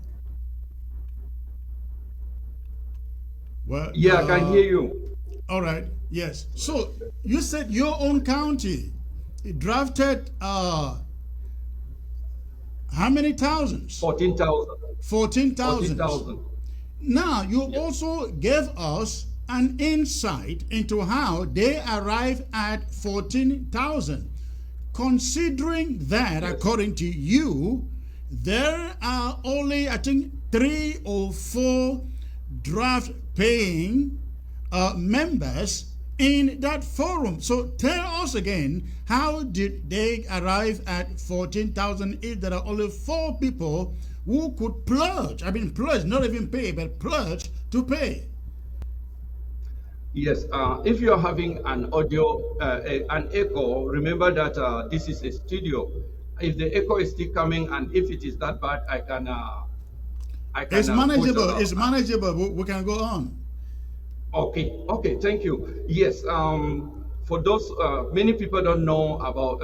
Well, yeah, I can hear you. All right, yes. So you said your own county drafted how many thousands? 14,000. 14,000. Now, you also gave us an insight into how they arrived at 14,000. Considering that, according to you, there are only, I think, 3 or 4 draft paying members in that forum. So tell us again, how did they arrive at 14,000 if there are only 4 people who could pledge? I mean, pledge, not even pay, but pledge to pay. Yes, if you're having an audio, an echo, remember that this is a studio. If the echo is still coming and if it is that bad, I can it's manageable. It's manageable. We can go on. Okay, thank you. Yes, for those, many people don't know about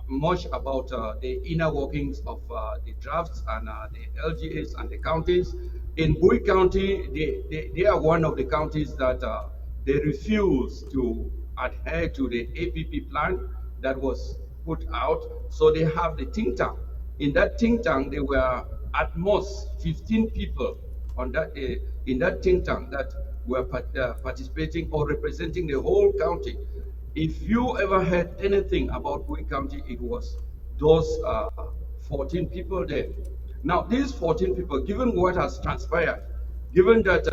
much about the inner workings of the drafts and the LGAs and the counties. In Bui County, they are one of the counties that they refuse to adhere to the APP plan that was put out. So they have the think tank. In that think tank, there were at most 15 people on that in that think tank that were participating or representing the whole county. If you ever heard anything about Bui County, it was those 14 people there. Now, these 14 people, given what has transpired, given that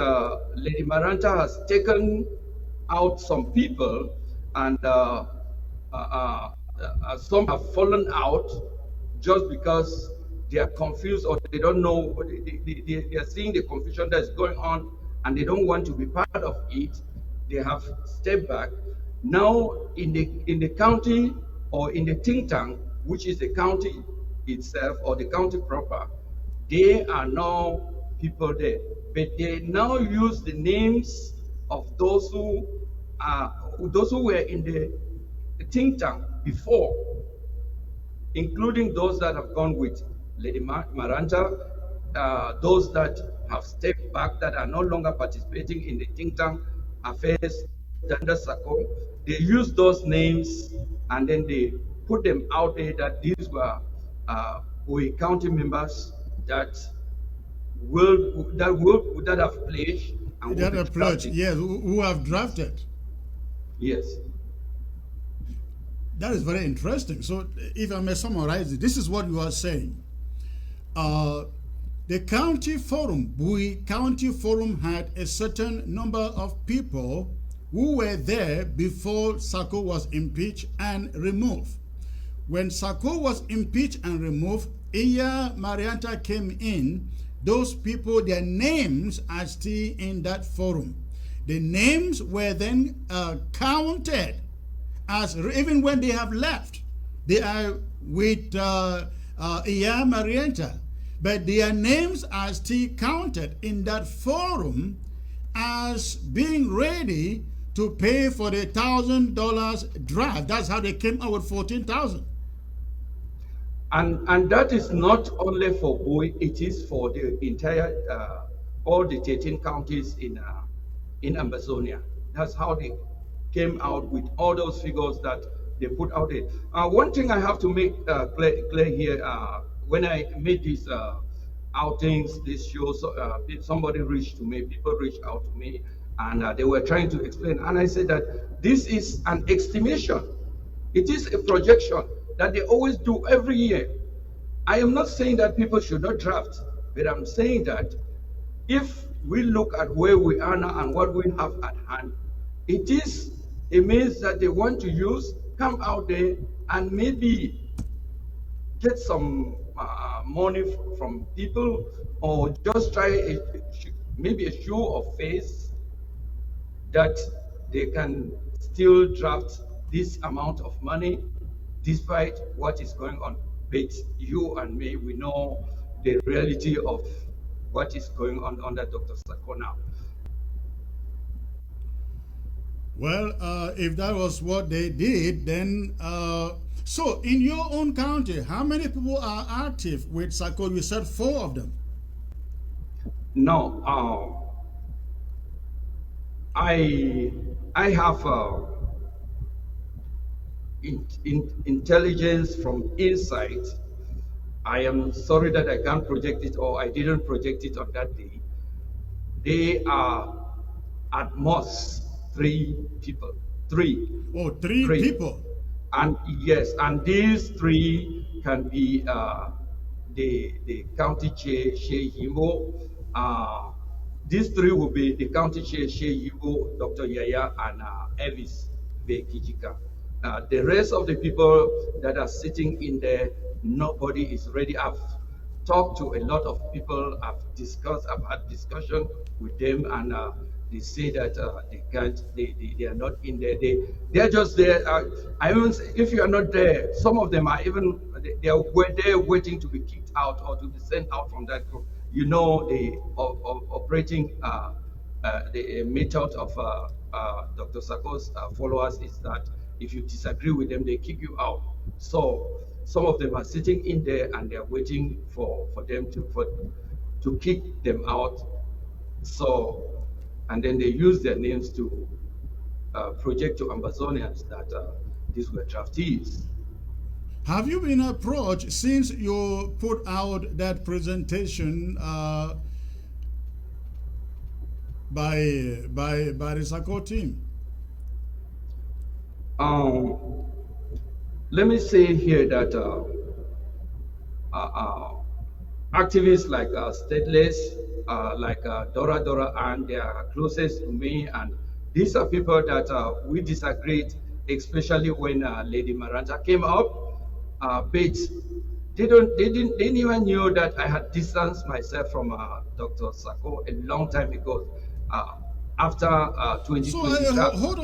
Lady Maranta has taken out some people and some have fallen out just because they are confused or they don't know, they are seeing the confusion that is going on and they don't want to be part of it, they have stepped back. Now, in the county or in the think tank, which is the county itself or the county proper, they are now people there. But they now use the names of those who were in the think tank before, including those that have gone with Lady Maranta, those that have stepped back, that are no longer participating in the think tank affairs under SACO. They use those names and then they put them out there that these were Bui County members that have pledged and that have pledged, yes, who have drafted. Yes. That is very interesting. So if I may summarize it, this is what you are saying. The county forum, Bui County Forum, had a certain number of people who were there before Sako was impeached and removed. When Sako was impeached and removed, Iya Marianta came in. Those people, their names are still in that forum. The names were then counted as, even when they have left, they are with Iya Marianta, but their names are still counted in that forum as being ready to pay for the $1,000 draft. That's how they came out with 14,000. And that is not only for Bui, it is for the entire, all the 13 counties in Amazonia. That's how they came out with all those figures that they put out it. One thing I have to make clear here, when I made these outings, these shows, somebody reached to me, people reached out to me, and they were trying to explain. And I said that this is an estimation. It is a projection that they always do every year. I am not saying that people should not draft, but I'm saying that if we look at where we are now and what we have at hand, it is a means that they want to use, come out there and maybe get some money from people, or just try maybe a show of face that they can still draft this amount of money despite what is going on. But you and me, we know the reality of what is going on under Dr. Sako now. Well, if that was what they did, then so in your own county, how many people are active with Sako? You said 4 of them. No, I have intelligence from inside. I am sorry that I can't project it, or I didn't project it on that day. They are at most 3 people. 3. Oh, 3 people. And yes, and these 3 can be the county chair, Shea Yimbo. These 3 will be the county chair, Shea Yimbo, Dr. Yaya, and Evis Bekijika. The rest of the people that are sitting in there, nobody is ready. I've talked to a lot of people. I've had discussion with them, and they say that they can't. They are not in there. They're just there. I even say, if you are not there, some of them are even they're waiting to be kicked out or to be sent out from that group. You know, the operating the method of Dr. Sako's followers is that if you disagree with them, they kick you out. So some of them are sitting in there and they're waiting for them to kick them out. So, and then they use their names to project to Amazonians that these were draftees. Have you been approached since you put out that presentation by the Sako team? Let me say here that activists like Stateless, like Dora, and they are closest to me, and these are people that we disagreed, especially when Lady Maranta came up. But they didn't even know that I had distanced myself from Dr. Sako a long time ago. After 2020. So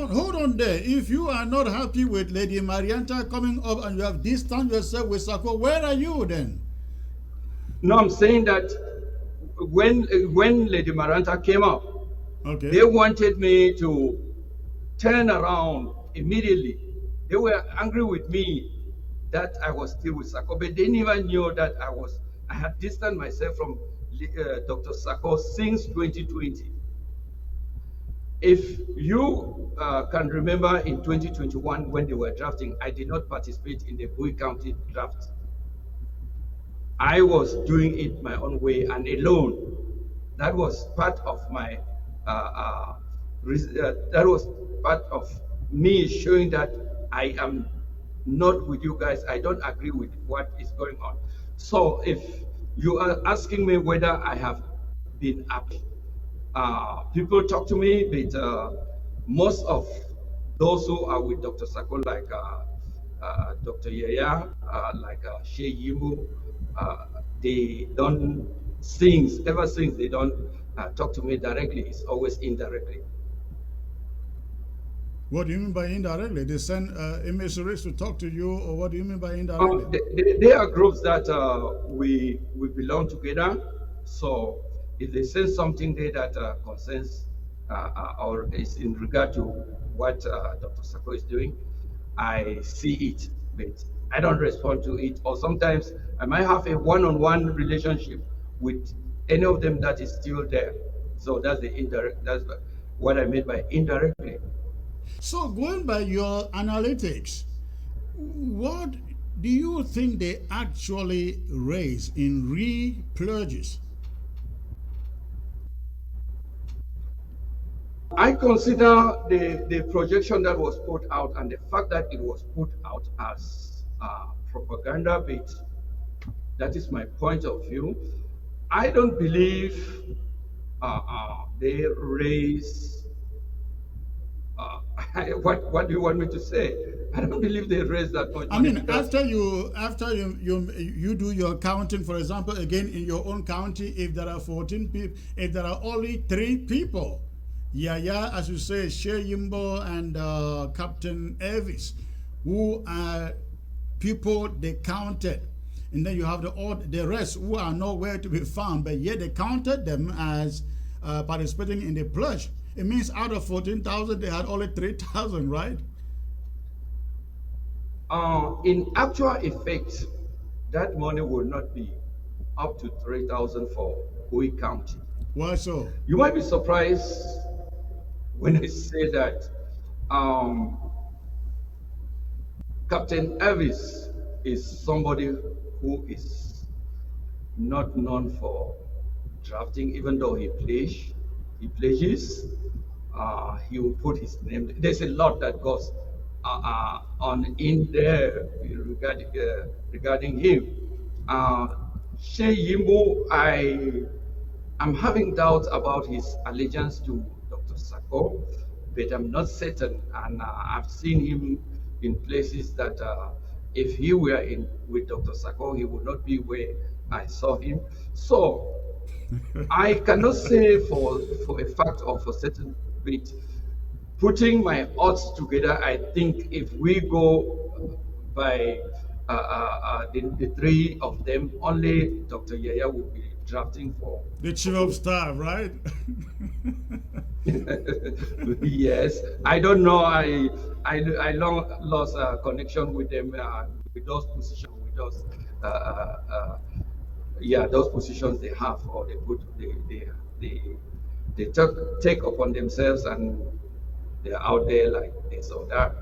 hold on there. If you are not happy with Lady Marianta coming up and you have distanced yourself with Sako, where are you then? No, I'm saying that when Lady Marianta came up, okay, they wanted me to turn around immediately. They were angry with me that I was still with Sako, but they never knew that I had distanced myself from Dr. Sako since 2020. If you can remember in 2021 when they were drafting, I did not participate in the Bowie County draft. I was doing it my own way and alone. That was part of my, that was part of me showing that I am not with you guys. I don't agree with what is going on. So if you are asking me whether I have been happy, people talk to me, but most of those who are with Dr. Sako, like Dr. Yaya, like Shea Yimbo, they don't ever since they don't talk to me directly. It's always indirectly. What do you mean by indirectly? They send emissaries to talk to you, or what do you mean by indirectly? They are groups that we belong together. So if they send something there that concerns or is in regard to what Dr. Sako is doing, I see it, but I don't respond to it. Or sometimes I might have a one-on-one relationship with any of them that is still there. So that's the indirect. That's what I mean by indirectly. So going by your analytics, What do you think they actually raise in re-purges? I consider the projection that was put out and the fact that it was put out as propaganda bait. That is my point of view. I don't believe they raise. What do you want me to say? I don't believe they raise that much. I mean, after you do your counting, for example, again in your own county, if there are 14 people, if there are only 3 people, Yaya, as you say, Shea Yimbo and Captain Elvis, who are people they counted, and then you have the rest who are nowhere to be found, but yet they counted them as participating in the pledge. It means out of 14,000, they had only 3,000, right? In actual effect, that money will not be up to 3,000 for Ui County. Why so? You might be surprised when I say that Captain Elvis is somebody who is not known for drafting, even though he pledges. He will put his name. There's a lot that goes on in there regarding him. Shea Yimbo, I'm having doubts about his allegiance to Dr. Sako, but I'm not certain. And I've seen him in places that if he were with Dr. Sako, he would not be where I saw him. So I cannot say for a fact or for certain, but putting my odds together, I think if we go by the 3 of them, only Dr. Yaya will be drafting for the chief of staff, right? Yes, I don't know. I long lost connection with them with those positions, with those those positions they have, or they take upon themselves, and they're out there like this or that.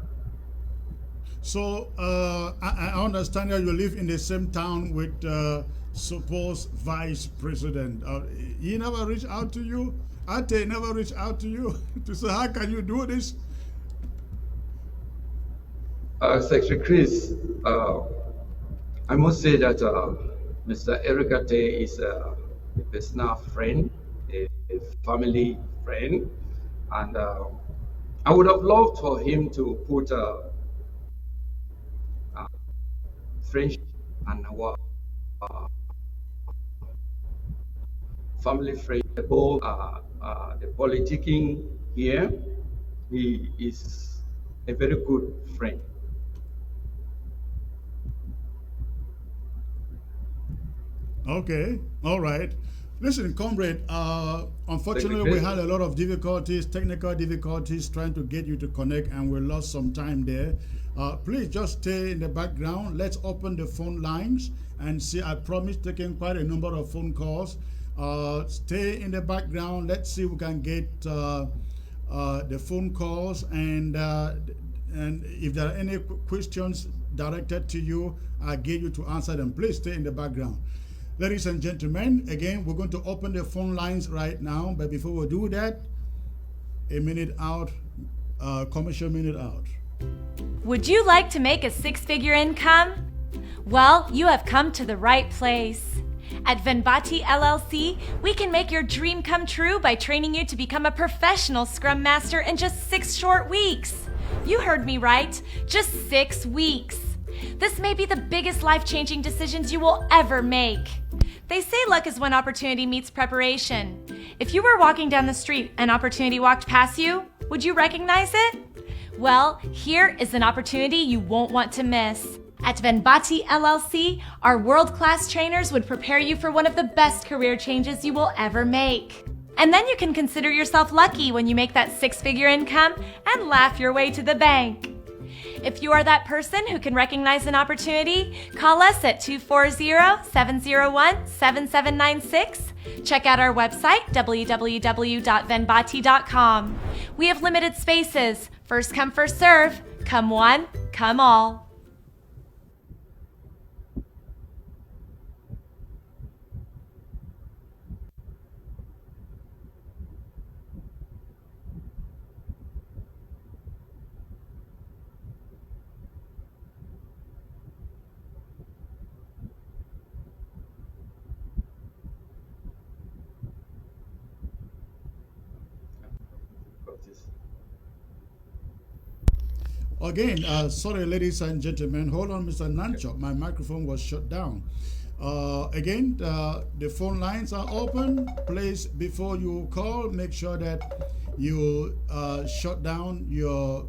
So I understand that you live in the same town with supposed vice president. He never reached out to you? Ate never reached out to you to say, how can you do this? Secretary Chris, I must say that Mr. Eric Ate is a personal friend, a family friend, and I would have loved for him to put friendship and our family friend, both the politicking here. He is a very good friend. Okay, all right. Listen, comrade, unfortunately we had a lot of difficulties, technical difficulties trying to get you to connect, and we lost some time there. Please just stay in the background. Let's open the phone lines and see. I promise taking quite a number of phone calls. Stay in the background. Let's see if we can get the phone calls, and if there are any questions directed to you, I get you to answer them. Please stay in the background. Ladies and gentlemen, again, we're going to open the phone lines right now. But before we do that, a minute out, commercial minute out. Would you like to make a 6-figure income? Well, you have come to the right place. At Venbati LLC, we can make your dream come true by training you to become a professional Scrum Master in just 6 short weeks. You heard me right, just 6 weeks. This may be the biggest life-changing decisions you will ever make. They say luck is when opportunity meets preparation. If you were walking down the street and opportunity walked past you, would you recognize it? Well, here is an opportunity you won't want to miss. At Venbati LLC, our world-class trainers would prepare you for one of the best career changes you will ever make. And then you can consider yourself lucky when you make that 6-figure income and laugh your way to the bank. If you are that person who can recognize an opportunity, call us at 240-701-7796. Check out our website, www.venbati.com. We have limited spaces. First come, first serve. Come one, come all. again, sorry, ladies and gentlemen. Hold on, Mr. Nanchop. My microphone was shut down. Again, the phone lines are open. Please, before you call, make sure that you shut down your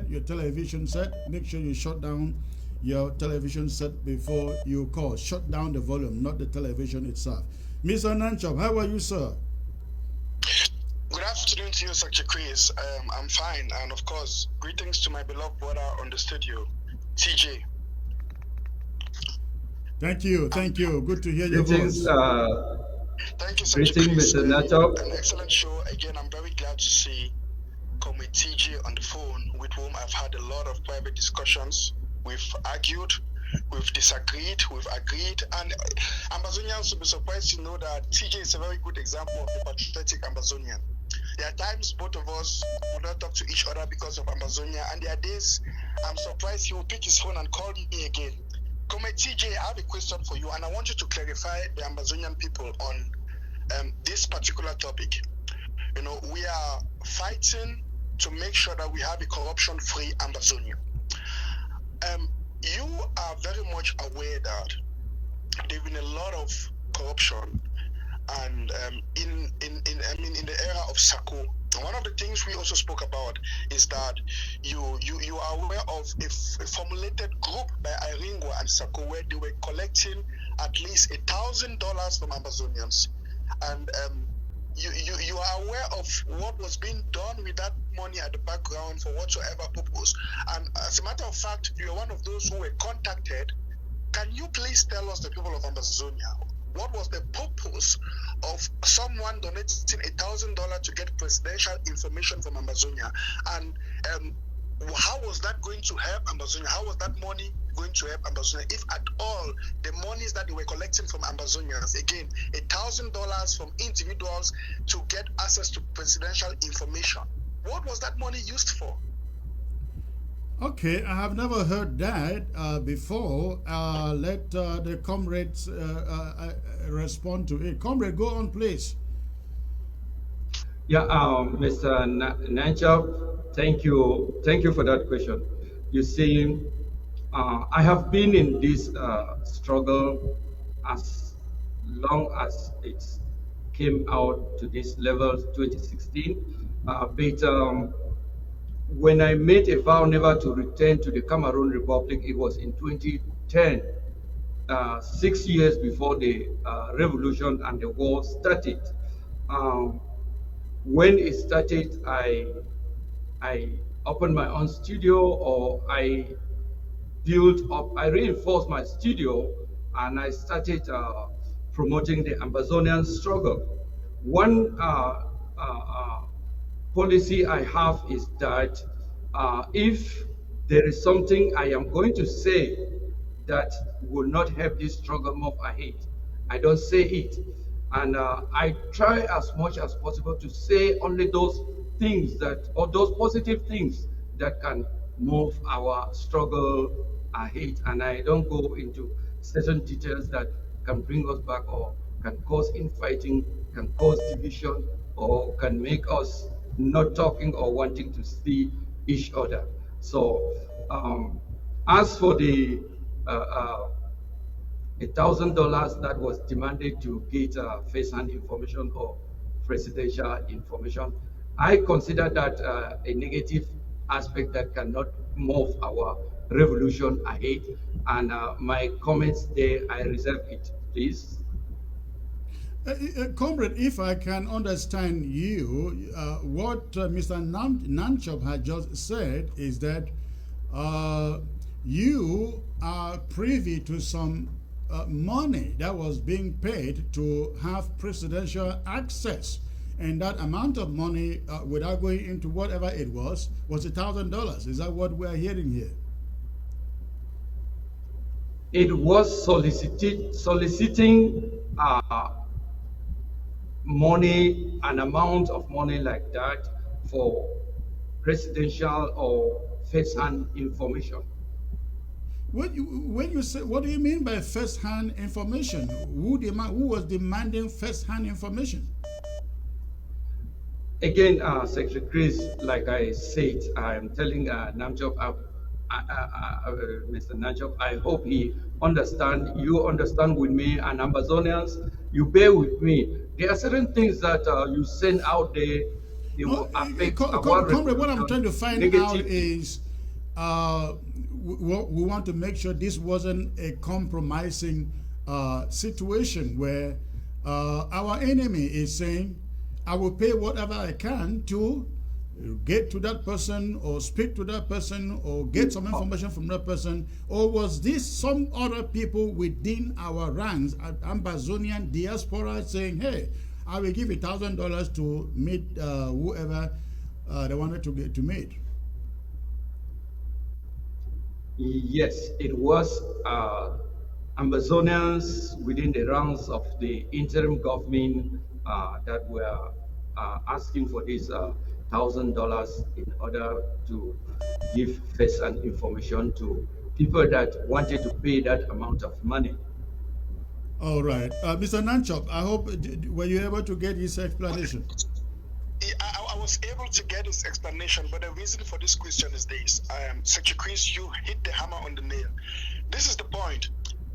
your television set. Make sure you shut down your television set before you call. Shut down the volume, not the television itself. Mr. Nanchop, how are you, sir? Good afternoon to you, Secretary Chris. I'm fine, and of course, greetings to my beloved brother on the studio, TJ. Thank you. Good to hear your voice. Thank you, Secretary Chris. An excellent show. Again, I'm very glad to see Comrade TJ on the phone, with whom I've had a lot of private discussions. We've argued, we've disagreed, we've agreed, and Ambazonians will be surprised to know that TJ is a very good example of the patriotic Ambazonian. There are times both of us will not talk to each other because of Ambazonia, and there are days I'm surprised he will pick his phone and call me again. Comrade TJ, I have a question for you, and I want you to clarify the Ambazonian people on this particular topic. You know, we are fighting to make sure that we have a corruption-free Ambazonia. You are very much aware that there's been a lot of corruption, and in the era of Sako. One of the things we also spoke about is that you are aware of a formulated group by Iringwa and Sako, where they were collecting at least $1,000 from Ambazonians, and you are aware of what was being done with that money at the background for whatsoever purpose. And as a matter of fact, you are one of those who were contacted. Can you please tell us, the people of Ambazonia, what was the purpose of someone donating $1,000 to get presidential information from Ambazonia? And how was that going to help Ambazonia? How was that money going to help Ambazonia, if at all the monies that they were collecting from Ambazonians, again, $1,000 from individuals to get access to presidential information, what was that money used for? Okay, I have never heard that before. Let the comrades respond to it. Comrade, go on, please. Yeah, Mr. Nanchop, thank you for that question. You see, I have been in this struggle as long as it came out to this level, 2016. But when I made a vow never to return to the Cameroon Republic, it was in 2010, 6 years before the revolution and the war started. When it started, I opened my own studio, or I reinforced my studio, and I started promoting the Ambazonian struggle. One policy I have is that if there is something I am going to say that will not help this struggle move ahead, I don't say it. And I try as much as possible to say only those things or those positive things that can move our struggle ahead. And I don't go into certain details that can bring us back, or can cause infighting, can cause division, or can make us not talking or wanting to see each other. So as for the $1,000 that was demanded to get first-hand information or presidential information, I consider that a negative aspect that cannot move our revolution ahead. And my comments there, I reserve it, please. Comrade, if I can understand you, what Mr. Nanchop had just said is that you are privy to some money that was being paid to have presidential access, and that amount of money, without going into whatever it was $1,000. Is that what we're hearing here? It was soliciting money, an amount of money like that, for presidential or first-hand information. When you say, what do you mean by first-hand information? Who was demanding first-hand information? Again, Secretary Chris, like I said, I'm telling Namjob, Mr. Namjob, I hope he understand. You understand with me, and Amazonians, you bear with me. There are certain things that you send out there, they will affect our Comrade, what I'm reputation trying to find out negatively. is we want to make sure this wasn't a compromising situation where our enemy is saying, I will pay whatever I can to get to that person or speak to that person or get some information from that person, or was this some other people within our ranks, Amazonian diaspora, saying, hey, I will give $1,000 to meet whoever they wanted to get to meet? Yes, it was Amazonians within the ranks of the interim government that were asking for this $1,000 in order to give first-hand information to people that wanted to pay that amount of money. All right. Mr. Nanchop, I hope, were you able to get his explanation? I was able to get his explanation, but the reason for this question is this. Secretary Chris, you hit the hammer on the nail. This is the point.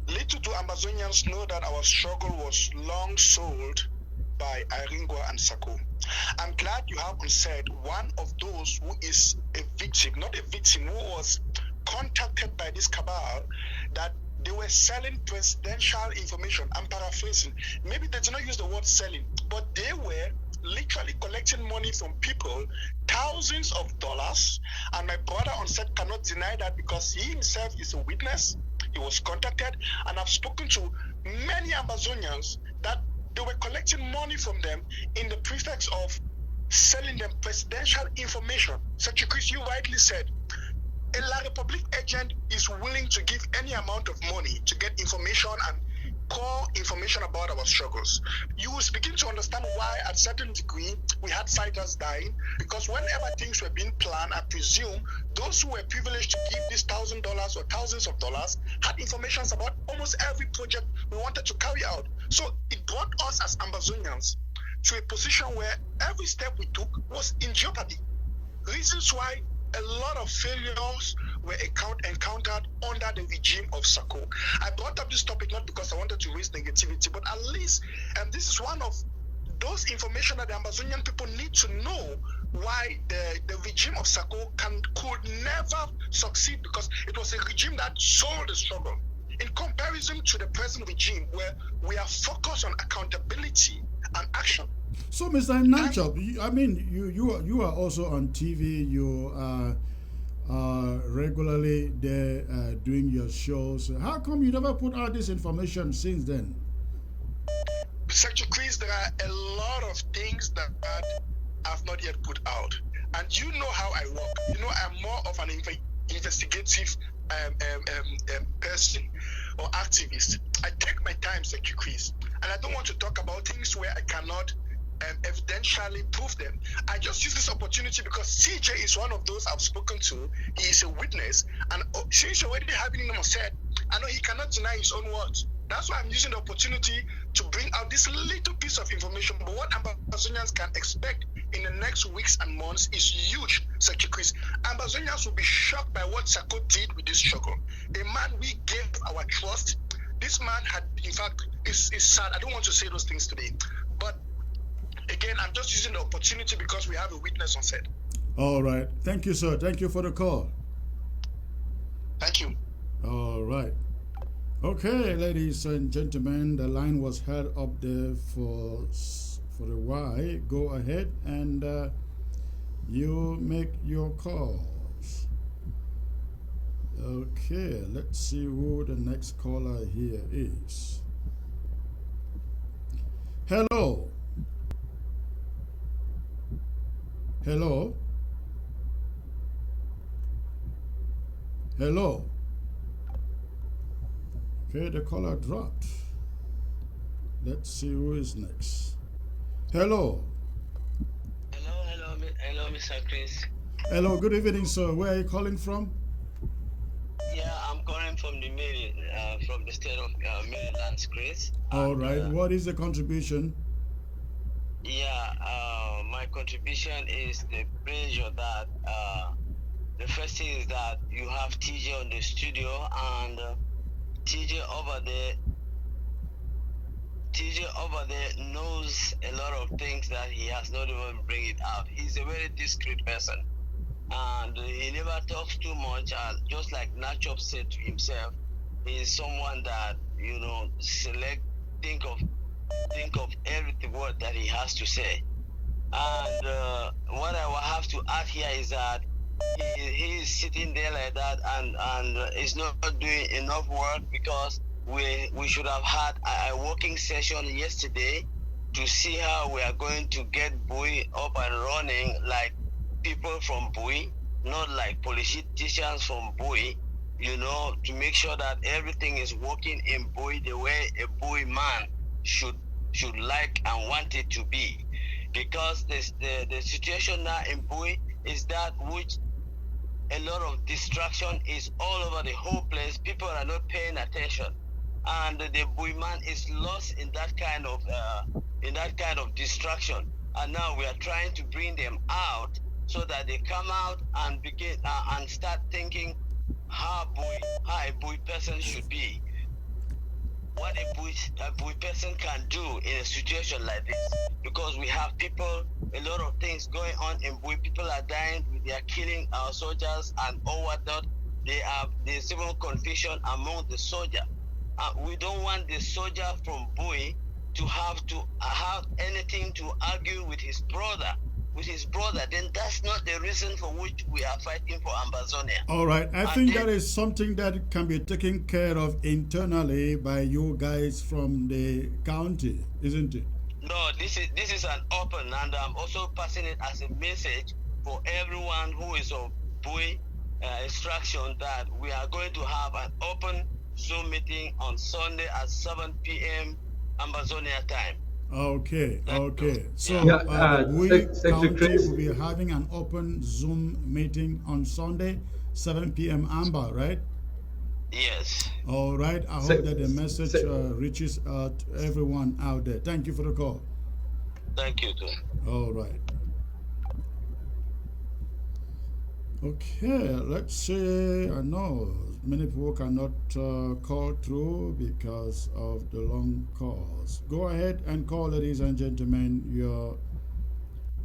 Little do Amazonians know that our struggle was long sold by Iringwa and Sako. I'm glad you have said one of those who is a victim, not a victim, who was contacted by this cabal, that they were selling presidential information. I'm paraphrasing. Maybe they did not use the word selling, but they were literally collecting money from people, thousands of dollars. And my brother on set cannot deny that because he himself is a witness. He was contacted, and I've spoken to many Amazonians that they were collecting money from them in the pretext of selling them presidential information. Secretary Chris, you rightly said, a La Republic agent is willing to give any amount of money to get information and core information about our struggles. You will begin to understand why, at a certain degree, we had fighters dying, because whenever things were being planned, I presume those who were privileged to give this $1,000 or thousands of dollars had information about almost every project we wanted to carry out. So it brought us as Amazonians to a position where every step we took was in jeopardy. Reasons why a lot of failures were encountered under the regime of Sako. I brought up this topic not because I wanted to raise negativity, but at least this is one of those information that the Amazonian people need to know why the regime of Sako could never succeed, because it was a regime that sold the struggle. In comparison to the present regime, where we are focused on accountability and action. So, Mr. Nanchop, you are also on TV. You are regularly there doing your shows. How come you never put out this information since then? Secretary Chris, there are a lot of things that I've not yet put out. And you know how I work. You know, I'm more of an investigative person or activist. I take my time, Secretary Chris, and I don't want to talk about things where I cannot evidentially prove them. I just use this opportunity because CJ is one of those I've spoken to. He is a witness, and since you're already having him on set, I know he cannot deny his own words. That's why I'm using the opportunity to bring out this little piece of information. But what Amazonians can expect in the next weeks and months is huge, Secretary Chris. Amazonians will be shocked by what Sako did with this struggle. A man we gave our trust. This man had, in fact, is sad. I don't want to say those things today, but again, I'm just using the opportunity because we have a witness on set. All right. Thank you, sir. Thank you for the call. Thank you. All right. Okay, ladies and gentlemen, the line was held up there for a while. Go ahead and you make your calls. Okay, let's see who the next caller here is. Hello. Hello. Hello. Okay, the caller dropped. Let's see who is next. Hello. Hello, Mr. Chris. Hello, good evening, sir. Where are you calling from? Yeah, I'm calling from the state of Maryland, Chris. All right. What is the contribution? Yeah, my contribution is the pressure that the first thing is that you have TJ on the studio, and TJ over there TJ over there knows a lot of things that he has not even bring it out. He's a very discreet person, and he never talks too much. Just like Nachop said to himself, he is someone that think of every word that he has to say. And what I will have to add here is that he is sitting there like that, and is not doing enough work, because we should have had a working session yesterday to see how we are going to get Bui up and running like people from Bui, not like politicians from Bui, to make sure that everything is working in Bui the way a Bui man should like and want it to be. Because the situation now in Bui is that which a lot of distraction is all over the whole place. People are not paying attention, and the Bui man is lost in that kind of distraction. And now we are trying to bring them out so that they come out and begin and start thinking how a Bui person should be, what a Bui person can do in a situation like this. Because we have a lot of things going on in Bui. People are dying, they are killing our soldiers and all whatnot. There's even confusion among the soldier. We don't want the soldier from Bui to have anything to argue with his brother. Then that's not the reason for which we are fighting for Ambazonia. All right, I think that is something that can be taken care of internally by you guys from the county, isn't it? No, this is an open, and I'm also passing it as a message for everyone who is of Bui extraction, that we are going to have an open Zoom meeting on Sunday at 7 p.m. Ambazonia time. Okay. So Secretary County Chris. will be having an open Zoom meeting on Sunday, 7 p.m. Amba, right? Yes. All right. I hope that the message reaches to everyone out there. Thank you for the call. Thank you, too. All right. Okay, let's see. I know many people cannot call through because of the long calls. Go ahead and call, ladies and gentlemen.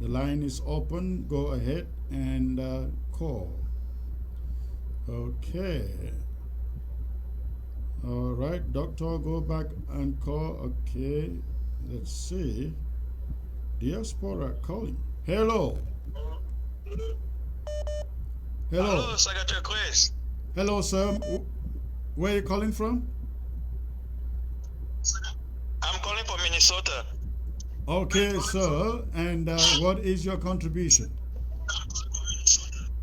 The line is open. Go ahead and call. Okay. All right, doctor, go back and call. Okay, let's see. Diaspora calling. Hello. Hello, Secretary Chris. Hello, sir. Where are you calling from? I'm calling from Minnesota. Okay, sir. And what is your contribution?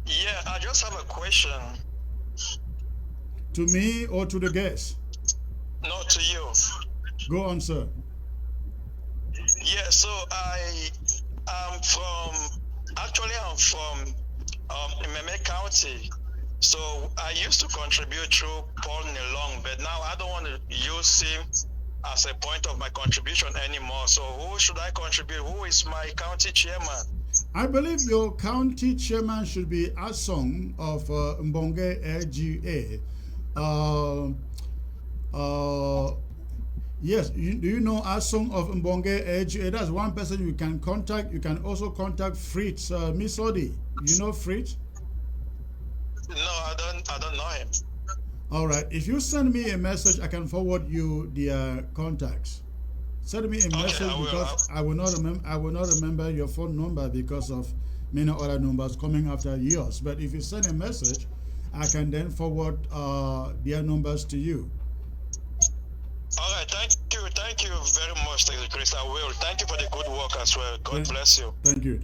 Yeah, I just have a question. To me or to the guest? No, to you. Go on, sir. Yeah, so I'm from Imeme County. So I used to contribute through Paul Nilong, but now I don't want to use him as a point of my contribution anymore. So who should I contribute? Who is my county chairman? I believe your county chairman should be Asong of Mbonge LGA. Yes, do you know Asong of Mbonge LGA? That's one person you can contact. You can also contact Fritz Misodi. You know Fritz? No, I don't know him. All right. If you send me a message, I can forward you their contacts. Send me a message because I will not remember your phone number because of many other numbers coming after yours. But if you send a message, I can then forward their numbers to you. All right. Thank you very much, Chris. I will. Thank you for the good work as well. God bless you. Thank you.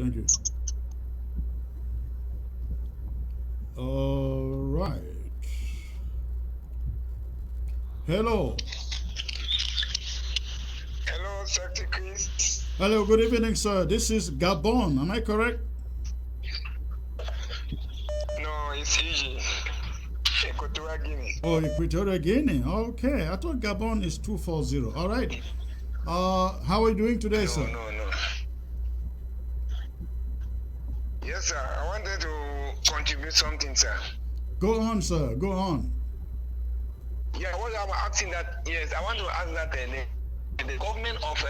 All right. Hello. Hello, Secretary Chris. Hello, good evening, sir. This is Gabon. Am I correct? No, it's Fiji. Equatorial Guinea. Oh, Equatorial Guinea. Okay. I thought Gabon is 240. All right. How are you doing today, sir? No. sir. I wanted to contribute something, sir. Go on, sir. Go on. Yeah, what I'm asking that, yes, I want to ask that the government of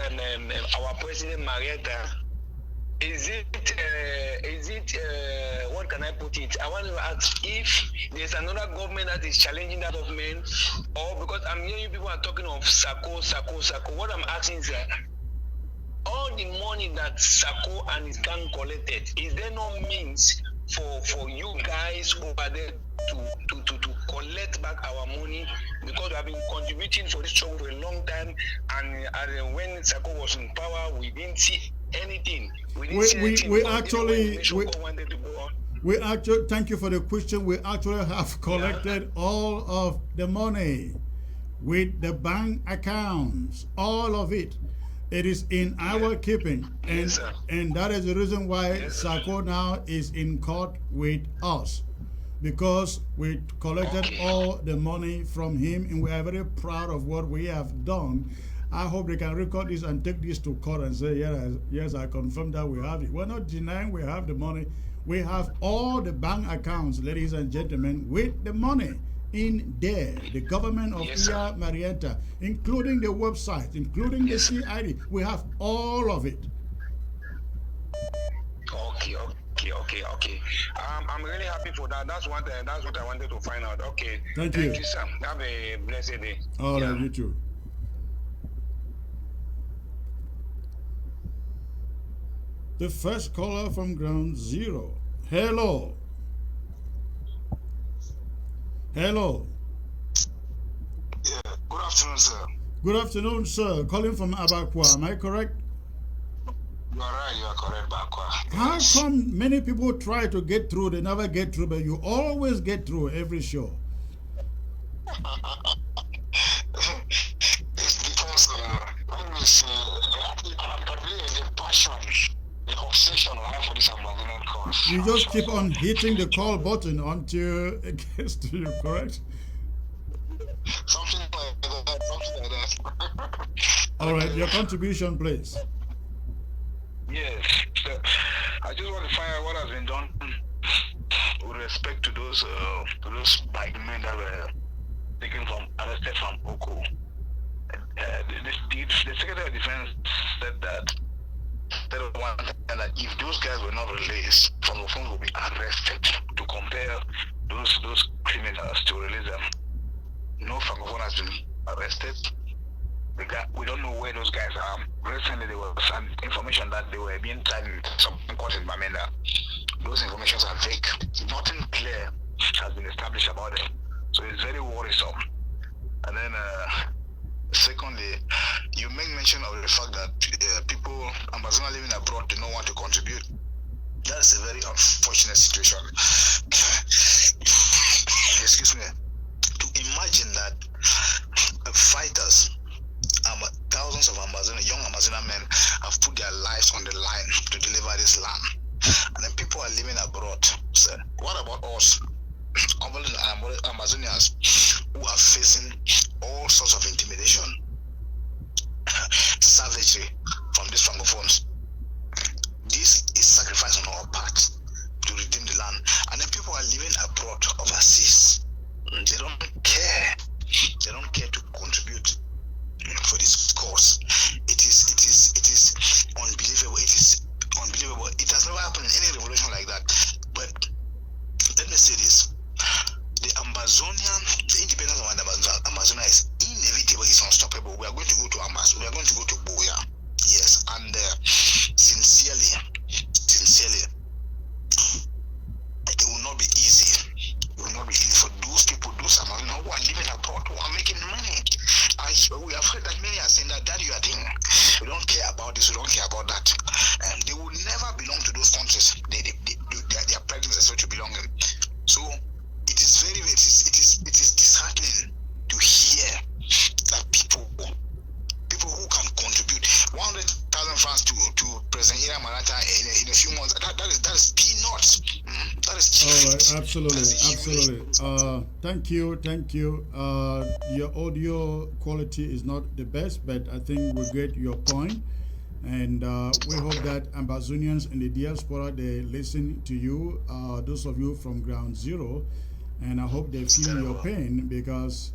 our President Marietta, is it, what can I put it? I want to ask if there's another government that is challenging that government, or because I'm hearing people are talking of Sako. What I'm asking is that all the money that Sako and his gang collected, is there no means for you guys over there to collect back our money, because we have been contributing for this struggle for a long time, and when Sako was in power, we didn't see anything. We actually thank you for the question. We actually have collected all of the money with the bank accounts, all of it. It is in our keeping, and that is the reason why Sako now is in court with us, because we collected all the money from him, and we are very proud of what we have done. I hope they can record this and take this to court and say, yes, I confirm that we have it. We're not denying we have the money. We have all the bank accounts, ladies and gentlemen, with the money in there. The government of Marietta, including the website, including the CID, we have all of it. Okay. I'm really happy for that. That's what I wanted to find out. Okay. Thank you, sir. Have a blessed day. All right, you too. The first caller from ground zero. Hello. Hello. Yeah. Good afternoon, sir. Good afternoon, sir. Calling from Abakwa. Am I correct? You are right. You are correct, Bakwa. How come many people try to get through, they never get through, but you always get through every show? It's because the passion, the obsession I have for this Amazonian cause. You just keep on hitting the call button until it gets to you, correct? Something like that. All right, your contribution, please. Yes, so I just want to find out what has been done with respect to those men that were arrested from Oko. The Secretary of Defense said that if those guys were not released, from the phone will be arrested to compare those criminals to release them. No Francophone has been arrested. We don't know where those guys are. Recently, there was some information that they were being tried in some court in Bamenda. Those informations are vague. Nothing clear has been established about them. So it's very worrisome. And then, secondly, you make mention of the fact that people, Amazon living abroad, do not want to contribute. That's a very unfortunate situation. Excuse me. To imagine that fighters, thousands of young Amazonian men have put their lives on the line to deliver this land. And then people are living abroad. So what about us, Amazonians, who are facing all sorts of intimidation, savagery from these Francophones? This is sacrifice on our part to redeem the land. And then people are living abroad, overseas. They don't care. They don't care to contribute for this cause. It is unbelievable. It is unbelievable. It has never happened in any revolution like that. But let me say this: the independence of Amazonia is inevitable. It's unstoppable. We are going to go to Amaz. We are going to go to Boya. Yes, and sincerely, it will not be easy. It will not be easy for those people, those Amazonians who are living abroad, who are making money. We have heard that many are saying that you are doing. We don't care about this. We don't care about that. And they will never belong to those countries. Their pregnancy is to belong in. So it is disheartening to hear that people who can contribute 100,000 francs to President Ira Marata in a few months. That is peanuts. That is cheap. All right, absolutely. Thank you. Your audio quality is not the best, but I think we get your point. And we hope that Ambazonians in the diaspora, they listen to you, those of you from ground zero, and I hope they feel your pain because,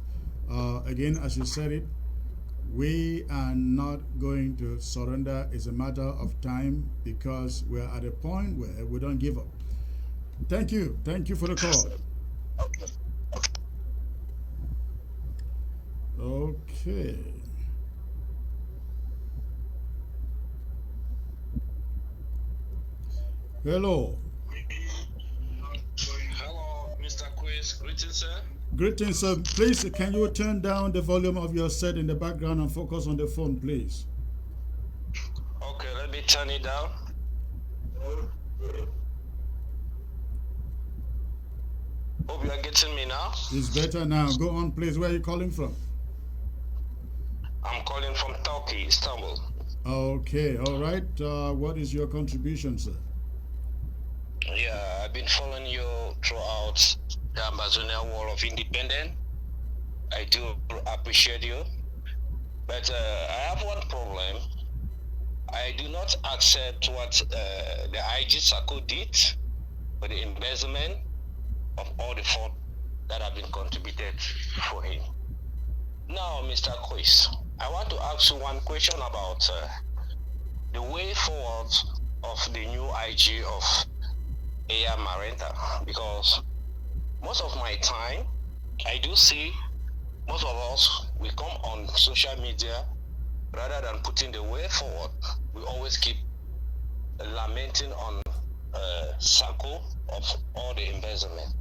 again, as you said it, we are not going to surrender. It's a matter of time because we're at a point where we don't give up. Thank you. Thank you for the call. Okay. Hello. Hello, Mr. Quiz. Greetings, sir. Greetings, sir. Please, can you turn down the volume of your set in the background and focus on the phone, please? Okay, let me turn it down. Hope you are getting me now. It's better now. Go on, please. Where are you calling from? I'm calling from Turkey, Istanbul. Okay, all right. What is your contribution, sir? Yeah, I've been following you throughout the Amazonian War of Independence. I do appreciate you. But I have one problem. I do not accept what the IG Sako did for the embezzlement of all the funds that have been contributed for him. Now, Mr. Quiz, I want to ask you one question about the way forward of the new IG of Aya Marenta, because most of my time, I do see most of us, we come on social media, rather than putting the way forward, we always keep lamenting on Sako of all the embezzlement.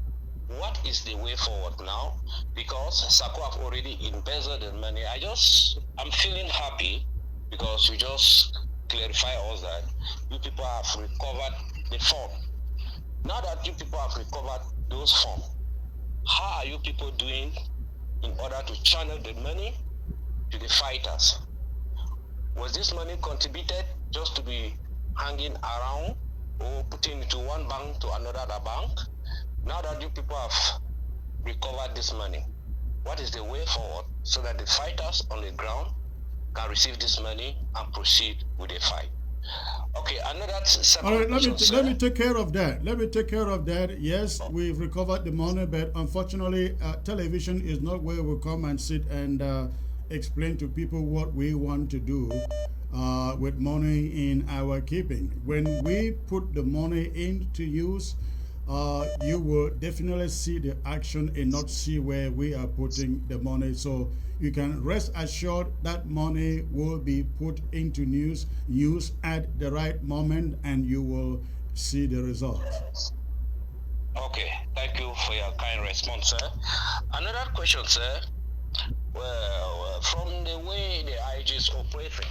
What is the way forward now? Because Sako have already embezzled the money. I'm feeling happy because you just clarify us that you people have recovered the fund. Now that you people have recovered those funds, how are you people doing in order to channel the money to the fighters? Was this money contributed just to be hanging around or putting into one bank to another bank? Now that you people have recovered this money, what is the way forward so that the fighters on the ground can receive this money and proceed with the fight? Okay, another second. All right, let me take care of that. Let me take care of that. Yes, we've recovered the money, but unfortunately, television is not where we come and sit and explain to people what we want to do with money in our keeping. When we put the money into use, you will definitely see the action and not see where we are putting the money. So you can rest assured that money will be put into use at the right moment, and you will see the results. Okay, thank you for your kind response, sir. Another question, sir. Well, from the way the IG is operating,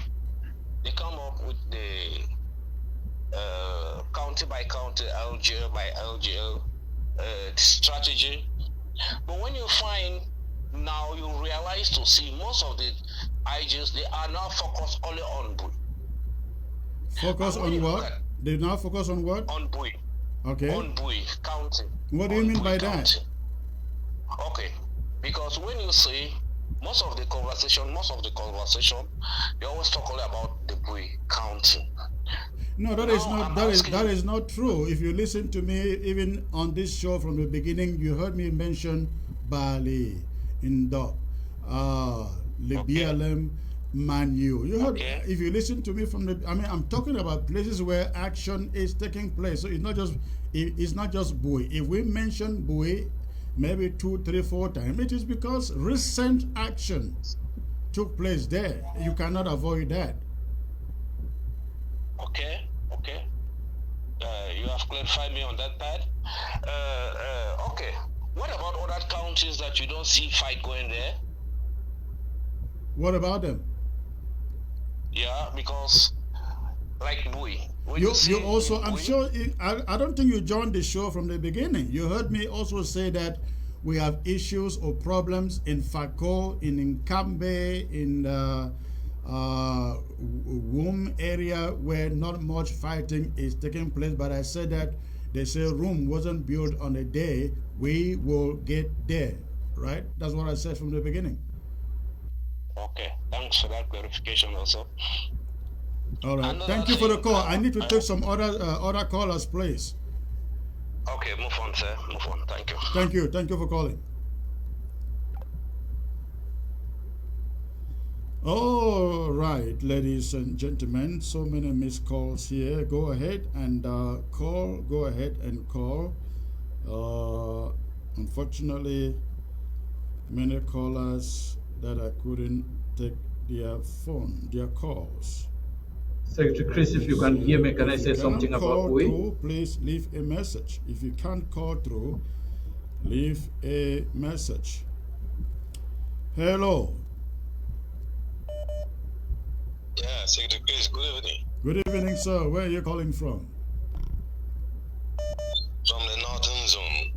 they come up with the county by county, LGL by LGL strategy. But when you find now, you realize to see most of the IGs, they are now focused only on Bui. Focus on what? They now focus on what? On Bui. Okay. On Bui County. What do you mean by that? Okay. Because when you see most of the conversation, they always talk only about the Bui County. No, that is not true. If you listen to me, even on this show from the beginning, you heard me mention Bali, Indok, Libialem, Manu. You heard. Okay. If you listen to me from the, I'm talking about places where action is taking place. So it's not just Bui. If we mention Bui, maybe 2, 3, 4 times, it is because recent action took place there. You cannot avoid that. Okay. You have clarified me on that part. Okay. What about other counties that you don't see fight going there? What about them? Yeah, because like Bui. You also, I'm sure, I don't think you joined the show from the beginning. You heard me also say that we have issues or problems in Fako, in Nkambe, in Womb area where not much fighting is taking place. But I said that they say Rome wasn't built on a day. We will get there, right? That's what I said from the beginning. Okay, thanks for that clarification also. All right. Thank you for the call. I need to take some other callers, please. Okay, move on, sir. Move on. Thank you. Thank you. Thank you for calling. All right, ladies and gentlemen, so many missed calls here. Go ahead and call. Go ahead and call. Unfortunately, many callers that I couldn't take their calls. Secretary Chris, if you can hear me, can I say something about through, please leave a message. If you can't call through, leave a message. Hello. Yeah, Secretary Chris, good evening. Good evening, sir. Where are you calling from? From the Northern Zone.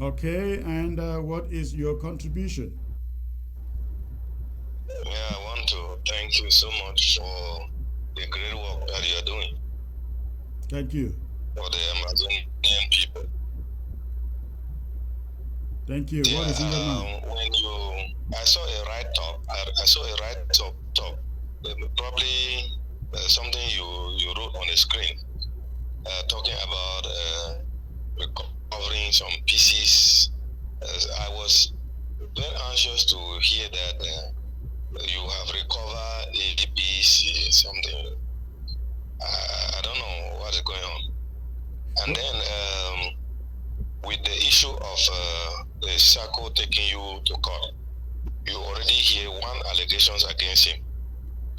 Okay, and what is your contribution? Yeah, I want to thank you so much for the great work that you are doing. Thank you. For the Amazonian people. Thank you. What is in your mind? I saw a write-up. I saw a write-up. Probably something you wrote on the screen, talking about recovering some pieces. I was very anxious to hear that you have recovered APC something. I don't know what is going on. And then with the issue of the SACO taking you to court, you already hear one allegations against him.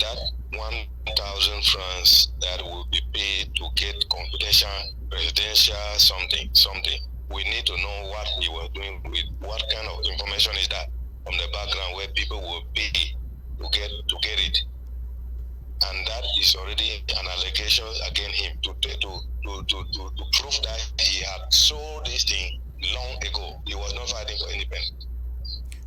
That 1,000 francs that will be paid to get confidential, residential, something. We need to know what he was doing with what kind of information is that from the background where people will pay to get it. And that is already an allegation against him to prove that he had sold this thing long ago. He was not fighting for independence.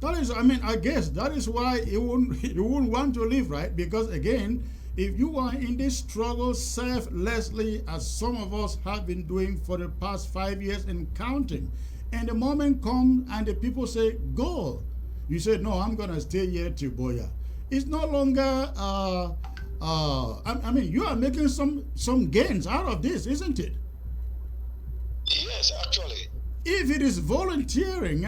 That is, I mean, I guess that is why you wouldn't want to leave, right? Because again, if you are in this struggle selflessly, as some of us have been doing for the past 5 years and counting, and the moment comes and the people say, go, you say, no, I'm going to stay here till Boya. It's no longer, I mean, you are making some gains out of this, isn't it? Yes, actually. If it is volunteering,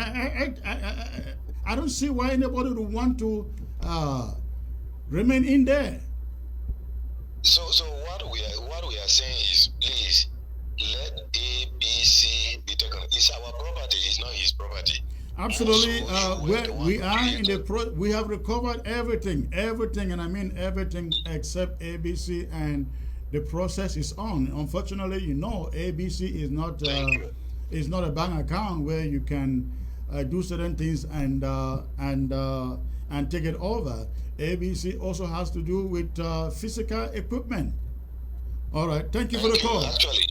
I don't see why anybody would want to remain in there. So what we are saying is, please let ABC be taken. It's our property. It's not his property. Absolutely. We are in the we have recovered everything, and I mean everything except ABC, and the process is on. Unfortunately, you know, ABC is not a bank account where you can do certain things and take it over. ABC also has to do with physical equipment. All right. Thank you for the call. Actually.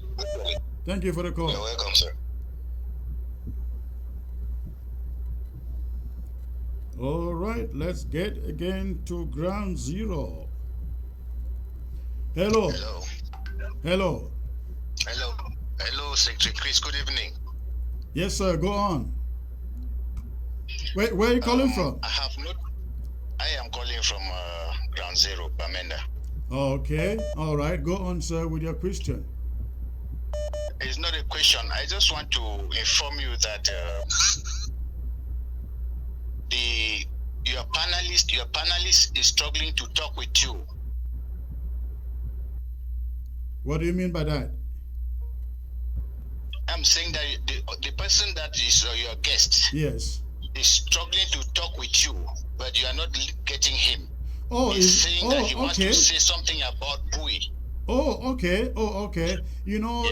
Thank you for the call. You're welcome, sir. All right. Let's get again to ground zero. Hello. Hello. Hello, Secretary Chris. Good evening. Yes, sir. Go on. Where are you calling from? I am calling from Ground Zero, Bamenda. Okay. All right. Go on, sir, with your question. It's not a question. I just want to inform you that your panelist is struggling to talk with you. What do you mean by that? I'm saying that the person that is your guest. Yes. Is struggling to talk with you, but you are not getting him. He's saying that he wants to say something about Bui. Okay. You know,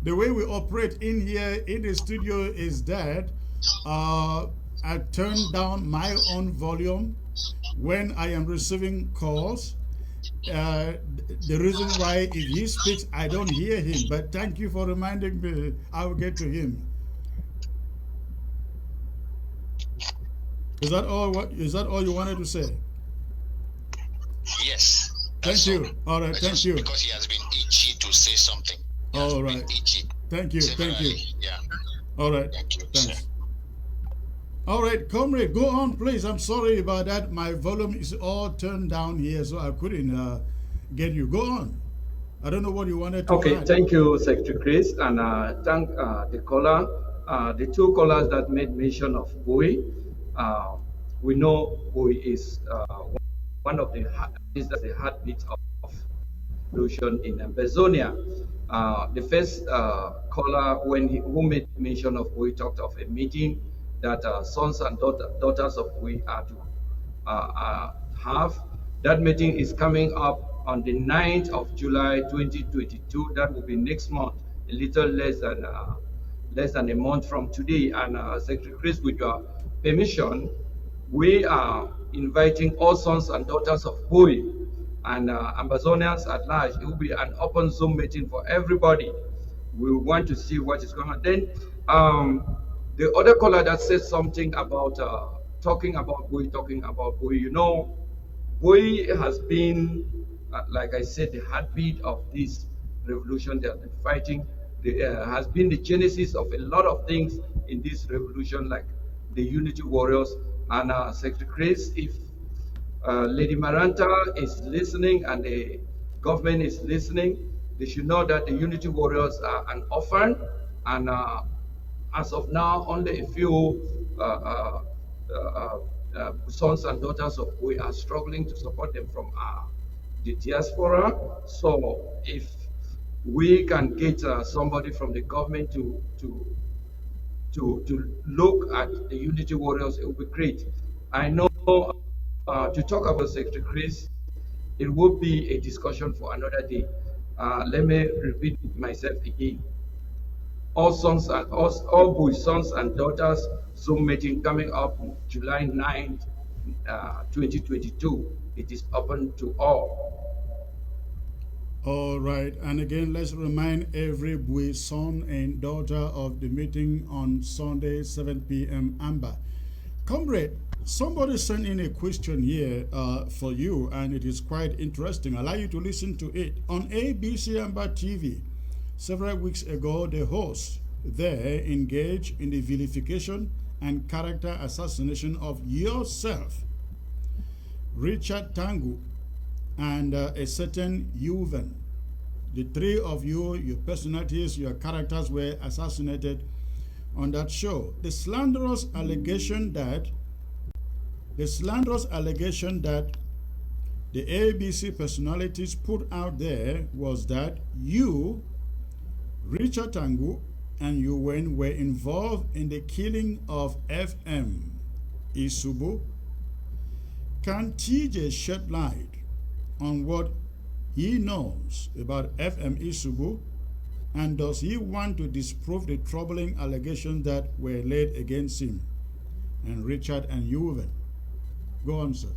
the way we operate in here in the studio is that I turn down my own volume when I am receiving calls. The reason why if he speaks, I don't hear him. But thank you for reminding me. I will get to him. Is that all you wanted to say? Yes. Thank you. All right. Thank you. Because he has been itchy to say something. All right. Thank you. Yeah. All right. Thank you. Thanks. All right, comrade, go on, please. I'm sorry about that. My volume is all turned down here, so I couldn't get you. Go on. I don't know what you wanted to Okay, add. thank you, Secretary Chris, and thank the caller, the two callers that made mention of Bowie. We know Bowie is one of the heartbeat of revolution in Amazonia. The first caller, who made mention of Bowie, talked of a meeting that sons and daughters of Bowie are to have. That meeting is coming up on the 9th of July 2022. That will be next month, a little less than a month from today. And Secretary Chris, with your permission, we are inviting all sons and daughters of Bowie and Amazonians at large. It will be an open Zoom meeting for everybody. We want to see what is going on. Then the other caller that said something about talking about Bowie, you know, Bowie has been, like I said, the heartbeat of this revolution they have been fighting. Has been the genesis of a lot of things in this revolution, like the Unity Warriors. And Secretary Chris, if Lady Maranta is listening and the government is listening, they should know that the Unity Warriors are an orphan, and as of now, only a few sons and daughters of we are struggling to support them from the diaspora. So if we can get somebody from the government to look at the Unity Warriors, it would be great. I know to talk about Secretary Chris, it would be a discussion for another day. Let me repeat myself again. All Bowie sons and daughters Zoom meeting coming up July 9th, 2022. It is open to all. All right, and again, let's remind every Bowie son and daughter of the meeting on Sunday, 7 p.m. Amber. Comrade, somebody sent in a question here for you, and it is quite interesting. I'd like you to listen to it. On ABC Amber TV, several weeks ago, the host there engaged in the vilification and character assassination of yourself, Richard Tangu, and a certain Yuven. The three of you, your personalities, your characters were assassinated on that show. The slanderous allegation that the ABC personalities put out there was that you, Richard Tangu, and Yuwen were involved in the killing of FM Isubu. Can TJ shed light on what he knows about FM Isubu, and does he want to disprove the troubling allegations that were laid against him and Richard and Yuven? Go on, sir.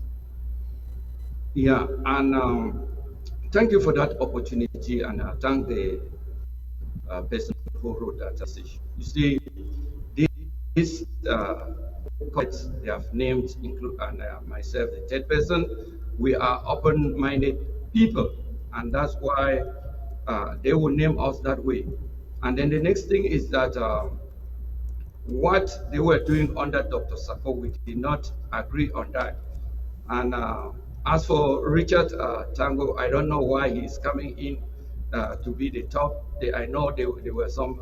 Yeah, and thank you for that opportunity, and thank the person who wrote that message. You see, this they have named, include and myself, the third person. We are open-minded people, and that's why they will name us that way. And then the next thing is that what they were doing under Dr. Sako, we did not agree on that. And as for Richard Tango, I don't know why he's coming in to be the top. I know there were some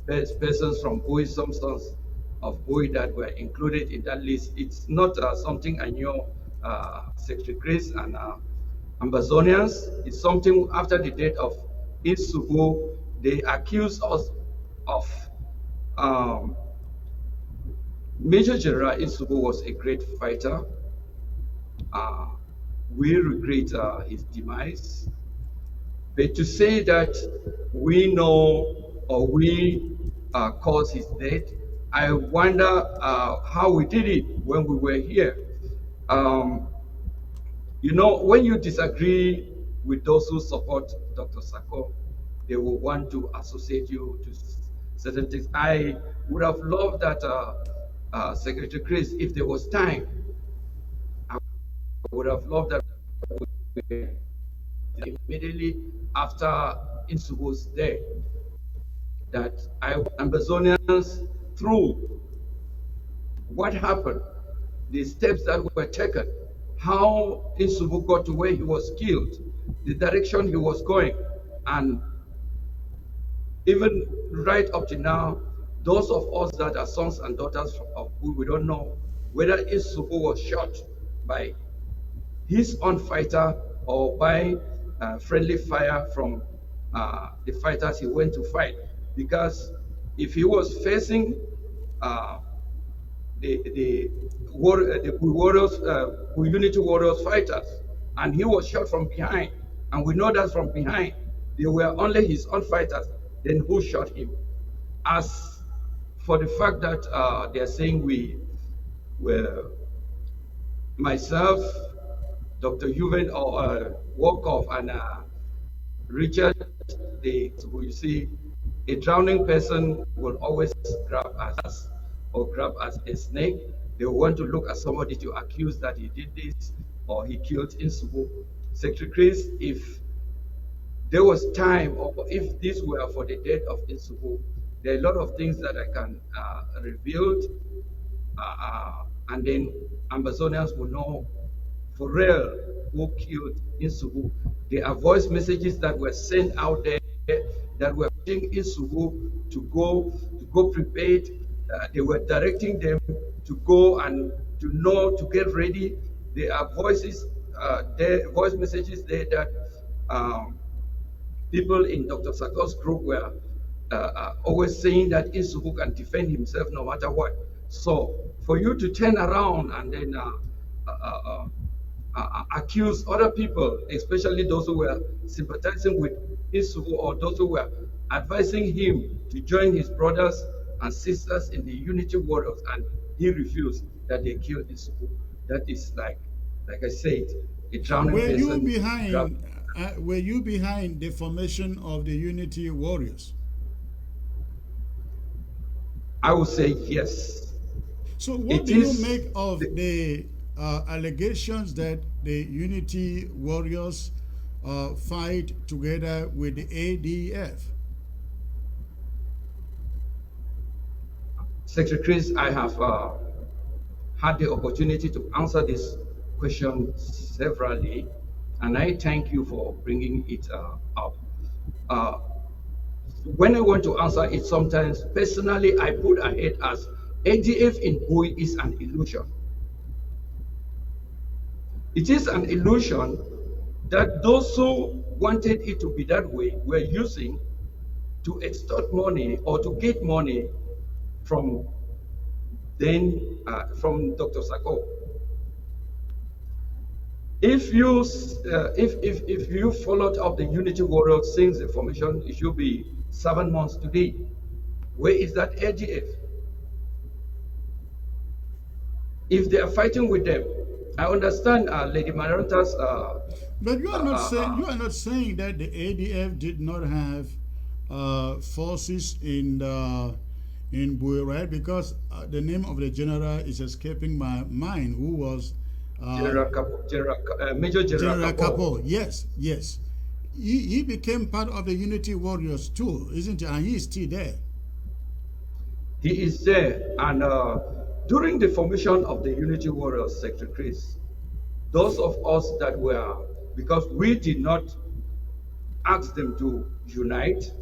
persons from Bowie, some sons of Bowie that were included in that list. It's not something I knew, Secretary Chris and Amazonians. It's something after the death of Isubu, they accused us of Major General Isubu was a great fighter. We regret his demise. But to say that we know or we caused his death, I wonder how we did it when we were here. You know, when you disagree with those who support Dr. Sako, they will want to associate you to certain things. I would have loved that, Secretary Chris, if there was time, I would have loved that immediately after Insubu's death, that Amazonians through what happened, the steps that were taken, how Insubu got to where he was killed, the direction he was going, and even right up to now, those of us that are sons and daughters of who we don't know whether Insubu was shot by his own fighter or by friendly fire from the fighters he went to fight. Because if he was facing the warriors, Unity Warriors fighters, and he was shot from behind, and we know that from behind they were only his own fighters, then who shot him? As for the fact that they're saying we were, myself, Dr. Juven or Walkoff and Richard, you see, a drowning person will always grab us or grab as a snake. They want to look at somebody to accuse that he did this or he killed Insubu. Secretary Chris, if there was time or if this were for the death of Insubu, there are a lot of things that I can reveal, and then Amazonians will know for real who killed Insubu. There are voice messages that were sent out there that were pushing Insubu to go prepared. They were directing them to go and to know, to get ready. There are voices, voice messages there that people in Dr. Sako's group were always saying that Insubu can defend himself no matter what. So for you to turn around and then accuse other people, especially those who were sympathizing with Insubu or those who were advising him to join his brothers and sisters in the Unity Warriors, and he refused, that they killed Insubu. That is like I said, a drowning person. Were you behind the formation of the Unity Warriors? I would say yes. So what do you make of the allegations that the Unity Warriors fight together with the ADF? Secretary Chris, I have had the opportunity to answer this question severally, and I thank you for bringing it up. When I want to answer it, sometimes personally I put ahead as ADF in Bui is an illusion. It is an illusion that those who wanted it to be that way were using to extort money or to get money from Dr. Sako. If you followed up the Unity Warriors since the formation, it should be 7 months today. Where is that ADF? If they are fighting with them, I understand Lady Maranta's. But you are not saying that the ADF did not have forces in Bui, right? Because the name of the general is escaping my mind. Who was Major General Kapo? Yes. He became part of the Unity Warriors too, isn't he? And he is still there. He is there, and during the formation of the Unity Warriors, Secretary Chris, those of us that were, because we did not ask them to unite,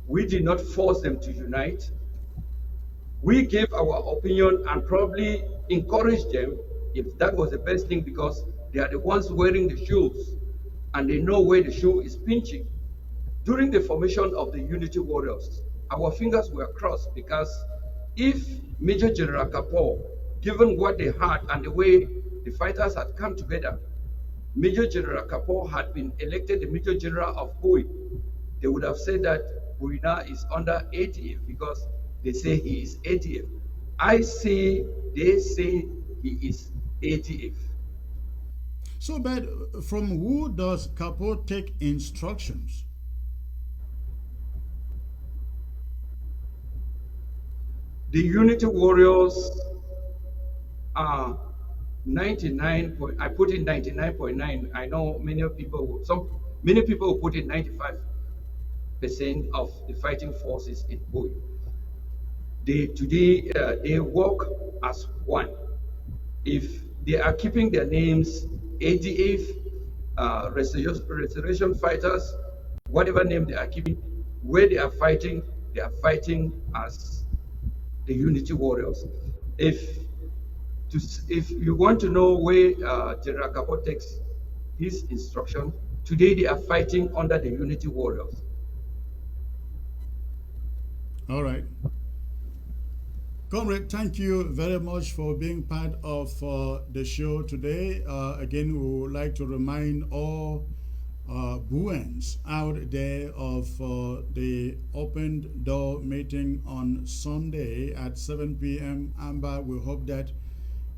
we did not force them to unite, we gave our opinion and probably encouraged them if that was the best thing, because they are the ones wearing the shoes and they know where the shoe is pinching. During the formation of the Unity Warriors, our fingers were crossed, because if Major General Kapo, given what they had and the way the fighters had come together, Major General Kapo had been elected the Major General of Bui, they would have said that Bui now is under ADF, because they say he is ADF. They say he is ADF. So, but from who does Kapo take instructions? The Unity Warriors are 99. I put in 99.9. I know many people will put in 95% of the fighting forces in Bui. They work as one. If they are keeping their names ADF, restoration fighters, whatever name they are keeping, where they are fighting as the Unity Warriors. If you want to know where General Kapo takes his instruction, today they are fighting under the Unity Warriors. All right. Comrade, thank you very much for being part of the show today. Again, we would like to remind all Buens out there of the open door meeting on Sunday at 7 p.m. Amber, we hope that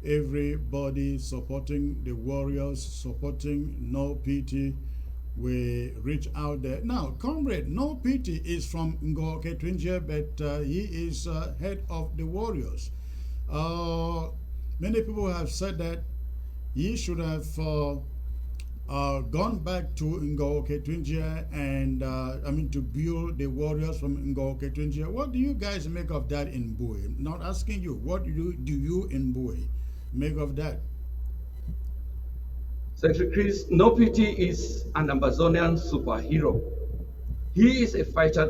everybody supporting the Warriors, supporting No Pity, we reach out there. Now, Comrade, No Pity is from Ngoke Twinje, but he is head of the Warriors. Many people have said that he should have gone back to Ngoke Twinje and to build the Warriors from Ngoke Twinje. What do you guys make of that in Bui? Not asking you, what do you in Bui make of that? Secretary Chris, No Pity is an Amazonian superhero. He is a fighter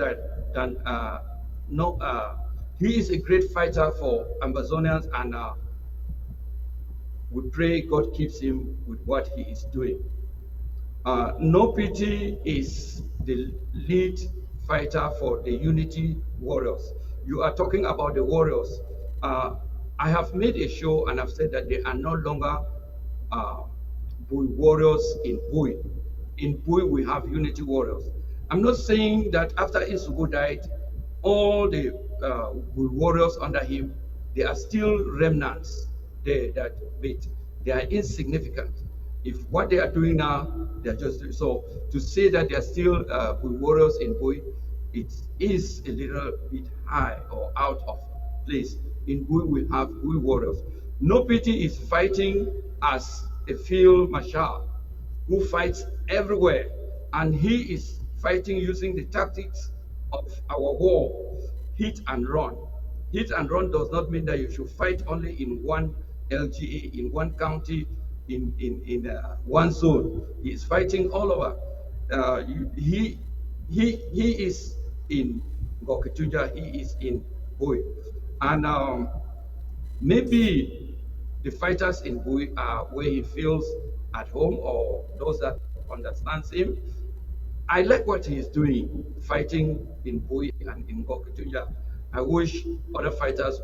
he is a great fighter for Amazonians, and we pray God keeps him with what he is doing. No Pity is the lead fighter for the Unity Warriors. You are talking about the Warriors. I have made a show and I've said that they are no longer Bui Warriors in Bui. In Bui, we have Unity Warriors. I'm not saying that after Isugu died, all the Bui Warriors under him, they are still remnants. They are insignificant. If what they are doing now, they are just so to say that they are still Bui Warriors in Bui, it is a little bit high or out of place. In Bui, we have Bui Warriors. No Pity is fighting as a field marshal who fights everywhere, and he is fighting using the tactics of our war, hit and run. Hit and run does not mean that you should fight only in one LGA, in one county, in one zone. He is fighting all over. He is in Goketuja, he is in Bui, and maybe the fighters in Bui are where he feels at home, or those that understands him. I like what he is doing, fighting in Bui and in Goketuja. I wish other fighters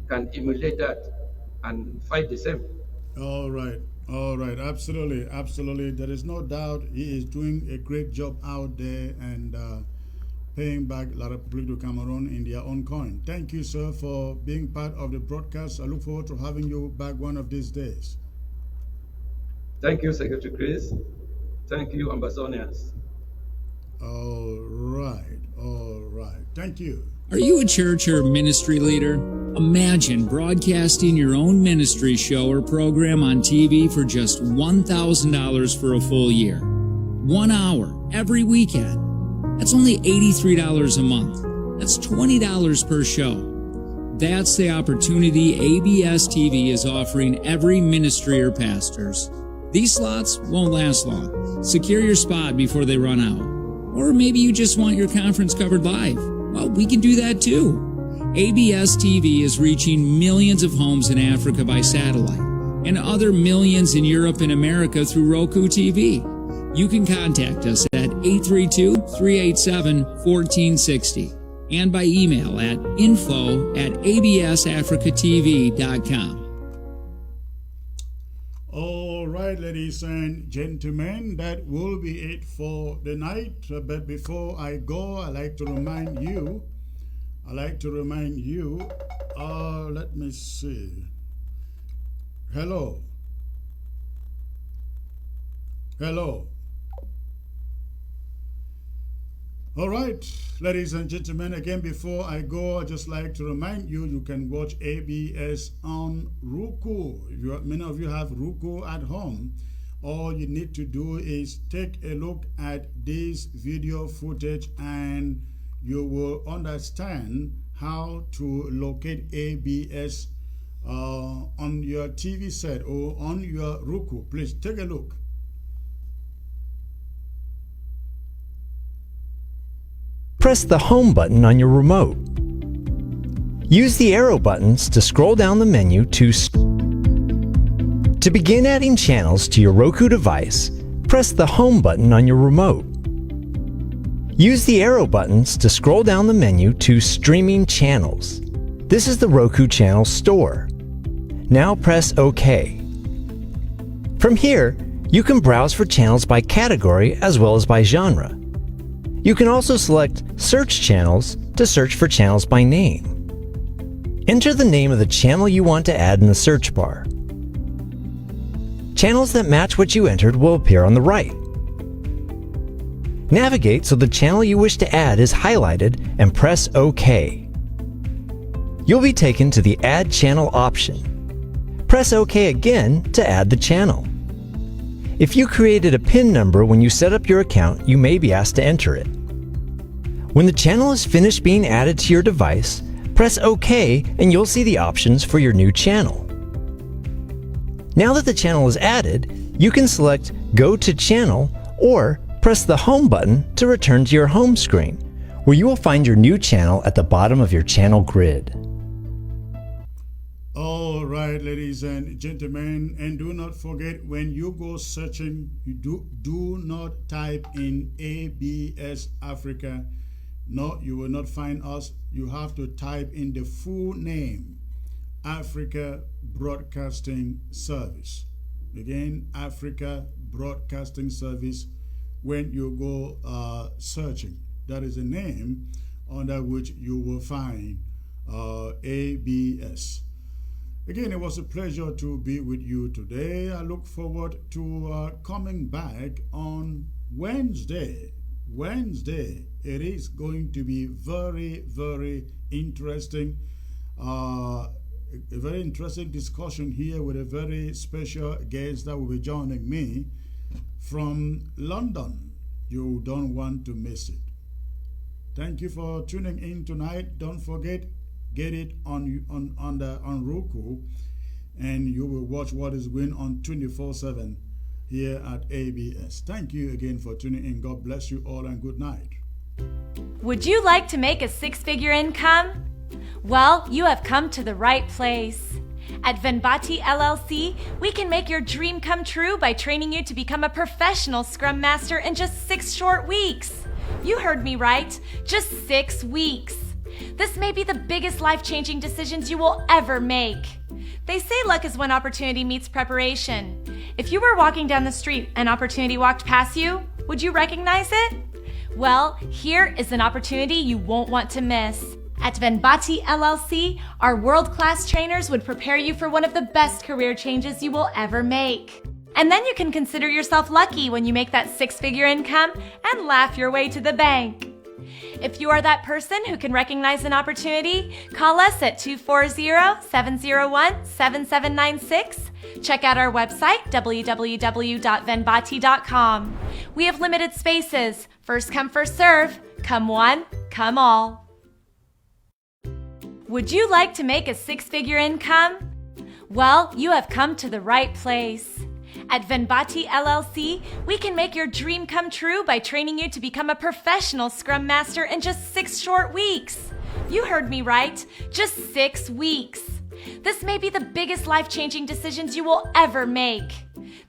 can emulate that and fight the same. All right, absolutely. There is no doubt he is doing a great job out there and paying back La République du Cameroon in their own coin. Thank you, sir, for being part of the broadcast. I look forward to having you back one of these days. Thank you, Secretary Chris. Thank you, Ambassadors. All right. Thank you. Are you a church or ministry leader? Imagine broadcasting your own ministry show or program on TV for just $1,000 for a full year. 1 hour every weekend. That's only $83 a month. That's $20 per show. That's the opportunity ABS TV is offering every ministry or pastors. These slots won't last long. Secure your spot before they run out. Or maybe you just want your conference covered live. Well, we can do that too. ABS TV is reaching millions of homes in Africa by satellite and other millions in Europe and America through Roku TV. You can contact us at 832-387-1460 and by email at info@absafricatv.com. All right, ladies and gentlemen, that will be it for the night. But before I go, I like to remind you, let me see. Hello. All right, ladies and gentlemen, again, before I go, I'd just like to remind you, you can watch ABS on Roku. Many of you have Roku at home. All you need to do is take a look at this video footage and you will understand how to locate ABS on your TV set or on your Roku. Please take a look. Press the home button on your remote. Use the arrow buttons to scroll down the menu to begin adding channels to your Roku device. Press the home button on your remote. Use the arrow buttons to scroll down the menu to streaming channels. This is the Roku channel store. Now press OK. From here, you can browse for channels by category as well as by genre. You can also select Search Channels to search for channels by name. Enter the name of the channel you want to add in the search bar. Channels that match what you entered will appear on the right. Navigate so the channel you wish to add is highlighted and press OK. You'll be taken to the Add Channel option. Press OK again to add the channel. If you created a PIN number when you set up your account, you may be asked to enter it. When the channel is finished being added to your device, press OK and you'll see the options for your new channel. Now that the channel is added, you can select Go to Channel or press the Home button to return to your home screen, where you will find your new channel at the bottom of your channel grid. All right, ladies and gentlemen, and do not forget, when you go searching, you do not type in ABS Africa. No, you will not find us. You have to type in the full name, Africa Broadcasting Service. Again, Africa Broadcasting Service. When you go searching, that is a name under which you will find ABS. Again, it was a pleasure to be with you today. I look forward to coming back on Wednesday. It is going to be very, very interesting. A very interesting discussion here with a very special guest that will be joining me from London. You don't want to miss it. Thank you for tuning in tonight. Don't forget, get it on Roku, and you will watch what is going on 24/7 here at ABS. Thank you again for tuning in. God bless you all and good night. Would you like to make a six-figure income? Well, you have come to the right place. At Venbati LLC, we can make your dream come true by training you to become a professional Scrum Master in just 6 short weeks. You heard me right, just 6 weeks. This may be the biggest life-changing decisions you will ever make. They say luck is when opportunity meets preparation. If you were walking down the street and opportunity walked past you, would you recognize it? Well, here is an opportunity you won't want to miss. At Venbati LLC, our world-class trainers would prepare you for one of the best career changes you will ever make. And then you can consider yourself lucky when you make that 6-figure income and laugh your way to the bank. If you are that person who can recognize an opportunity, call us at 240-701-7796. Check out our website, www.venbati.com. We have limited spaces. First come, first serve. Come one, come all. Would you like to make a 6-figure income? Well, you have come to the right place. At Venbati LLC, we can make your dream come true by training you to become a professional Scrum Master in just 6 short weeks. You heard me right, just 6 weeks. This may be the biggest life-changing decisions you will ever make.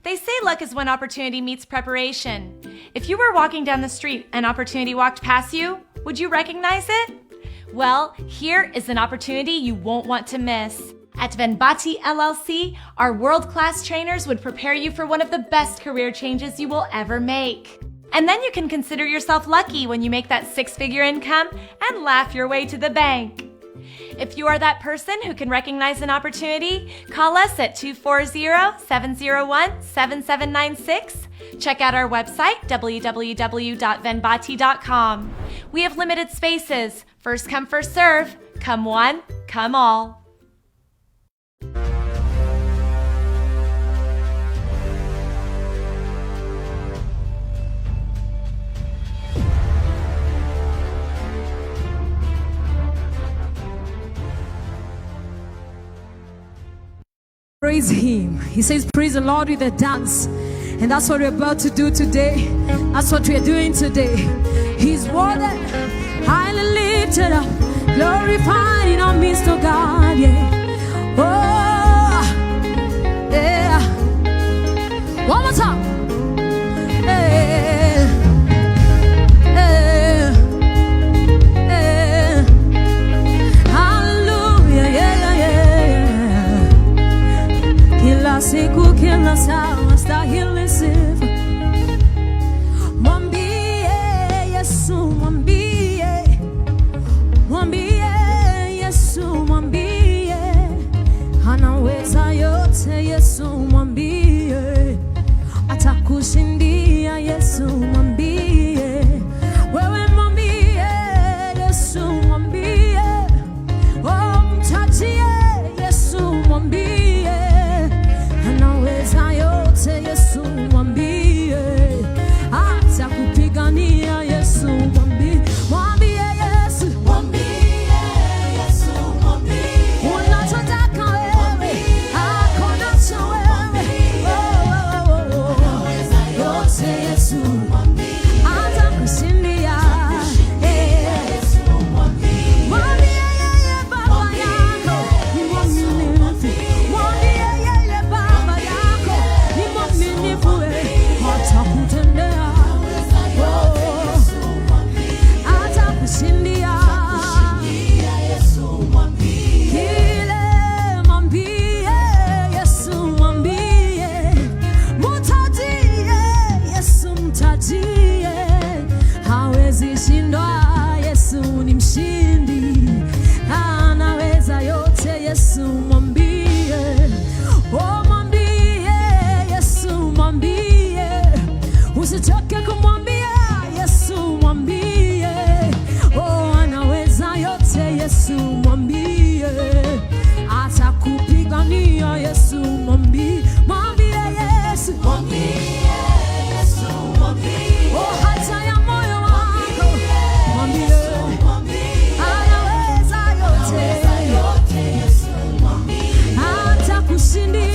They say luck is when opportunity meets preparation. If you were walking down the street and opportunity walked past you, would you recognize it? Well, here is an opportunity you won't want to miss. At Venbati LLC, our world-class trainers would prepare you for one of the best career changes you will ever make. And then you can consider yourself lucky when you make that 6-figure income and laugh your way to the bank. If you are that person who can recognize an opportunity, call us at 240-701-7796. Check out our website, www.venbati.com. We have limited spaces. First come, first serve. Come one, come all. Praise him. He says, praise the Lord with a dance. And that's what we're about to do today. That's what we're doing today. He's worthy, highly lifted up, glorified in our midst, oh God. Yeah. Oh, yeah. One more time. Yeah. Yeah. Yeah. Hallelujah. Yeah, yeah, yeah. Kila siku, kila saa, stahili sifa. Mwambie Yesu, mwambie. Mwambie Yesu, mwambie. Anaweza yote Yesu, mwambie. Atakushindia Yesu, mwambie. Wewe mwambie Yesu, mwambie. Oh, mtajie Yesu, mwambie. Anaweza yote Yesu, mwambie. Atakupigania Yesu, mwambie. Mwambie Yesu, mwambie Yesu, mwambie. Unachotaka wewe, ako nacho wewe. Anaweza yote Yesu, mwambie. Atakushindia Yesu, mwambie. Mwambie yeye baba yako ni mwaminifu. Mwambie yeye baba yako ni mwaminifu. Atakutendea, atakushindia. Kile mwambie Yesu, mwambie. Mtajie Yesu, mtajie. Hawezi shindwa, Yesu ni mshindi. Anaweza yote Yesu, mwambie. Oh, mwambie Yesu, mwambie. Usichoke kumwambia Yesu, mwambie. Oh, anaweza yote Yesu, mwambie. Atakupigania Yesu, mwambie. Mwambie Yesu, mwambie Yesu, mwambie. Oh, hata ya moyo wako mwambie. Anaweza yote Yesu, mwambie. Atakushindia